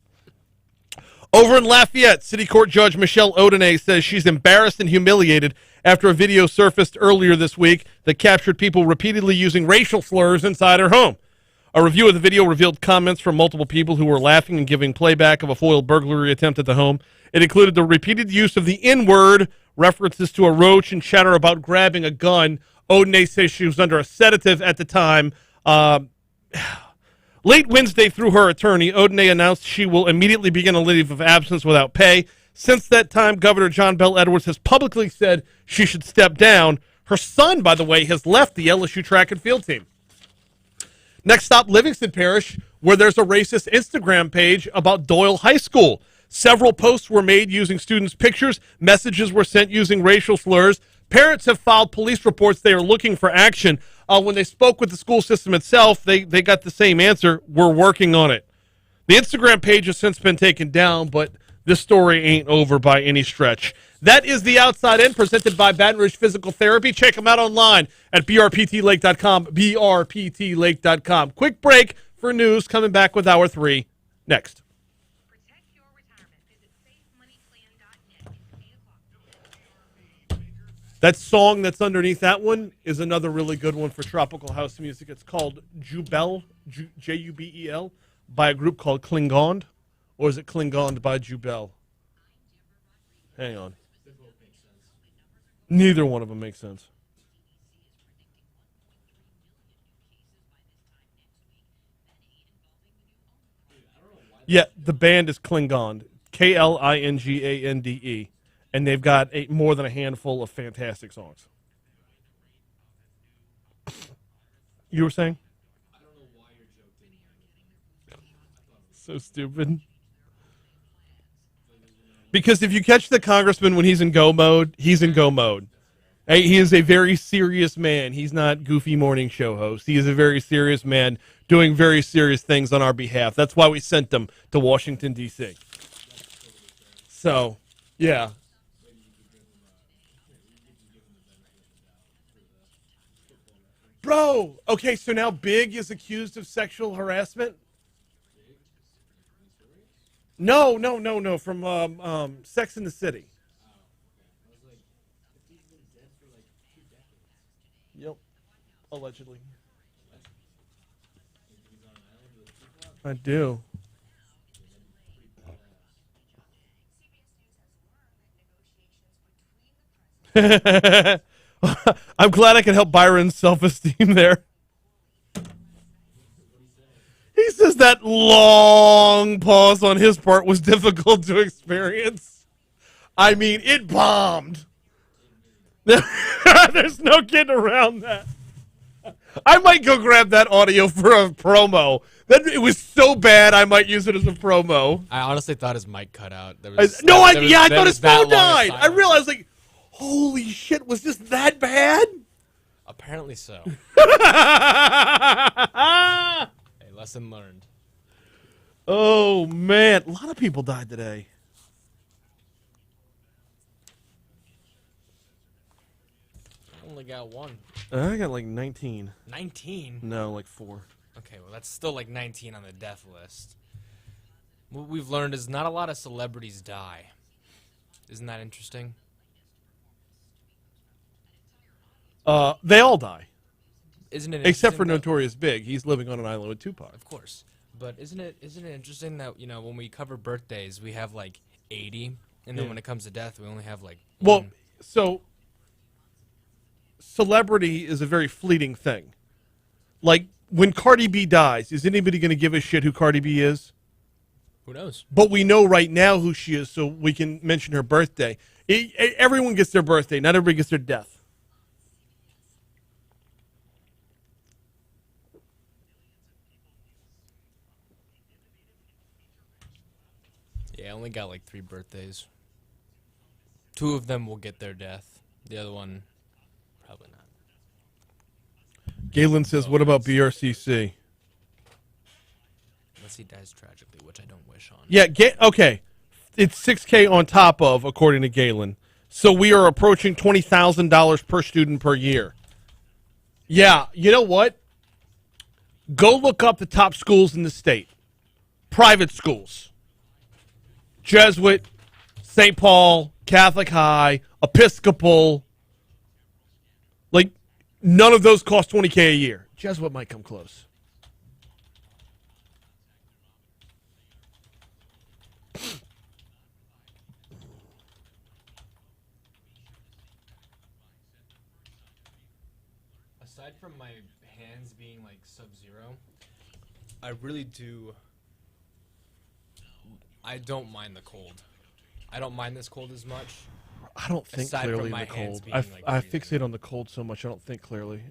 Over in Lafayette, City Court Judge Michelle Odene says she's embarrassed and humiliated after a video surfaced earlier this week that captured people repeatedly using racial slurs inside her home. A review of the video revealed comments from multiple people who were laughing and giving playback of a foiled burglary attempt at the home. It included the repeated use of the N-word, references to a roach, and chatter about grabbing a gun. Odene says she was under a sedative at the time. Late Wednesday, through her attorney, Odene announced she will immediately begin a leave of absence without pay. Since that time, Governor John Bel Edwards has publicly said she should step down. Her son, by the way, has left the LSU track and field team. Next stop, Livingston Parish, where there's a racist Instagram page about Doyle High School. Several posts were made using students' pictures. Messages were sent using racial slurs. Parents have filed police reports. They are looking for action. When they spoke with the school system itself, they got the same answer. We're working on it. The Instagram page has since been taken down, but this story ain't over by any stretch. That is The Outside In, presented by Baton Rouge Physical Therapy. Check them out online at brptlake.com, brptlake.com. Quick break for news. Coming back with Hour 3 next. That song that's underneath that one is another really good one for tropical house music. It's called Jubel, Jubel, by a group called Klingond. Or is it Klingond by Jubel? Hang on. Neither one of them makes sense. Yeah, the band is Klingond, Klingande. And they've got more than a handful of fantastic songs. You were saying? I don't know why your joke didn't. So stupid. Because if you catch the congressman when he's in go mode, he's in go mode. Hey, he is a very serious man. He's not goofy morning show host. He is a very serious man doing very serious things on our behalf. That's why we sent him to Washington, D.C. So, yeah. Bro, okay, so now Big is accused of sexual harassment? No, from Sex and the City. Yep, allegedly. I do. I'm glad I could help Byron's self-esteem there. He says that long pause on his part was difficult to experience. I mean, it bombed. There's no getting around that. I might go grab that audio for a promo. It was so bad, I might use it as a promo. I honestly thought his mic cut out. I thought his phone died. I realized, like, holy shit, was this that bad? Apparently so. Hey, lesson learned. Oh, man. A lot of people died today. I only got one. I got like 19. 19? No, like 4. Okay, well, that's still like 19 on the death list. What we've learned is not a lot of celebrities die. Isn't that interesting? They all die. Isn't it except for Notorious Big? He's living on an island with Tupac. Of course. But isn't it interesting that, you know, when we cover birthdays, we have like 80, and then when it comes to death, we only have like one. Well, so celebrity is a very fleeting thing. Like, when Cardi B dies, is anybody going to give a shit who Cardi B is? Who knows? But we know right now who she is, so we can mention her birthday. Everyone gets their birthday. Not everybody gets their death. Yeah, I only got like 3 birthdays. 2 of them will get their death. The other one, probably not. Galen says, what about BRCC? Unless he dies tragically, which I don't wish on. Yeah, okay. It's $6K on top of, according to Galen. So we are approaching $20,000 per student per year. Yeah, you know what? Go look up the top schools in the state. Private schools. Jesuit, St. Paul, Catholic High, Episcopal. Like, none of those cost $20K a year. Jesuit might come close. Aside from my hands being like sub-zero, I really do. I don't mind the cold. I don't mind this cold as much. I don't think Aside clearly from in my the hands cold. being, like, I freezing. fixate on the cold so much I don't think clearly.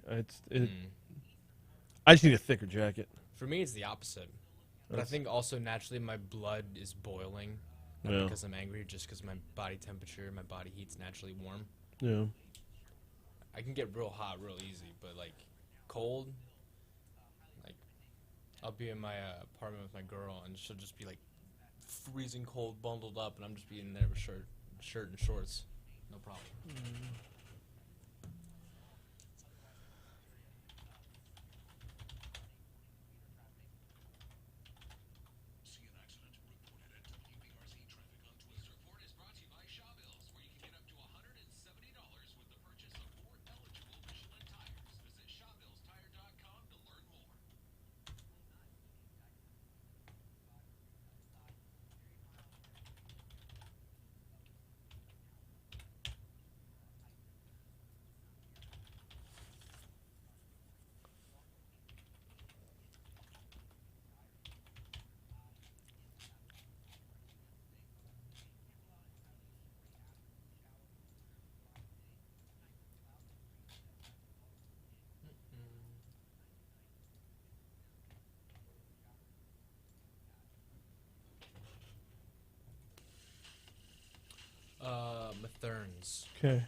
I just need a thicker jacket. For me, it's the opposite. But I think also naturally my blood is boiling. Not Yeah. because I'm angry, just because my body temperature, my body heat's naturally warm. Yeah. I can get real hot real easy, but like cold, like I'll be in my apartment with my girl and she'll just be like freezing cold, bundled up, and I'm just being there with shirt and shorts, no problem. Mathern's. Okay.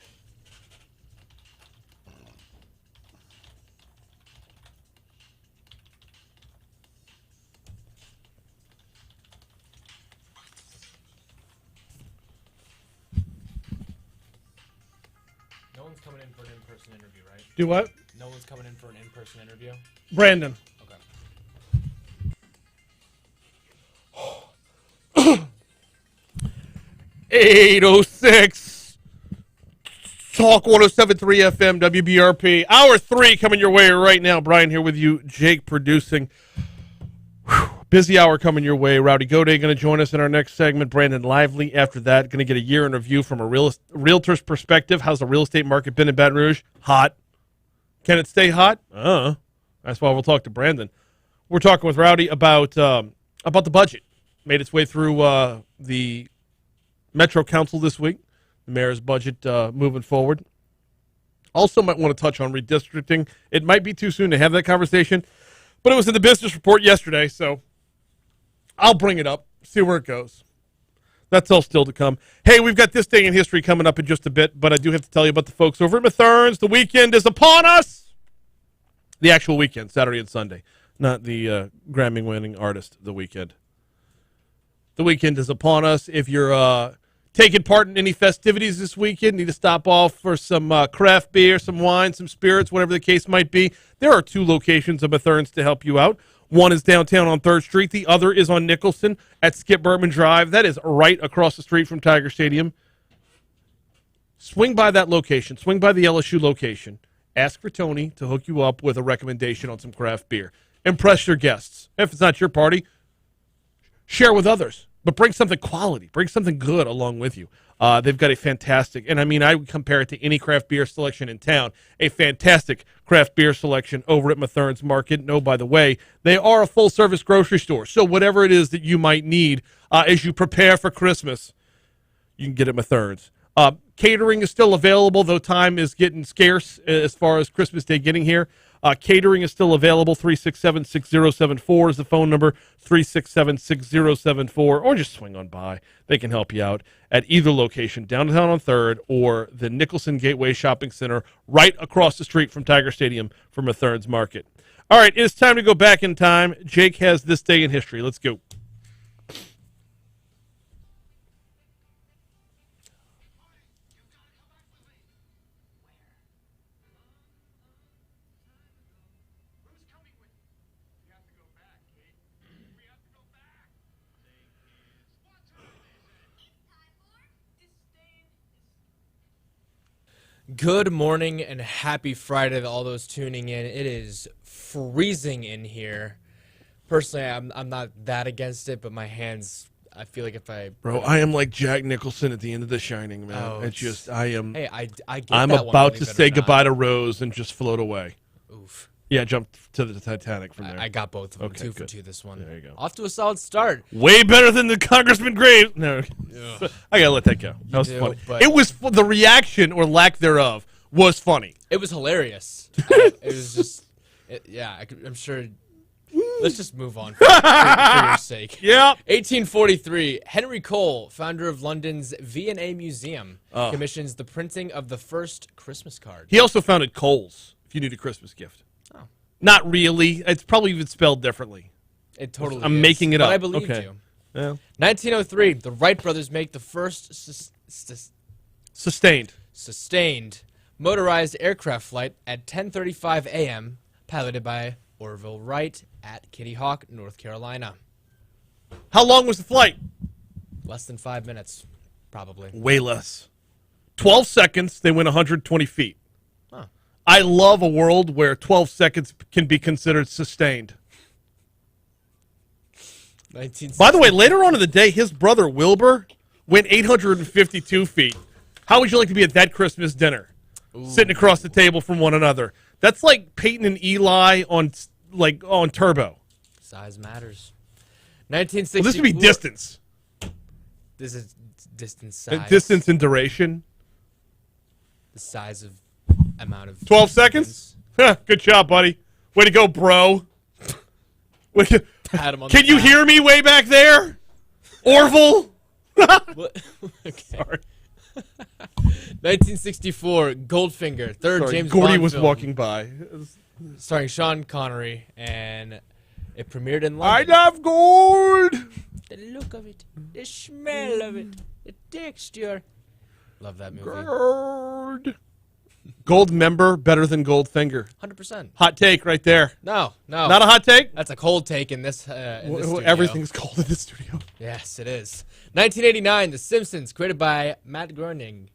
No one's coming in for an in-person interview, right? Do what? No one's coming in for an in-person interview? Brandon. Okay. 806 Talk 107.3 FM WBRP. Hour 3 coming your way right now. Brian here with you. Jake producing. Whew. Busy hour coming your way. Rowdy Gaudet going to join us in our next segment. Brandon Lively after that. Going to get a year in review from a realtor's perspective. How's the real estate market been in Baton Rouge? Hot. Can it stay hot? That's why we'll talk to Brandon. We're talking with Rowdy about the budget. Made its way through the Metro Council this week. The mayor's budget moving forward. Also might want to touch on redistricting. It might be too soon to have that conversation, but it was in the business report yesterday, so I'll bring it up, see where it goes. That's all still to come. Hey, we've got This Day in History coming up in just a bit, but I do have to tell you about the folks over at Mathern's. The weekend is upon us. The actual weekend, Saturday and Sunday, not the Grammy-winning artist, The Weeknd. The weekend is upon us. If you're taking part in any festivities this weekend, need to stop off for some craft beer, some wine, some spirits, whatever the case might be, there are 2 locations of Mathern's to help you out. One is downtown on 3rd Street. The other is on Nicholson at Skip Bertman Drive. That is right across the street from Tiger Stadium. Swing by that location. Swing by the LSU location. Ask for Tony to hook you up with a recommendation on some craft beer. Impress your guests. If it's not your party, share with others. But bring something quality. Bring something good along with you. They've got a fantastic, and I mean, I would compare it to any craft beer selection in town, a fantastic craft beer selection over at Mathern's Market. No, by the way, they are a full-service grocery store. So whatever it is that you might need as you prepare for Christmas, you can get it at Mathern's. Catering is still available, though time is getting scarce as far as Christmas Day getting here. Catering is still available. 367-6074 is the phone number, 367-6074, or just swing on by. They can help you out at either location, downtown on 3rd or the Nicholson Gateway Shopping Center, right across the street from Tiger Stadium for Mathern's Market. All right, it's time to go back in time. Jake has This Day in History. Let's go. Good morning and happy Friday to all those tuning in. It is freezing in here. Personally, I'm not that against it, but my hands, I feel like if I... Bro, I am like Jack Nicholson at the end of The Shining, man. Oh, it's just, I am... Hey, I get I'm that one, about to believe it say or not. goodbye to Rose and just float away. Oof. Yeah, jump to the Titanic from there. I got both of them. Okay, 2 for good. 2 this one. There you go. Off to a solid start. Way better than the Congressman Graves. No, I gotta let that go. That was do, funny. but- It was the reaction or lack thereof was funny. It was hilarious. It was just, I'm sure. Let's just move on for your sake. Yeah. 1843, Henry Cole, founder of London's V&A Museum, Oh. commissions the printing of the first Christmas card. He also founded Kohl's. If you need a Christmas gift. Oh. Not really. It's probably even spelled differently. It totally I'm is, making it but up. I believed Okay. you. Yeah. 1903, the Wright brothers make the first Sustained. sustained motorized aircraft flight at 10:35 a.m., piloted by Orville Wright at Kitty Hawk, North Carolina. How long was the flight? Less than 5 minutes, probably. Way less. 12 seconds, they went 120 feet. Huh. I love a world where 12 seconds can be considered sustained. 1960. By the way, later on in the day, his brother Wilbur went 852 feet. How would you like to be at that Christmas dinner? Sitting across the table from one another. That's like Peyton and Eli on Turbo. Size matters. 1964. Well, this would be distance. This is distance size. Distance and duration. The size of amount of 12 seconds? Huh, good job, buddy. Way to go, bro. Pat him on Can the you back. hear me way back there? Orville? What? Okay. Sorry. 1964, Goldfinger, third Sorry, James Gordy Bond was film, walking by. starring Sean Connery, and it premiered in I London. love gold. The look of it, the smell of it, the texture. Love that movie. Gold member better than Goldfinger. 100%. Hot take right there. No. Not a hot take? That's a cold take in this. In this studio. Everything's cold in this studio. Yes, it is. 1989, The Simpsons, created by Matt Groening,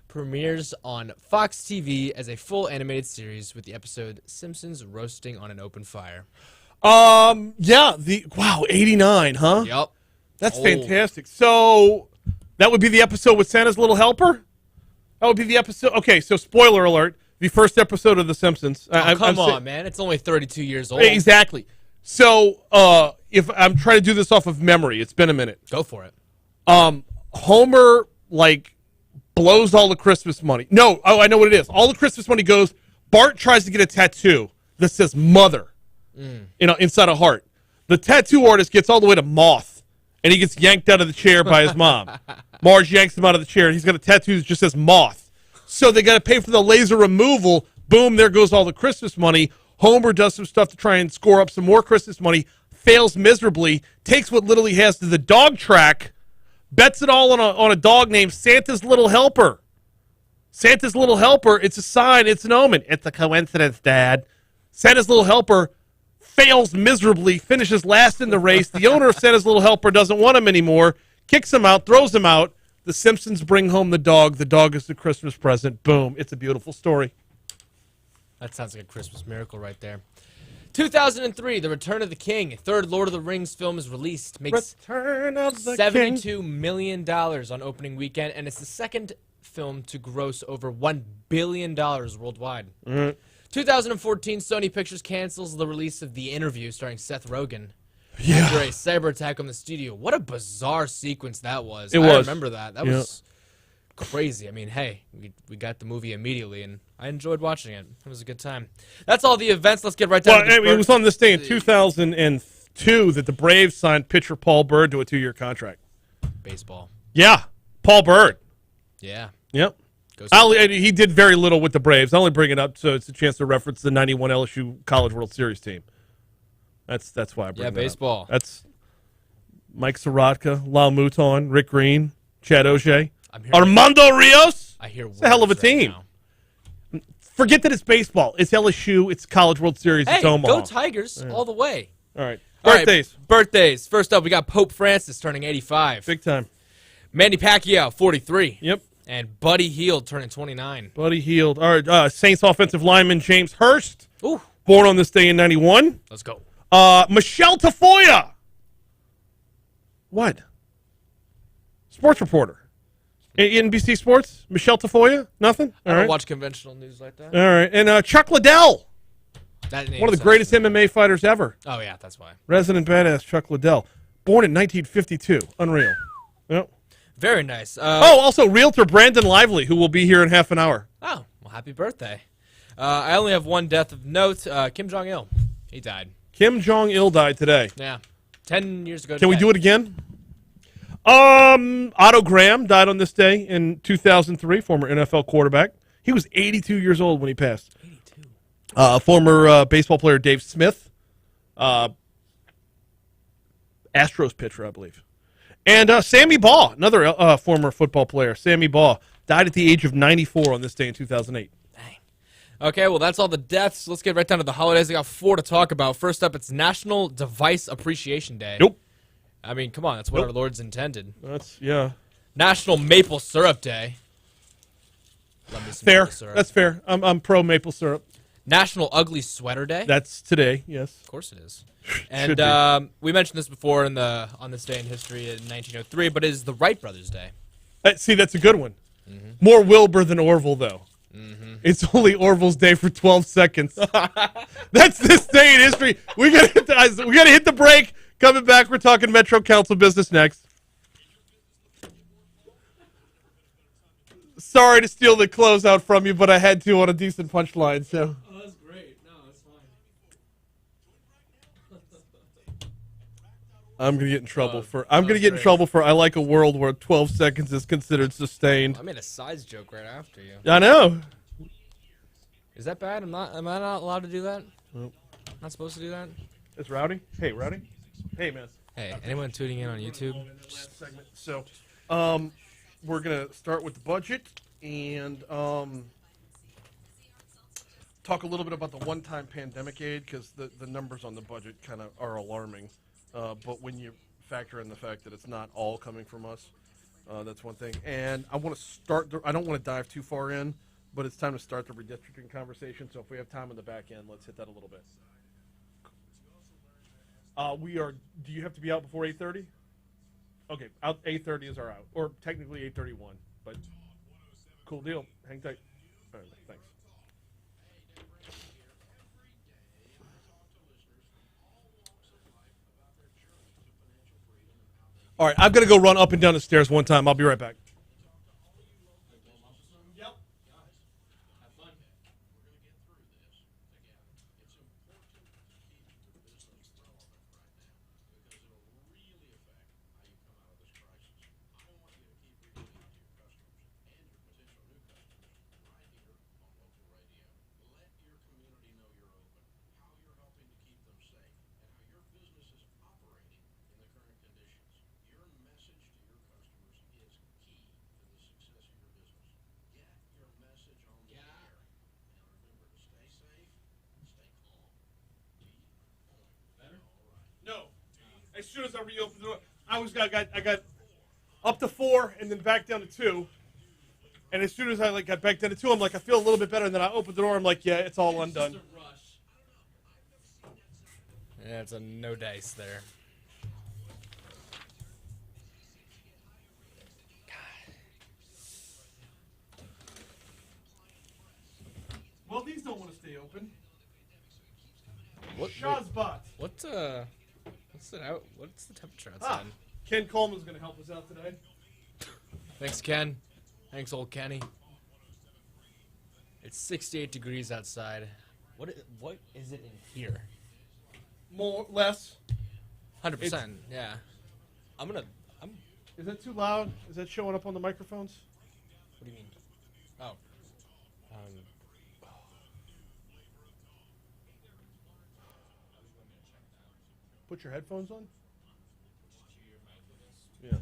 premieres on Fox TV as a full animated series with the episode Simpsons Roasting on an Open Fire. Yeah, 89, huh? Yep. That's Old. fantastic. So that would be the episode with Santa's Little Helper? That would be the episode. Okay, so spoiler alert, the first episode of The Simpsons. Come on, man. It's only 32 years old. Exactly. So if I'm trying to do this off of memory, it's been a minute. Go for it. Homer, blows all the Christmas money. No, I know what it is. All the Christmas money goes, Bart tries to get a tattoo that says mother, inside a heart. The tattoo artist gets all the way to moth, and he gets yanked out of the chair by his mom. Marge yanks him out of the chair, and he's got a tattoo that just says moth. So they got to pay for the laser removal. Boom, there goes all the Christmas money. Homer does some stuff to try and score up some more Christmas money, fails miserably, takes what little he has to the dog track, bets it all on a dog named Santa's Little Helper. Santa's Little Helper, it's a sign, it's an omen. It's a coincidence, Dad. Santa's Little Helper fails miserably, finishes last in the race. The owner of Santa's Little Helper doesn't want him anymore, kicks him out, throws him out. The Simpsons bring home the dog. The dog is the Christmas present. Boom. It's a beautiful story. That sounds like a Christmas miracle right there. 2003, The Return of the King, third Lord of the Rings film is released. Makes Return of the King. $72 million on opening weekend, and it's the second film to gross over $1 billion worldwide. 2014, Sony Pictures cancels the release of The Interview starring Seth Rogen after a cyber attack on the studio. What a bizarre sequence that was. I remember that. That was crazy. I mean, hey, we got the movie immediately, and I enjoyed watching it. It was a good time. That's all the events. Let's get right down to this. It was on this day in 2002 that the Braves signed pitcher Paul Bird to a 2-year contract. Baseball. Yeah, Paul Bird. Yeah. Yep. He did very little with the Braves. I only bring it up so it's a chance to reference the 91 LSU College World Series team. That's why I bring that baseball. up. That's Mike Sorotka, Lal Mouton, Rick Green, Chad O'Shea, Armando Rios. I hear it's a hell of a right team. now. Forget that it's baseball. It's LSU. It's College World Series. Hey, it's Omaha. go Tigers all the way. All right. All right, Birthdays. birthdays. First up, we got Pope Francis turning 85. Big time. Manny Pacquiao, 43. Yep. And Buddy Hield turning 29. Buddy Hield. All right, Saints offensive lineman James Hurst, Ooh. born on this day in 91. Let's go. Michelle Tafoya. What? Sports reporter. NBC Sports? Michelle Tafoya? Nothing? I don't watch conventional news like that. All right. And Chuck Liddell. That name One of the sounds greatest familiar. MMA fighters ever. Oh, yeah, that's why. Resident badass Chuck Liddell. Born in 1952. Unreal. Yep. Very nice. Also realtor Brandon Lively, who will be here in half an hour. Oh, well, happy birthday. I only have one death of note. Kim Jong-il. He died. Kim Jong-il died today. Yeah. 10 years ago Can we today. do it again? Otto Graham died on this day in 2003, former NFL quarterback. He was 82 years old when he passed. 82. Former baseball player Dave Smith. Astros pitcher, I believe. And Sammy Baugh, another former football player. Sammy Baugh died at the age of 94 on this day in 2008. Dang. Okay, well, that's all the deaths. Let's get right down to the holidays. I got 4 to talk about. First up, it's National Device Appreciation Day. Nope. I mean, come on, that's what our Lord's intended. Yeah. National Maple Syrup Day. Love me some Fair. maple syrup. That's fair. I'm pro maple syrup. National Ugly Sweater Day. That's today, yes. Of course it is. Should And we mentioned this before on this day in history in 1903, but it is the Wright Brothers Day. See, that's a good one. Mm-hmm. More Wilbur than Orville, though. Mm-hmm. It's only Orville's day for 12 seconds. That's this day in history. We gotta hit the break. Coming back, we're talking Metro Council business next. Sorry to steal the closeout from you, but I had to on a decent punchline. So. Oh, that's great. No, that's fine. I'm gonna get in trouble for I like a world where 12 seconds is considered sustained. I made a size joke right after you. I know. Is that bad? Am I not allowed to do that? Nope. Not supposed to do that? It's Rowdy. Hey, Rowdy. Hey, man. Hey, anyone tuning in on YouTube? So, we're gonna start with the budget and talk a little bit about the one-time pandemic aid because the numbers on the budget kind of are alarming. But when you factor in the fact that it's not all coming from us, that's one thing. And I want to start. I don't want to dive too far in, but it's time to start the redistricting conversation. So if we have time on the back end, let's hit that a little bit. Do you have to be out before 8:30? Okay, out 8:30 is our out, or technically 8:31, but cool deal. Hang tight. All right, thanks. All right, I'm gonna go run up and down the stairs one time. I'll be right back. As soon as I reopened the door, I got up to 4 and then back down to 2. And as soon as I got back down to 2, I'm like, I feel a little bit better. And then I opened the door. I'm like, yeah, it's all undone. Just a rush. Yeah, it's a no dice there. Well, these don't want to stay open. What? Shazbot. What's the temperature outside? Ken Coleman's going to help us out today. Thanks, Ken. Thanks, old Kenny. It's 68 degrees outside. What is it in here? More, less. 100%. Yeah. Is that too loud? Is that showing up on the microphones? What do you mean? Oh. Put your headphones on? Yeah.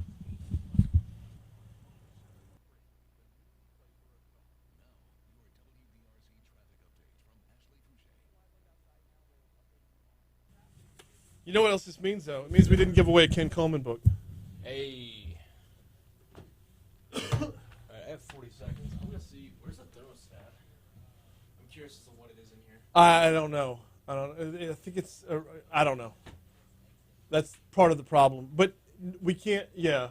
You know what else this means, though? It means we didn't give away a Ken Coleman book. Hey. I have 40 seconds. I'm gonna see. Where's the thermostat? I'm curious as to what it is in here. I don't know. I think it's. I don't know. That's part of the problem. But we can't. Yeah,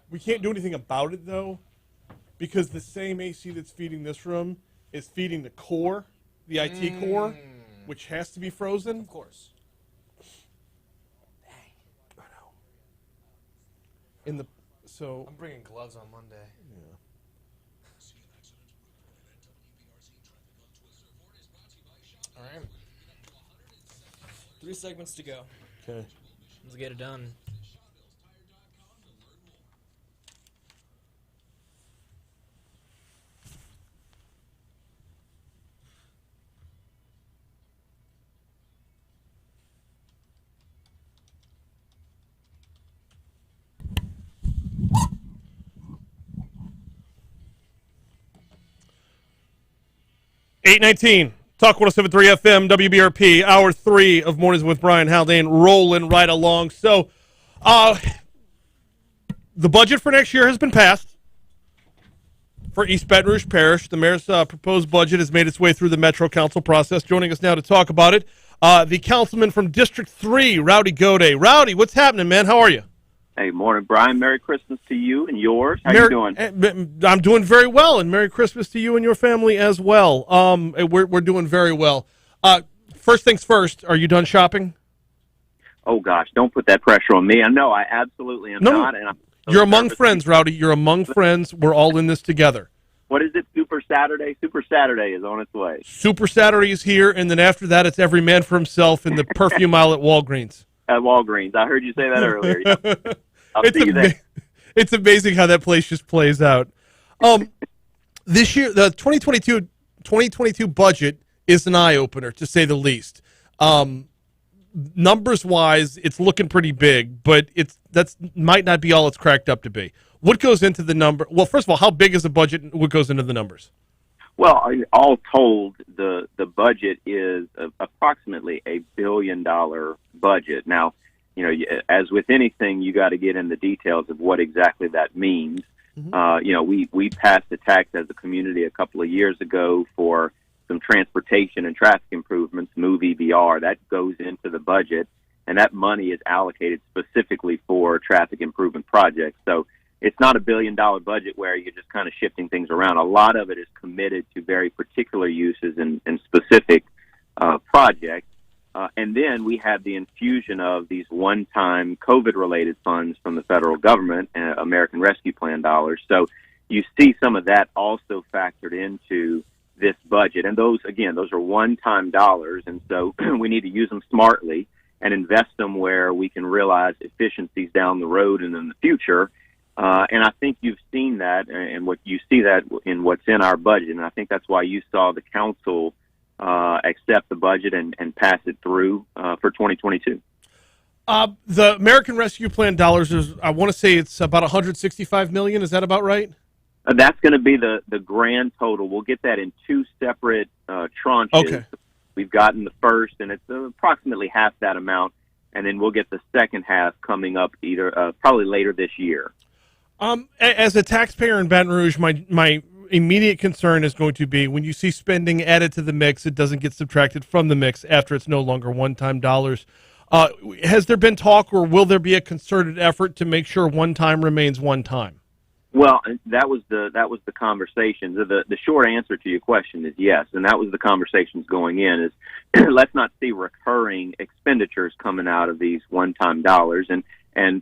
we can't do anything about it though, because the same AC that's feeding this room is feeding the core, the IT core, which has to be frozen. Of course. Dang. I know. I'm bringing gloves on Monday. Yeah. All right. 3 segments to go. Okay. Let's get it done. 8:19. Talk 107.3 FM, WBRP, Hour 3 of Mornings with Brian Haldane, rolling right along. So, the budget for next year has been passed for East Baton Rouge Parish. The mayor's proposed budget has made its way through the Metro Council process. Joining us now to talk about it, the councilman from District 3, Rowdy Gaudet. Rowdy, what's happening, man? How are you? Hey, morning, Brian. Merry Christmas to you and yours. How you doing? I'm doing very well, and Merry Christmas to you and your family as well. We're doing very well. First things first, are you done shopping? Oh, gosh, don't put that pressure on me. I know I absolutely am not. And I'm so You're among nervous. friends, Rowdy. You're among friends. We're all in this together. What is it, Super Saturday? Super Saturday is on its way. Super Saturday is here, and then after that, it's every man for himself in the perfume aisle at Walgreens. At Walgreens. I heard you say that earlier. Yep. I'll see you there. It's amazing how that place just plays out. This year, the 2022 budget is an eye-opener, to say the least. Numbers-wise, it's looking pretty big, but that's might not be all it's cracked up to be. What goes into the number? Well, first of all, how big is the budget, and what goes into the numbers? Well, all told, the budget is approximately $1 billion budget. Now, you know, as with anything, you got to get in the details of what exactly that means. Mm-hmm. You know, we passed a tax as a community a couple of years ago for some transportation and traffic improvements, MOVE EBR. That goes into the budget, and that money is allocated specifically for traffic improvement projects. So it's not $1 billion budget where you're just kind of shifting things around. A lot of it is committed to very particular uses and specific projects. And then we had the infusion of these one-time COVID-related funds from the federal government, American Rescue Plan dollars. So you see some of that also factored into this budget. And those are one-time dollars, and so we need to use them smartly and invest them where we can realize efficiencies down the road and in the future. And I think you've seen that, and what you see that in what's in our budget. And I think that's why you saw the council accept the budget and pass it through for 2022. The American Rescue Plan dollars is, I want to say it's about $165 million. Is that about right? That's going to be the grand total. We'll get that in 2 separate tranches. Okay. We've gotten the first, and it's approximately half that amount, and then we'll get the second half coming up either probably later this year. As a taxpayer in Baton Rouge, my immediate concern is going to be when you see spending added to the mix, it doesn't get subtracted from the mix after it's no longer one-time dollars. Has there been talk, or will there be a concerted effort to make sure one-time remains one-time? Well, that was the conversation. The short answer to your question is yes, and that was the conversations going in. Is let's not see recurring expenditures coming out of these one-time dollars, and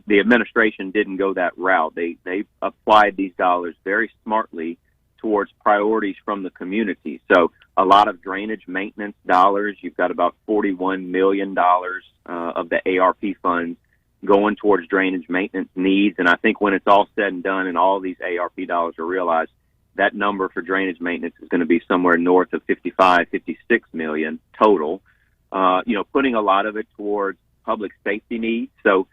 the administration didn't go that route. They applied these dollars very smartly towards priorities from the community. So a lot of drainage maintenance dollars. You've got about $41 million of the ARP funds going towards drainage maintenance needs. And I think when it's all said and done and all these ARP dollars are realized, that number for drainage maintenance is going to be somewhere north of 55, 56 million total. Putting a lot of it towards public safety needs. So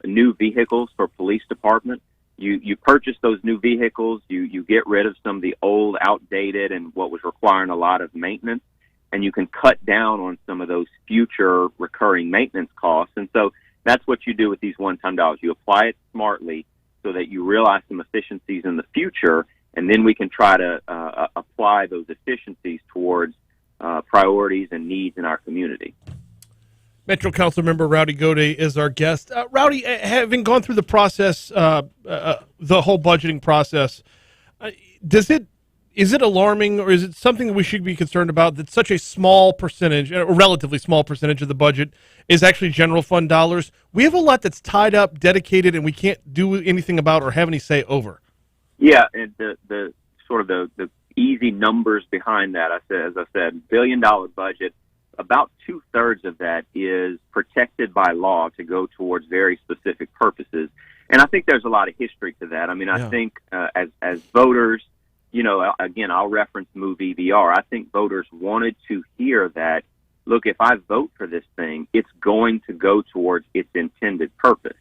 new vehicles for police department. You purchase those new vehicles, you get rid of some of the old, outdated, and what was requiring a lot of maintenance, and you can cut down on some of those future recurring maintenance costs. And so that's what you do with these one-time dollars. You apply it smartly so that you realize some efficiencies in the future, and then we can try to apply those efficiencies towards priorities and needs in our community. Metro Council member Rowdy Gaudet is our guest. Rowdy, having gone through the process, the whole budgeting process, is it alarming, or is it something that we should be concerned about that such a small percentage, a relatively small percentage of the budget is actually general fund dollars? We have a lot that's tied up, dedicated, and we can't do anything about or have any say over. Yeah, and the sort of the easy numbers behind that, as I said, $1 billion budget, about 2/3 of that is protected by law to go towards very specific purposes. And I think there's a lot of history to that. I mean, I think as voters, again, I'll reference Move EVR. I think voters wanted to hear that, look, if I vote for this thing, it's going to go towards its intended purpose.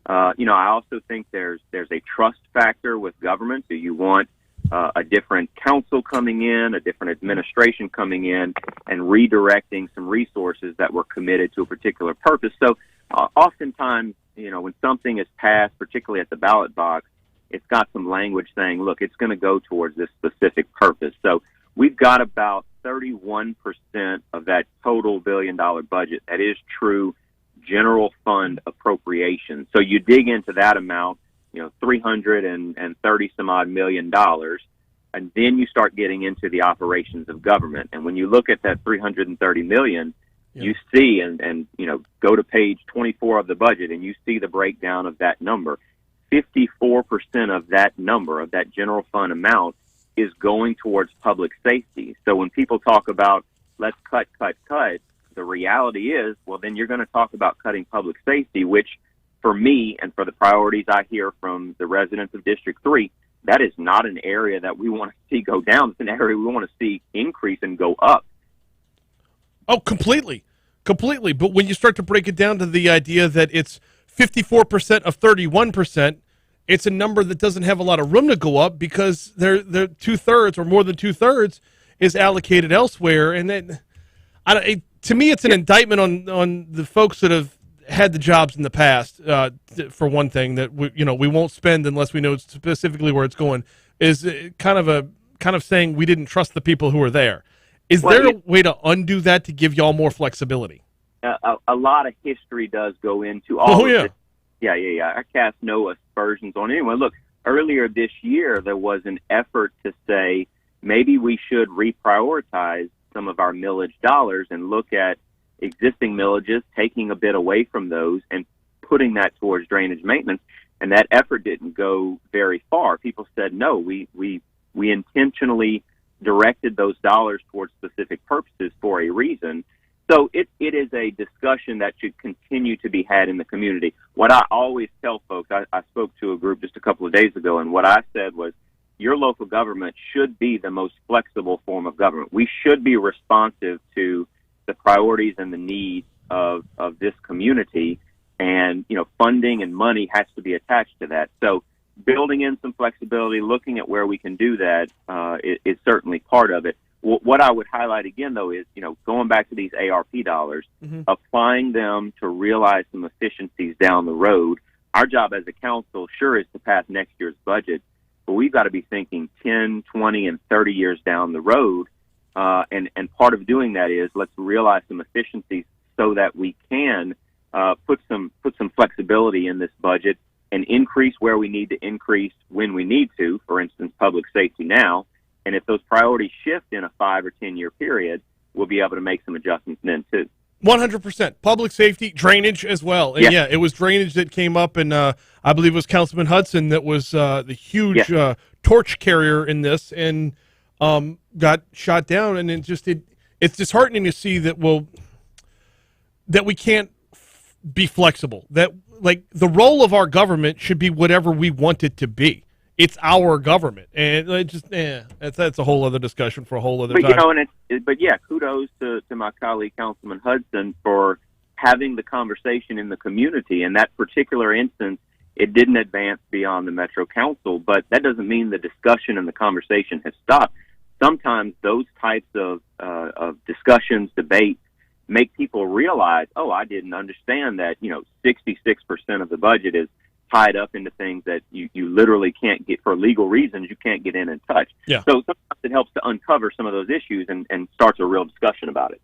I also think there's a trust factor with government. Do you want a different council coming in, a different administration coming in, and redirecting some resources that were committed to a particular purpose? So oftentimes, when something is passed, particularly at the ballot box, it's got some language saying, look, it's going to go towards this specific purpose. So we've got about 31% of that total $1 billion budget that is true general fund appropriation. So you dig into that amount, $330 some odd million, and then you start getting into the operations of government. And when you look at that $330 million, you see, and go to page 24 of the budget, and you see the breakdown of that number. 54% of that number, of that general fund amount, is going towards public safety. So when people talk about let's cut, the reality is, well, then you're going to talk about cutting public safety, which for me and for the priorities I hear from the residents of District 3, that is not an area that we want to see go down. It's an area we want to see increase and go up. Oh, completely. But when you start to break it down to the idea that it's 54% of 31%, it's a number that doesn't have a lot of room to go up because they're 2/3 or more than 2/3 is allocated elsewhere. And then, to me, it's an indictment on the folks that have had the jobs in the past. For one thing, that we won't spend unless we know specifically where it's going. Is kind of saying we didn't trust the people who are there. Is there a way to undo that to give y'all more flexibility? A lot of history does go into all of this. Yeah. I cast no aspersions on anyone. Look, earlier this year, there was an effort to say maybe we should reprioritize some of our millage dollars and look at existing millages, taking a bit away from those and putting that towards drainage maintenance. And that effort didn't go very far. People said, no, we intentionally directed those dollars towards specific purposes for a reason. So it is a discussion that should continue to be had in the community. What I always tell folks, I spoke to a group just a couple of days ago, and what I said was, your local government should be the most flexible form of government. We should be responsive to the priorities and the needs of this community, and funding and money has to be attached to that. So building in some flexibility, looking at where we can do that is certainly part of it. What I would highlight again, though, is, going back to these ARP dollars, applying them to realize some efficiencies down the road. Our job as a council sure is to pass next year's budget, but we've got to be thinking 10, 20, and 30 years down the road. And part of doing that is let's realize some efficiencies so that we can put some flexibility in this budget and increase where we need to increase when we need to, for instance, public safety now. And if those priorities shift in a 5 or 10 year period, we'll be able to make some adjustments then too. 100%. Public safety, drainage as well. And it was drainage that came up, and I believe it was Councilman Hudson that was the huge torch carrier in this, and got shot down. And it's disheartening to see that we can't be flexible. That, like, the role of our government should be whatever we want it to be. It's our government, and that's a whole other discussion for a whole other time. Kudos to my colleague Councilman Hudson for having the conversation in the community. In that particular instance, it didn't advance beyond the Metro Council, but that doesn't mean the discussion and the conversation has stopped. Sometimes those types of discussions, debates, make people realize, I didn't understand that 66% of the budget is tied up into things that you literally can't get, for legal reasons, you can't get in and touch. Yeah. So sometimes it helps to uncover some of those issues and starts a real discussion about it.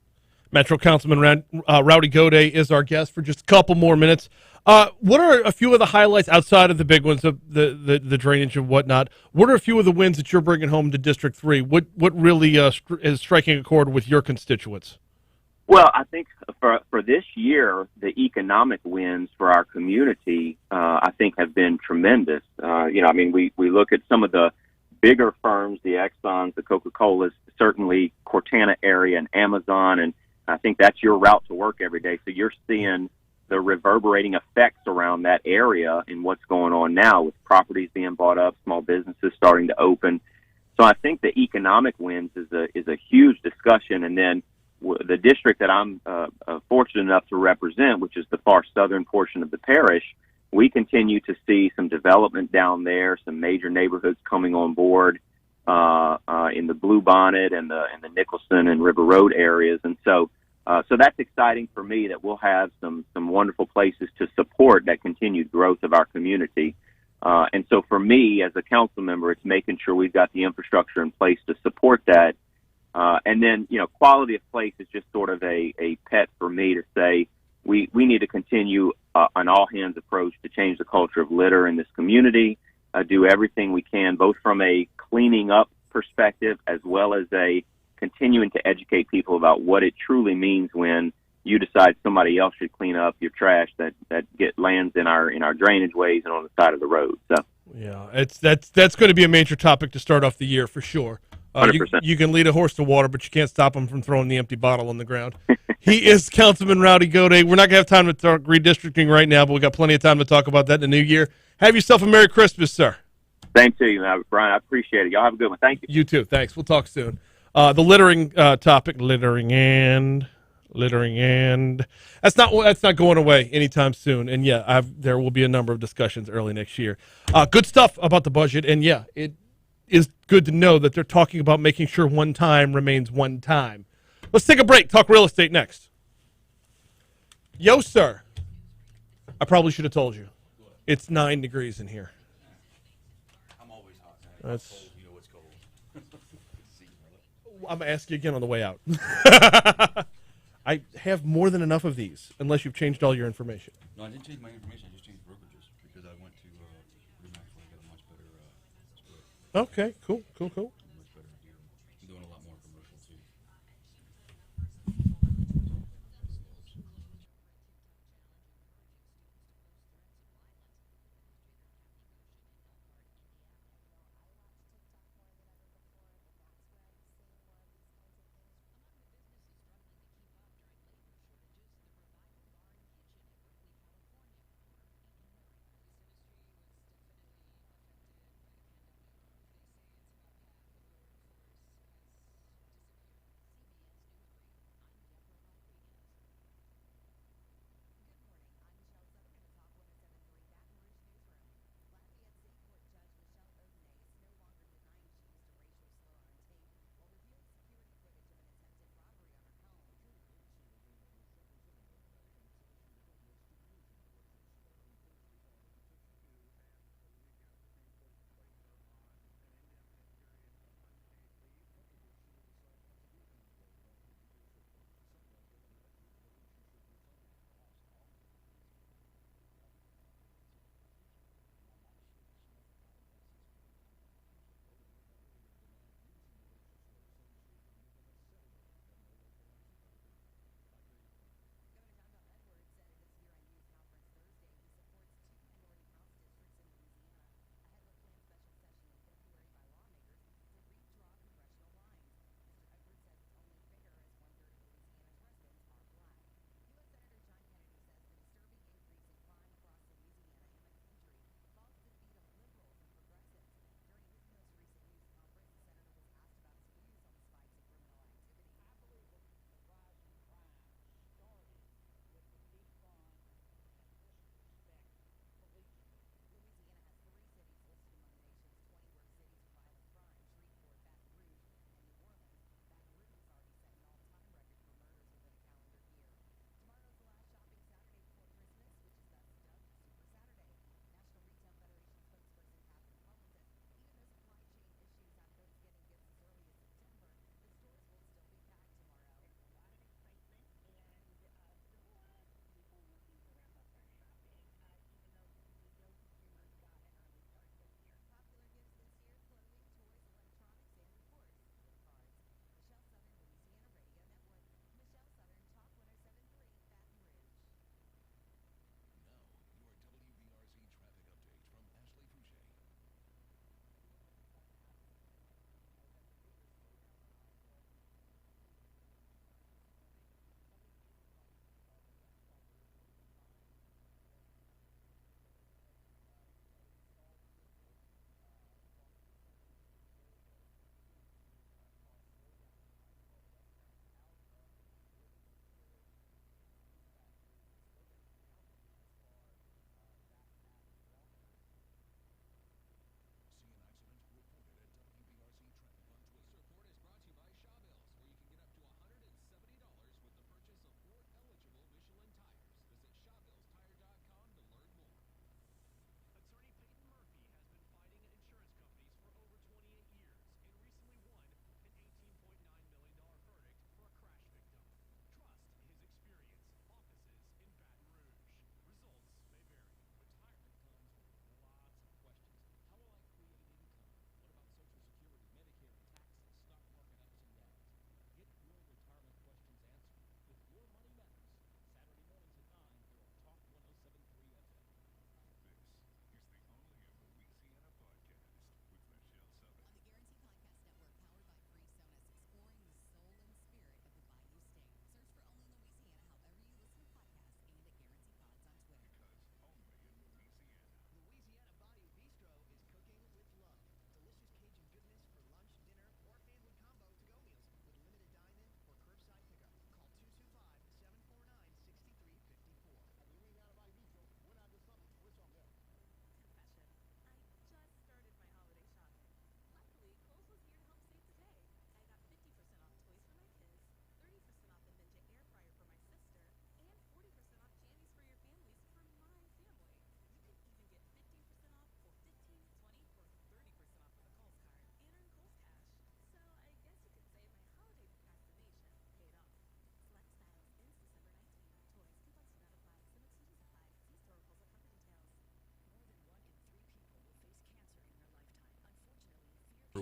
Metro Councilman Rowdy Gaudet is our guest for just a couple more minutes. What are a few of the highlights outside of the big ones of the drainage and whatnot? What are a few of the wins that you're bringing home to District 3? What really is striking a chord with your constituents? Well, I think for this year, the economic wins for our community, I think, have been tremendous. We look at some of the bigger firms, the Exxons, the Coca-Colas, certainly Cortana area and Amazon, and I think that's your route to work every day. So you're seeing the reverberating effects around that area and what's going on now with properties being bought up, small businesses starting to open. So I think the economic wins is a huge discussion. And then the district that I'm fortunate enough to represent, which is the far southern portion of the parish, we continue to see some development down there, some major neighborhoods coming on board in the Bluebonnet and the Nicholson and River Road areas. And so that's exciting for me that we'll have some wonderful places to support that continued growth of our community. And so for me, as a council member, it's making sure we've got the infrastructure in place to support that. And then, quality of place is just sort of a pet for me to say we need to continue an all-hands approach to change the culture of litter in this community, do everything we can, both from a cleaning up perspective as well as a continuing to educate people about what it truly means when you decide somebody else should clean up your trash that lands in our drainage ways and on the side of the road. So yeah, that's going to be a major topic to start off the year for sure. 100%. You can lead a horse to water, but you can't stop him from throwing the empty bottle on the ground. He is Councilman Rowdy Gaudet. We're not going to have time to talk redistricting right now, but we got plenty of time to talk about that in the new year. Have yourself a Merry Christmas, sir. Same to you, Brian. I appreciate it. Y'all have a good one. Thank you. You too. Thanks. We'll talk soon. The littering topic, littering and that's not going away anytime soon. And yeah, there will be a number of discussions early next year. Good stuff about the budget, and yeah, it is good to know that they're talking about making sure one time remains one time. Let's take a break. Talk real estate next. Yo, sir. I probably should have told you. It's 9 degrees in here. I'm always hot. That's. Cold, you know it's cold. I'm going to ask you again on the way out. I have more than enough of these, unless you've changed all your information. No, I didn't change my information. I just changed brokerages because I went to Remax where I got a much better spread. Okay, cool. Much better deal. I'm doing a lot more commercial too.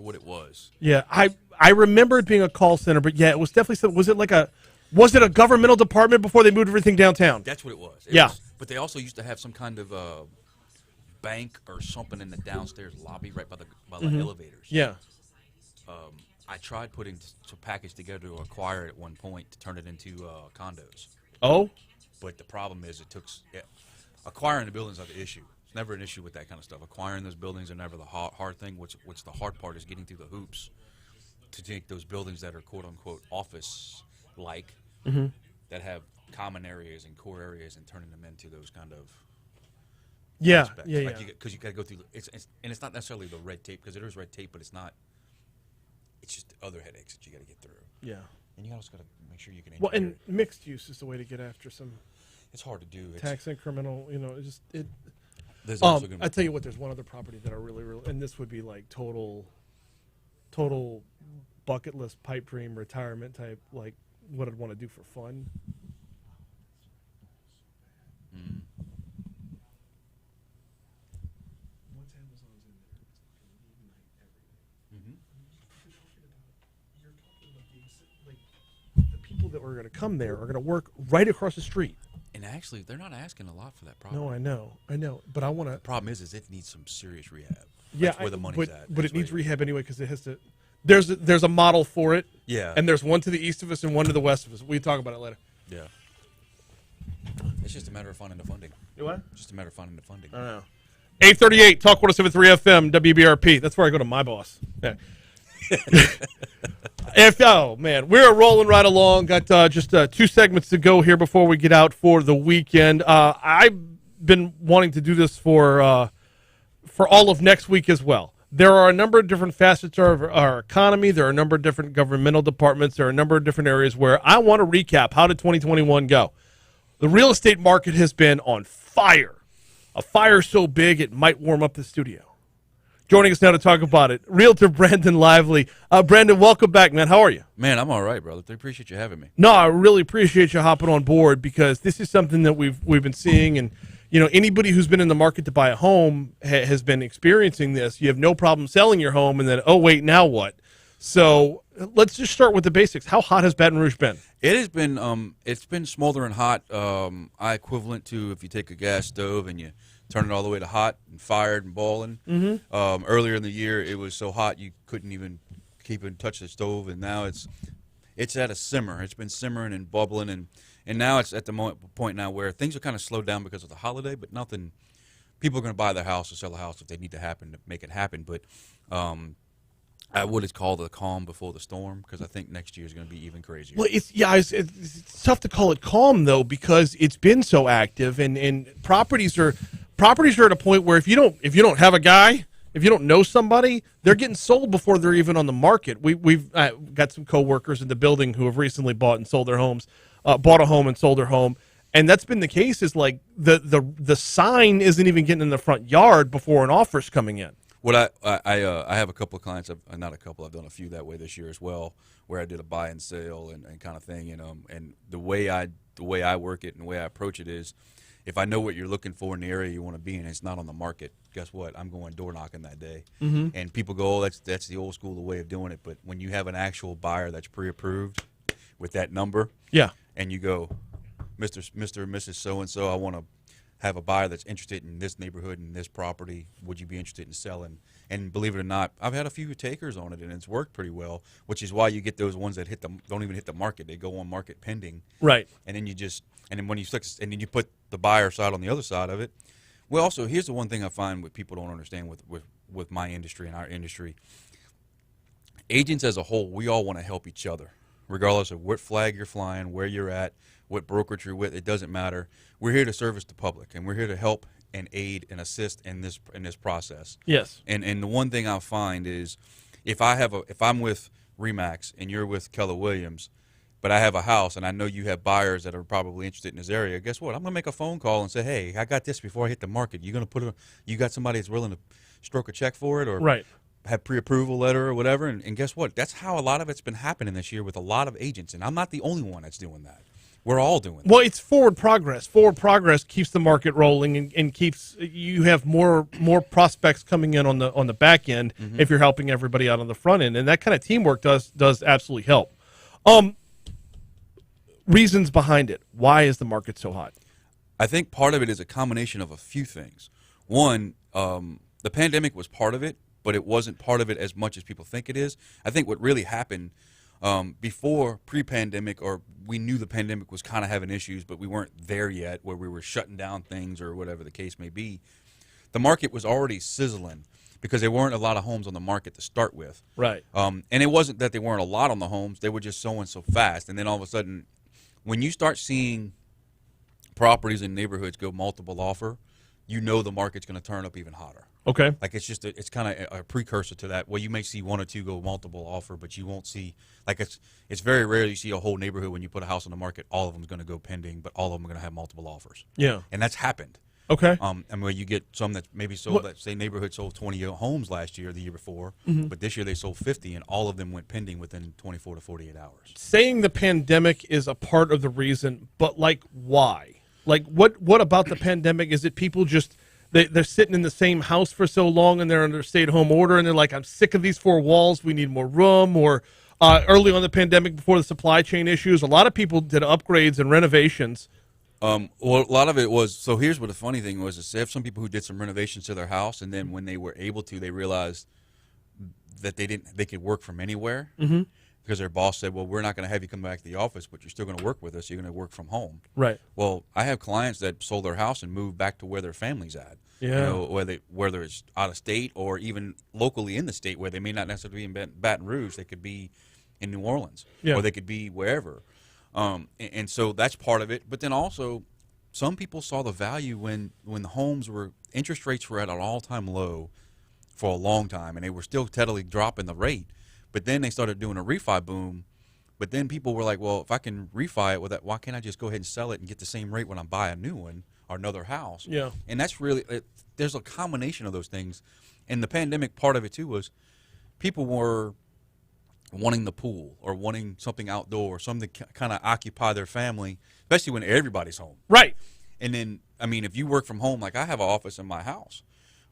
what it was. Yeah, I remember it being a call center, but yeah, it was definitely something. Was it a governmental department before they moved everything downtown? That's what it was. Yeah. But they also used to have some kind of bank or something in the downstairs lobby right by the elevators. Yeah. I tried putting some package together to acquire it at one point to turn it into condos. Oh? But the problem is acquiring the buildings are the issue. It's never an issue with that kind of stuff. Acquiring those buildings are never the hard thing. What's the hard part is getting through the hoops to take those buildings that are quote-unquote office-like, that have common areas and core areas, and turning them into those kind of aspects. Because you got to go through, and it's not necessarily the red tape, because there is red tape, but it's not. It's just other headaches that you got to get through. Yeah. And you also got to make sure you can. Well, and mixed use is the way to get after some. It's hard to do. Tax incremental, it. There's also I tell you what, there's one other property that I really, and this would be like total bucket list pipe dream retirement type, like what I'd want to do for fun. Once Amazon's in there, it's fucking lead night everything. You're talking about the people that are going to come there are going to work right across the street. And actually, they're not asking a lot for that property. No, I know, but I want to. The problem is it needs some serious rehab. Yeah, that's where the money's at. But it needs rehab anyway because it has to. There's a model for it. Yeah. And there's one to the east of us and one to the west of us. We talk about it later. Yeah. It's just a matter of finding the funding. What? Just a matter of finding the funding. I don't know. 838 Talk 107.3 FM WBRP. That's where I go to my boss. Yeah. Man, we're rolling right along. Got just 2 segments to go here before we get out for the weekend. I've been wanting to do this for all of next week as well. There are a number of different facets of our economy. There are a number of different governmental departments. There are a number of different areas where I want to recap how did 2021 go. The real estate market has been on fire. A fire so big it might warm up the studio. Joining us now to talk about it, Realtor Brandon Lively. Brandon, welcome back, man. How are you? Man, I'm all right, brother. I appreciate you having me. No, I really appreciate you hopping on board because this is something that we've been seeing, and anybody who's been in the market to buy a home has been experiencing this. You have no problem selling your home, and then wait, now what? So let's just start with the basics. How hot has Baton Rouge been? It has been it's been smoldering hot. I equivalent to if you take a gas stove and you turn it all the way to hot and fired and boiling. Mm-hmm. Earlier in the year, it was so hot you couldn't even keep in touch the stove, and now it's at a simmer. It's been simmering and bubbling, and now it's at the point now where things are kind of slowed down because of the holiday, but nothing. People are going to buy their house or sell a house if they need to make it happen. But I would call the calm before the storm because I think next year is going to be even crazier. Well, it's tough to call it calm though because it's been so active, and properties are at a point where if you don't have a guy, if you don't know somebody, they're getting sold before they're even on the market. We've got some coworkers in the building who have recently bought and sold their homes, bought a home and sold their home, and that's been the case. Is like the sign isn't even getting in the front yard before an offer's coming in. What I have a couple of clients, not a couple, I've done a few that way this year as well, where I did a buy and sale and kind of thing, and the way I work it and the way I approach it is, if I know what you're looking for in the area you want to be in, and it's not on the market, guess what? I'm going door knocking that day. Mm-hmm. And people go, oh, that's the old school way of doing it. But when you have an actual buyer that's pre-approved with that number, yeah, and you go, Mr. and Mrs. So-and-so, I want to have a buyer that's interested in this neighborhood and this property. Would you be interested in selling? And believe it or not, I've had a few takers on it, and it's worked pretty well, which is why you get those ones that don't even hit the market. They go on market pending. Right. And then when you you put the buyer side on the other side of it. Well, also, here's the one thing I find what people don't understand with my industry and our industry. Agents as a whole, we all want to help each other, regardless of what flag you're flying, where you're at, what brokerage you're with. It doesn't matter. We're here to service the public, and we're here to help and aid and assist in this process. Yes. And the one thing I find is if I'm with Remax and you're with Keller Williams, but I have a house and I know you have buyers that are probably interested in this area, guess what? I'm going to make a phone call and say, hey, I got this before I hit the market. You got somebody that's willing to stroke a check for it or right. have pre-approval letter or whatever. And guess what? That's how a lot of it's been happening this year with a lot of agents. And I'm not the only one that's doing that. We're all doing that. Well, it's forward progress. Forward progress keeps the market rolling and keeps you have more prospects coming in on the back end if you're helping everybody out on the front end, and that kind of teamwork does absolutely help. Reasons behind it. Why is the market so hot? I think part of it is a combination of a few things. One, the pandemic was part of it, but it wasn't part of it as much as people think it is. I think what really happened before pre-pandemic, or we knew the pandemic was kind of having issues, but we weren't there yet where we were shutting down things or whatever the case may be, the market was already sizzling because there weren't a lot of homes on the market to start with. Right. And it wasn't that there weren't a lot on the homes. They were just selling so fast. And then all of a sudden, when you start seeing properties in neighborhoods go multiple offer, you know the market's going to turn up even hotter. Okay. Like it's kind of a precursor to that. Well, you may see one or two go multiple offer, but you won't see, like it's very rare you see a whole neighborhood when you put a house on the market, all of them is going to go pending, but all of them are going to have multiple offers. Yeah. And that's happened. Okay. And where you get some that maybe sold, that say neighborhood sold 20 homes last year or the year before, but this year they sold 50, and all of them went pending within 24 to 48 hours. Saying the pandemic is a part of the reason, but like why? Like what about the pandemic? Is it people just they're sitting in the same house for so long and they're under stay-at-home order and they're like, I'm sick of these four walls. We need more room. Or early on the pandemic, before the supply chain issues, a lot of people did upgrades and renovations. Well, a lot of it was, so here's what the funny thing was, is they have some people who did some renovations to their house, and then when they were able to, they realized that they could work from anywhere because their boss said, well, we're not going to have you come back to the office, but you're still going to work with us. You're going to work from home. Right. Well, I have clients that sold their house and moved back to where their family's at. Yeah. You know, whether it's out of state or even locally in the state, where they may not necessarily be in Baton Rouge, they could be in New Orleans, or they could be wherever. And so that's part of it. But then also, some people saw the value when the homes were, interest rates were at an all-time low for a long time, and they were still steadily dropping the rate. But then they started doing a refi boom. But then people were like, well, if I can refi it with that, why can't I just go ahead and sell it and get the same rate when I buy a new one or another house? Yeah. And that's really, there's a combination of those things. And the pandemic part of it, too, was people were wanting the pool or wanting something outdoor, something to kind of occupy their family, especially when everybody's home. Right. And then, I mean, if you work from home, like I have an office in my house.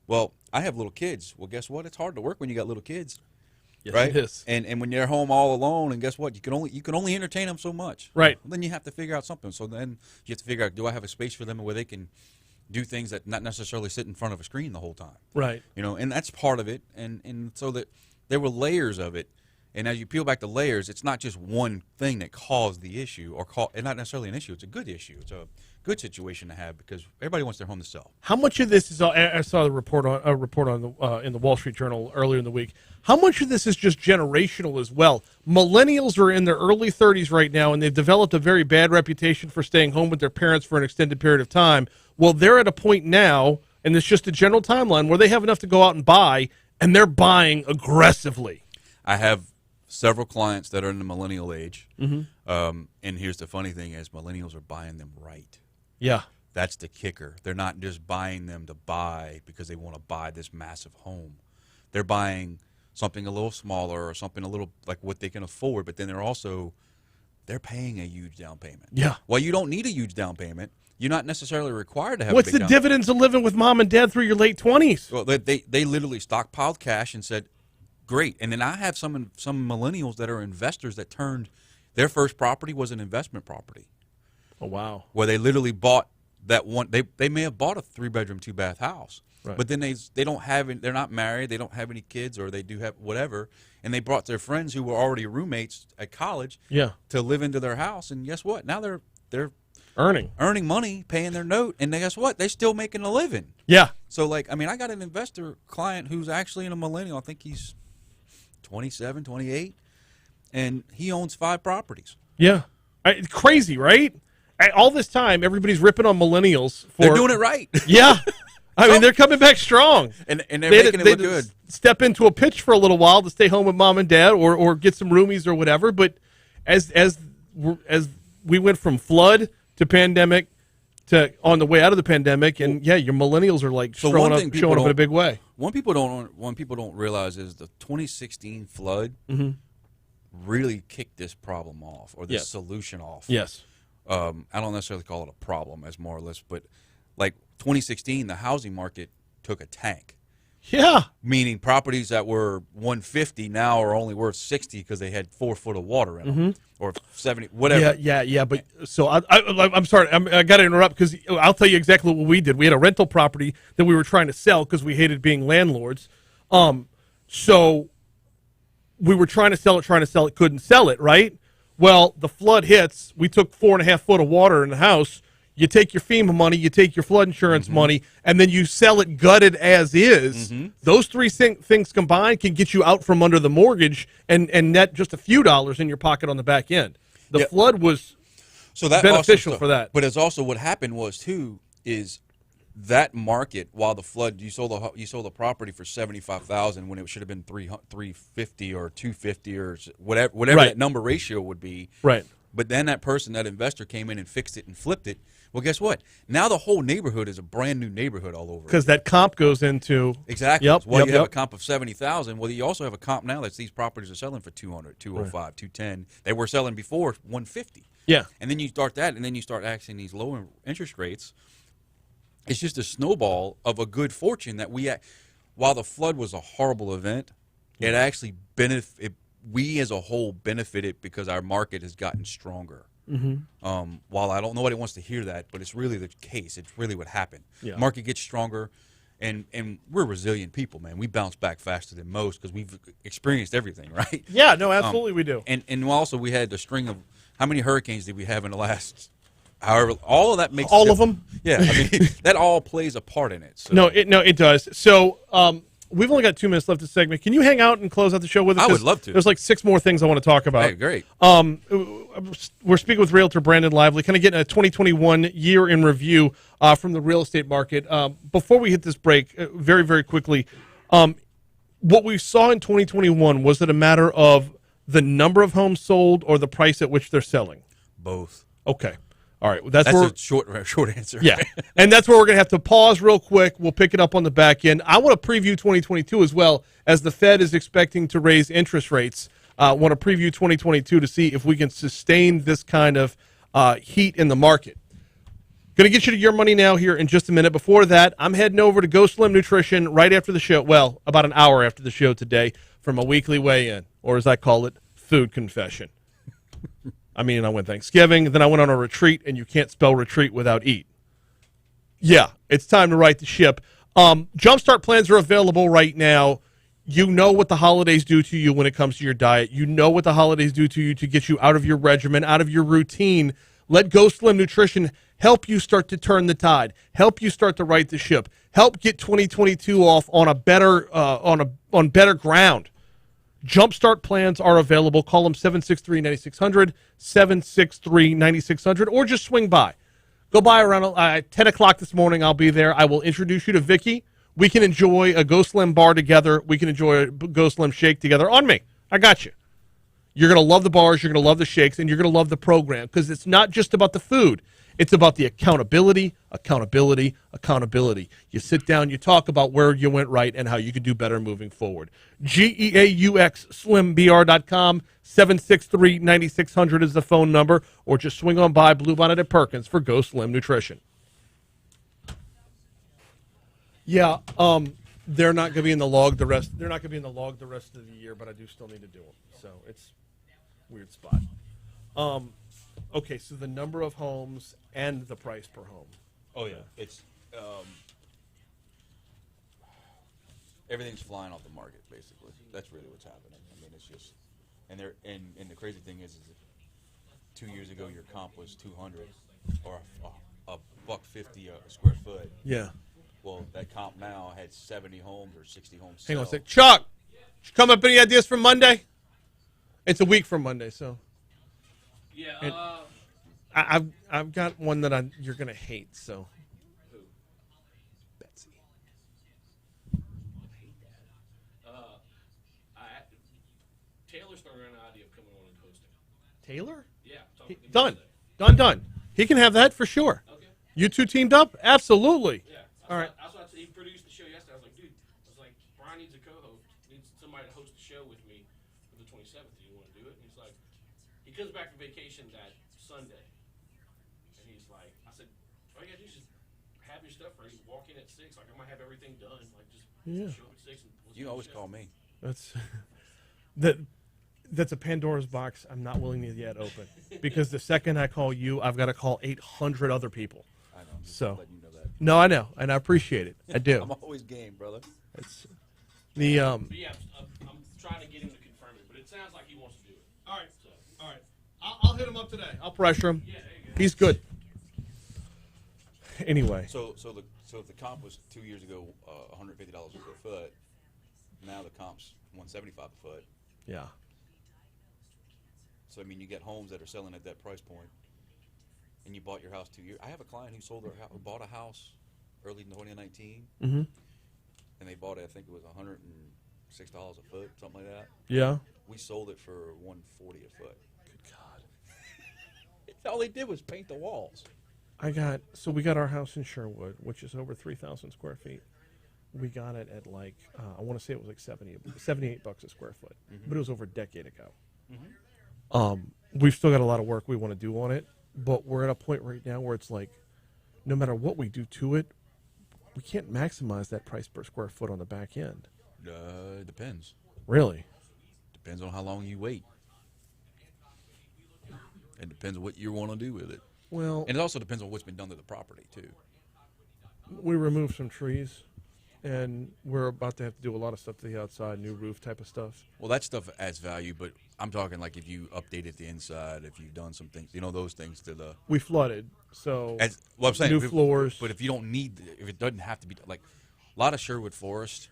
Well, I have little kids. Well, guess what? It's hard to work when you got little kids. Yes, right? It is. And when you're home all alone, and guess what? You can only entertain them so much. Right. Well, then you have to figure out something. So then you have to figure out, do I have a space for them where they can do things that not necessarily sit in front of a screen the whole time? Right. You know, and that's part of it. And so that there were layers of it. And as you peel back the layers, it's not just one thing that caused the issue, and not necessarily an issue. It's a good issue. It's a good situation to have because everybody wants their home to sell. How much of this is? I saw the report on in the Wall Street Journal earlier in the week. How much of this is just generational as well? Millennials are in their early 30s right now, and they've developed a very bad reputation for staying home with their parents for an extended period of time. Well, they're at a point now, and it's just a general timeline where they have enough to go out and buy, and they're buying aggressively. I have several clients that are in the millennial age, and here's the funny thing is millennials are buying them right. Yeah. That's the kicker. They're not just buying them to buy because they want to buy this massive home. They're buying something a little smaller or something a little like what they can afford, but then they're paying a huge down payment. Yeah. Well, you don't need a huge down payment. You're not necessarily required to have What's a big the dividends of living with mom and dad through your late 20s? Well, they literally stockpiled cash and said, great. And then I have some millennials that are investors that turned their first property was an investment property. Oh, wow. Where they literally bought that one. They may have bought a 3-bedroom, 2-bath house. Right. But then they don't have, they're not married, they don't have any kids, or they do have whatever, and they brought their friends who were already roommates at college to live into their house, and guess what? Now they're earning money, paying their note, and guess what? They're still making a living. Yeah. So, like, I mean, I got an investor client who's actually in a millennial. I think he's 27, 28, and he owns 5 properties. Yeah. Crazy, right? All this time, everybody's ripping on millennials. They're doing it right. Yeah. I mean, they're coming back strong. And they're making it look good. Step into a pitch for a little while to stay home with mom and dad or get some roomies or whatever. But as we went from flood to pandemic to on the way out of the pandemic, and your millennials are like showing up in a big way. One people don't realize is the 2016 flood really kicked this problem off or this solution off. Yes. I don't necessarily call it a problem as more or less, but like 2016, the housing market took a tank. Yeah. Meaning properties that were 150 now are only worth 60 because they had 4 foot of water in them, or 70, whatever. Yeah. But so I'm sorry, I got to interrupt because I'll tell you exactly what we did. We had a rental property that we were trying to sell because we hated being landlords. So we were trying to sell it, couldn't sell it, right? Well, the flood hits. We took 4.5 foot of water in the house. You take your FEMA money, you take your flood insurance money, and then you sell it gutted as is. Those three things combined can get you out from under the mortgage and net just a few dollars in your pocket on the back end. The flood was beneficial for that. But it's also what happened was too is that market while the flood you sold the property for $75,000 when it should have been $350 or $250 or whatever that number ratio would be. Right. But then that investor came in and fixed it and flipped it. Well, guess what? Now the whole neighborhood is a brand new neighborhood all over. Because that comp goes into exactly. You have a comp of 70,000. Well, you also have a comp now that these properties are selling for 200, 205, 210. They were selling before 150. Yeah. And then you start that, and then you start acting these low interest rates. It's just a snowball of a good fortune that while the flood was a horrible event, it actually we as a whole benefited because our market has gotten stronger. While I don't know nobody wants to hear that, but it's really the case. It's really what happened. Yeah. Market gets stronger, and we're resilient people, man. We bounce back faster than most because we've experienced everything, right? Yeah, no, absolutely we do. And also we had the string of how many hurricanes did we have in the last? However, all of that makes all of them. Yeah, I mean that all plays a part in it. So. No, it does. So we've only got 2 minutes left of the segment. Can you hang out and close out the show with us? I would love to. There's like 6 more things I want to talk about. Hey, great. We're speaking with Realtor Brandon Lively, kind of getting a 2021 year in review from the real estate market. Before we hit this break, very, very quickly, what we saw in 2021, was it a matter of the number of homes sold or the price at which they're selling? Both. Okay. All right. That's a short answer. Yeah. And that's where we're going to have to pause real quick. We'll pick it up on the back end. I want to preview 2022 as well, as the Fed is expecting to raise interest rates. Want to preview 2022 to see if we can sustain this kind of heat in the market. Going to get you to your money now here in just a minute. Before that, I'm heading over to Go Slim Nutrition right after the show. Well, about an hour after the show today from a weekly weigh-in, or as I call it, food confession. I went Thanksgiving, then I went on a retreat, and you can't spell retreat without eat. Yeah, it's time to right the ship. Jumpstart plans are available right now. You know what the holidays do to you when it comes to your diet. You know what the holidays do to you to get you out of your regimen, out of your routine. Let Go Slim Nutrition help you start to turn the tide, help you start to right the ship, help get 2022 off on a better on better ground. Jumpstart plans are available. Call them 763-9600, 763-9600, or just swing by. Go by around 10 o'clock this morning. I'll be there. I will introduce you to Vicky. We can enjoy a Go Slim bar together. We can enjoy a Go Slim shake together. On me. I got you. You're going to love the bars. You're going to love the shakes, and you're going to love the program because it's not just about the food. It's about the accountability. You sit down, you talk about where you went right and how you could do better moving forward. GEAUXSlimBR.com, 763-9600 is the phone number, or just swing on by Bluebonnet at Perkins for Go Slim Nutrition. Yeah, they're not going to be in the log the rest. They're not going to be in the log the rest of the year, but I do still need to do them. So it's a weird spot. Okay, so the number of homes and the price per home. Oh yeah, it's everything's flying off the market basically. That's really what's happening. It's just, and the crazy thing is 2 years ago your comp was 200 or a $150 a square foot. Yeah. Well, that comp now had 70 homes or 60 homes. Hang on a sec, Chuck. Did you come up with any ideas for Monday? It's a week from Monday, so. Yeah. I've got one that you're gonna hate. So. Who? Betsy. I hate that. Taylor's throwing around the idea of coming on and hosting. Taylor? Yeah. Done. He can have that for sure. Okay. You two teamed up? Absolutely. Yeah. All right. That's why he produced the show yesterday. I was like, dude, Brian needs a co-host. Needs somebody to host the show with me for the 27th. Do you want to do it? And he's like, he comes back from vacation that Sunday. stuff ready. Walk in at 6. Like I might have everything done. Like just Yeah. show up at 6. And You always call me. That's a Pandora's box I'm not willing to yet open, because the second I call you, I've got to call 800 other people. I know. I'm just So, letting you know that. no, I know, and I appreciate it. I do. I'm always game, brother. It's the But yeah, I'm trying to get him to confirm it, but it sounds like he wants to do it. All right, all right. I'll hit him up today. I'll pressure him. Yeah, there you go. He's good. Anyway, So if the comp was 2 years ago, $150 a square foot, now the comp's $175 a foot. yeah. So I mean, you get homes that are selling at that price point, and you bought your house 2 years. I have a client who bought a house early in 2019, Mm-hmm. and they bought it. I think it was $106 a foot, something like that. Yeah. We sold it for $140 a foot. Good God. All they did was paint the walls. We got our house in Sherwood, which is over 3,000 square feet. We got it at like I want to say it was like $78 a square foot, but it was over a decade ago. We've still got a lot of work we want to do on it, but we're at a point right now where it's like, no matter what we do to it, we can't maximize that price per square foot on the back end. It depends. Really? Depends on how long you wait. It depends on what you want to do with it. Well, And it also depends on what's been done to the property, too. we removed some trees, and we're about to have to do a lot of stuff to the outside, new roof type of stuff. Well, that stuff adds value, but I'm talking like if you updated the inside, if you've done some things, those things to the... We flooded, so Well, I'm saying, new floors. But if you don't need, if it doesn't have to be, like, a lot of Sherwood Forest,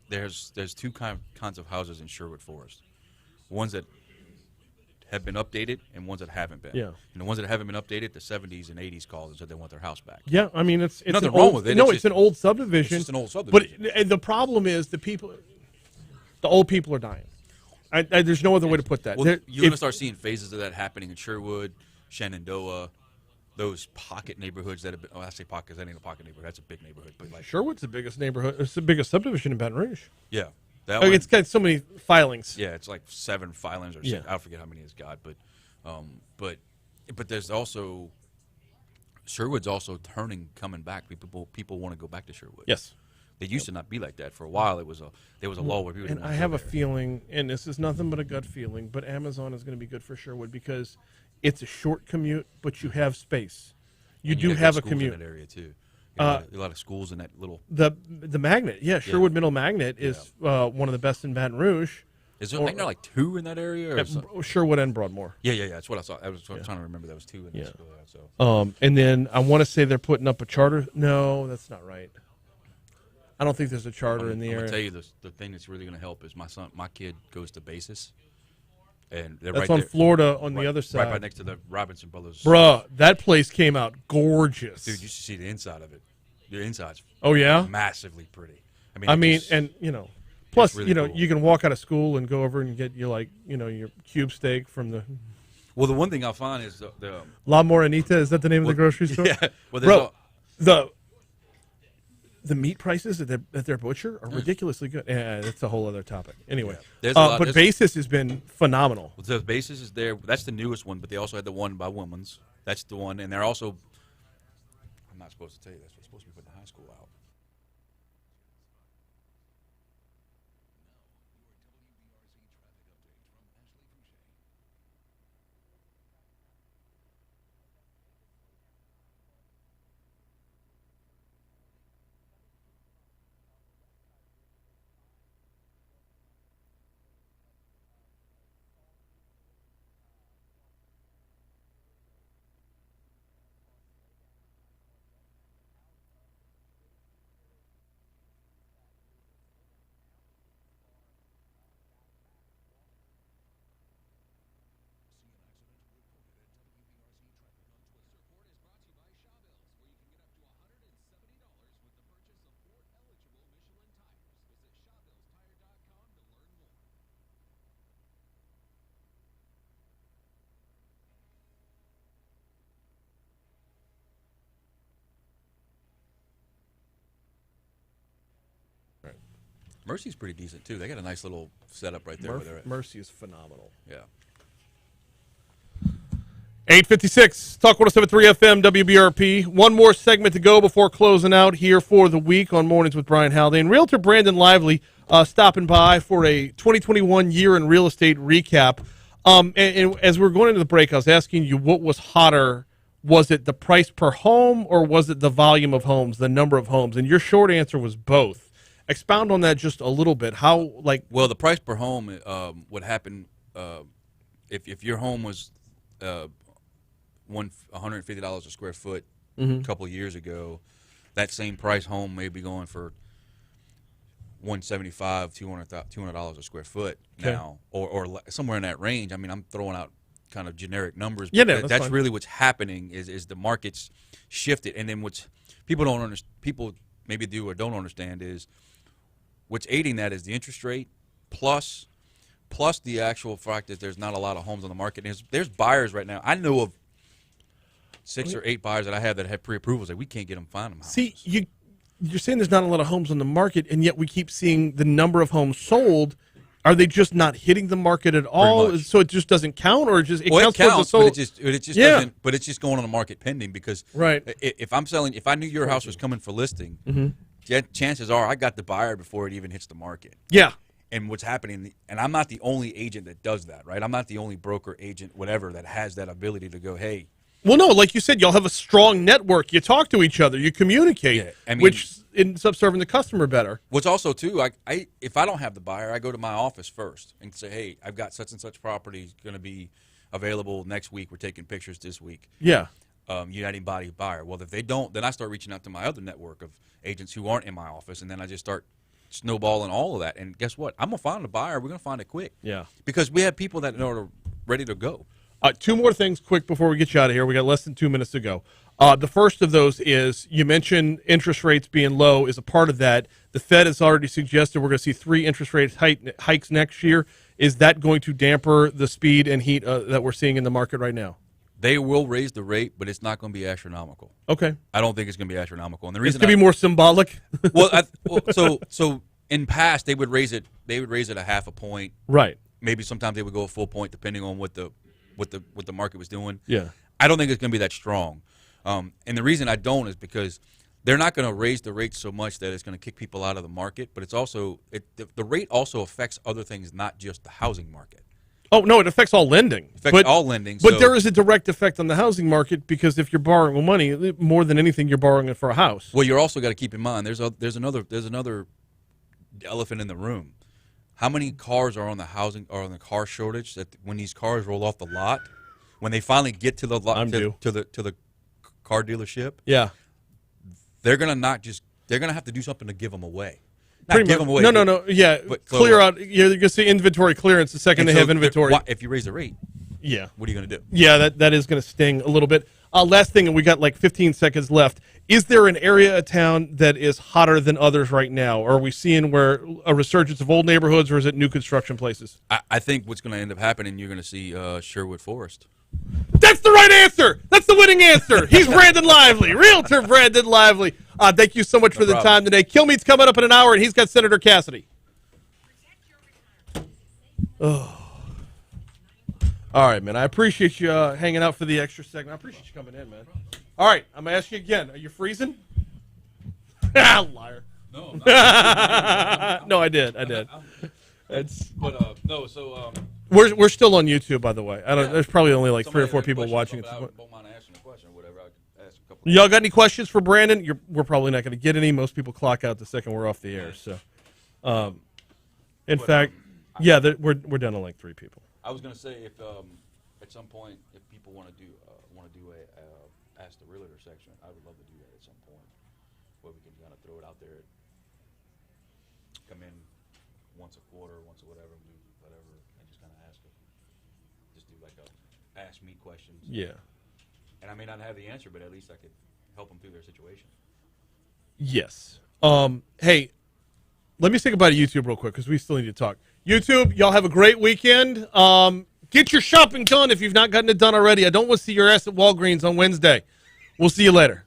there's two kinds of houses in Sherwood Forest. Ones that have been updated and ones that haven't been. Yeah. And the ones that haven't been updated, the 70s and 80s called and said they want their house back. Yeah, I mean it's Nothing an wrong old, with it. No, It's it's just- an old subdivision. It's just an old subdivision. But the problem is the old people are dying. There's no other way to put that. Well, There- you're going to if- start seeing phases of that happening in Sherwood, Shenandoah, those pocket neighborhoods that have been, I say pocket, that ain't a pocket neighborhood, that's a big neighborhood. But like, Sherwood's the biggest neighborhood. It's the biggest subdivision in Baton Rouge. yeah. That It's got so many filings. Yeah, it's like 7 filings or 6. Yeah. I forget how many it's got, but there's also Sherwood's also coming back. People want to go back to Sherwood. Yes. They used to not be like that. For a while, there was a law where people didn't And want I to have go a there. feeling, and this is nothing but a gut feeling, but Amazon is going to be good for Sherwood because it's a short commute, but you have space. You And do got have good a schools commute. in that area too. A lot of schools in that little. The Magnet, yeah, Sherwood Middle Magnet is one of the best in Baton Rouge. Is there, I think there are like 2 in that area? Or something? Sherwood and Broadmoor. Yeah. That's what I saw. I was trying to remember. There was 2 in Yeah. that school. So. And then I want to say they're putting up a charter. No, that's not right. I don't think there's a charter in the I'm area. gonna tell you the thing that's really going to help is my kid goes to Basis, and they're That's right on there, Florida on the other side. right next to the Robinson Brothers. Bruh, that place came out gorgeous. Dude, you should see the inside of it. The inside's Oh, yeah? massively pretty. And plus, really cool. you can walk out of school and go over and get your your cube steak from the Well, the one thing I find is the La Morenita. Is that the name of the grocery store? yeah. Well, Bro, the meat prices at their butcher are ridiculously good. Yeah, that's a whole other topic. Anyway, There's a lot- but there's- Basis has been phenomenal. the Basis is there. That's the newest one, but they also had the one by Women's. That's the one, and they're also. I'm not supposed to tell you this. We're supposed to be putting the high school out. Mercy's pretty decent too. They got a nice little setup right there. Where they're at. Mercy is phenomenal. Yeah. 8:56, Talk 107.3 FM, WBRP. One more segment to go before closing out here for the week on Mornings with Brian Haldane. Realtor Brandon Lively stopping by for a 2021 year in real estate recap. And as we were going into the break, I was asking you what was hotter. Was it the price per home or was it the volume of homes, the number of homes? And your short answer was both. Expound on that just a little bit. How, like... Well, the price per home would happen if your home was $150 a square foot a couple of years ago. That same price home may be going for $175, $200 a square foot now, or somewhere in that range. I mean, I'm throwing out kind of generic numbers. But Yeah, that's fine. really what's happening is the market's shifted, and then what's people maybe do or don't understand is what's aiding that is the interest rate plus the actual fact that there's not a lot of homes on the market. There's buyers right now. I know of 6 or 8 buyers that I have that have pre-approvals that we can't get them find them houses. See, you're saying there's not a lot of homes on the market, and yet we keep seeing the number of homes sold. Are they just not hitting the market at all? So it just doesn't count, or it counts towards the sold? But it just doesn't. But it's just going on the market pending because right. If I knew your house was coming for listing, chances are I got the buyer before it even hits the market. Yeah. And what's happening, and I'm not the only agent that does that, right? I'm not the only broker, agent, whatever, that has that ability to go, hey. Well, no, like you said, y'all have a strong network. You talk to each other. You communicate, which ends up serving the customer better. What's also, too, if I don't have the buyer, I go to my office first and say, hey, I've got such and such property going to be available next week. We're taking pictures this week. Yeah. You got anybody buyer? Well, if they don't, then I start reaching out to my other network of agents who aren't in my office, and then I just start snowballing all of that. And guess what? I'm going to find a buyer. We're going to find it quick. Yeah. Because we have people that are ready to go. 2 more things quick before we get you out of here. We got less than 2 minutes to go. The first of those is you mentioned interest rates being low is a part of that. The Fed has already suggested we're going to see 3 interest rate hikes next year. Is that going to damper the speed and heat that we're seeing in the market right now? They will raise the rate, but it's not going to be astronomical. Okay. I don't think it's going to be astronomical. And the reason it's going to be more symbolic. So in past they would raise it a half a point. Right. Maybe sometimes they would go a full point depending on what the market was doing. Yeah. I don't think it's going to be that strong. And the reason I don't is because they're not going to raise the rate so much that it's going to kick people out of the market, but it's also the rate also affects other things, not just the housing market. Oh, no, it affects all lending. All lending. But there is a direct effect on the housing market because if you're borrowing money, more than anything, you're borrowing it for a house. Well, you're also got to keep in mind there's another elephant in the room. How many cars are on the car shortage that when these cars roll off the lot, when they finally get to the lot to the car dealership, they're gonna have to do something to give them away. Not give them away. No. Yeah, but clear out. You're going to see inventory clearance the second they have inventory. If you raise the rate, what are you going to do? Yeah, that is going to sting a little bit. Last thing, and we got like 15 seconds left. Is there an area of town that is hotter than others right now? Or are we seeing where a resurgence of old neighborhoods, or is it new construction places? I think what's going to end up happening, you're going to see Sherwood Forest. That's the right answer. That's the winning answer. He's Brandon Lively, Realtor Brandon Lively. Thank you so much for the time today. Kilmead's coming up in an hour, and he's got Senator Cassidy. Oh. All right, man. I appreciate you hanging out for the extra segment. I appreciate you coming in, man. All right, I'm going to ask you again. Are you freezing? Liar. No. No, I did. We're still on YouTube, by the way. There's probably only like 3 or 4 people watching. Y'all got any questions for Brandon? We're probably not going to get any. Most people clock out the second we're off the air. So, in fact, we're down to like 3 people. I was going to say if at some point if people want to do a Ask the Realtor section, I would love to do that at some point, where we can kind of throw it out there, come in once a quarter, once or whatever, do whatever, and just kind of just do like a ask me questions. Yeah. And I may not have the answer, but at least I could help them through their situation. Yes. Hey, let me say goodbye to YouTube real quick because we still need to talk. YouTube, y'all have a great weekend. Get your shopping done if you've not gotten it done already. I don't want to see your ass at Walgreens on Wednesday. We'll see you later.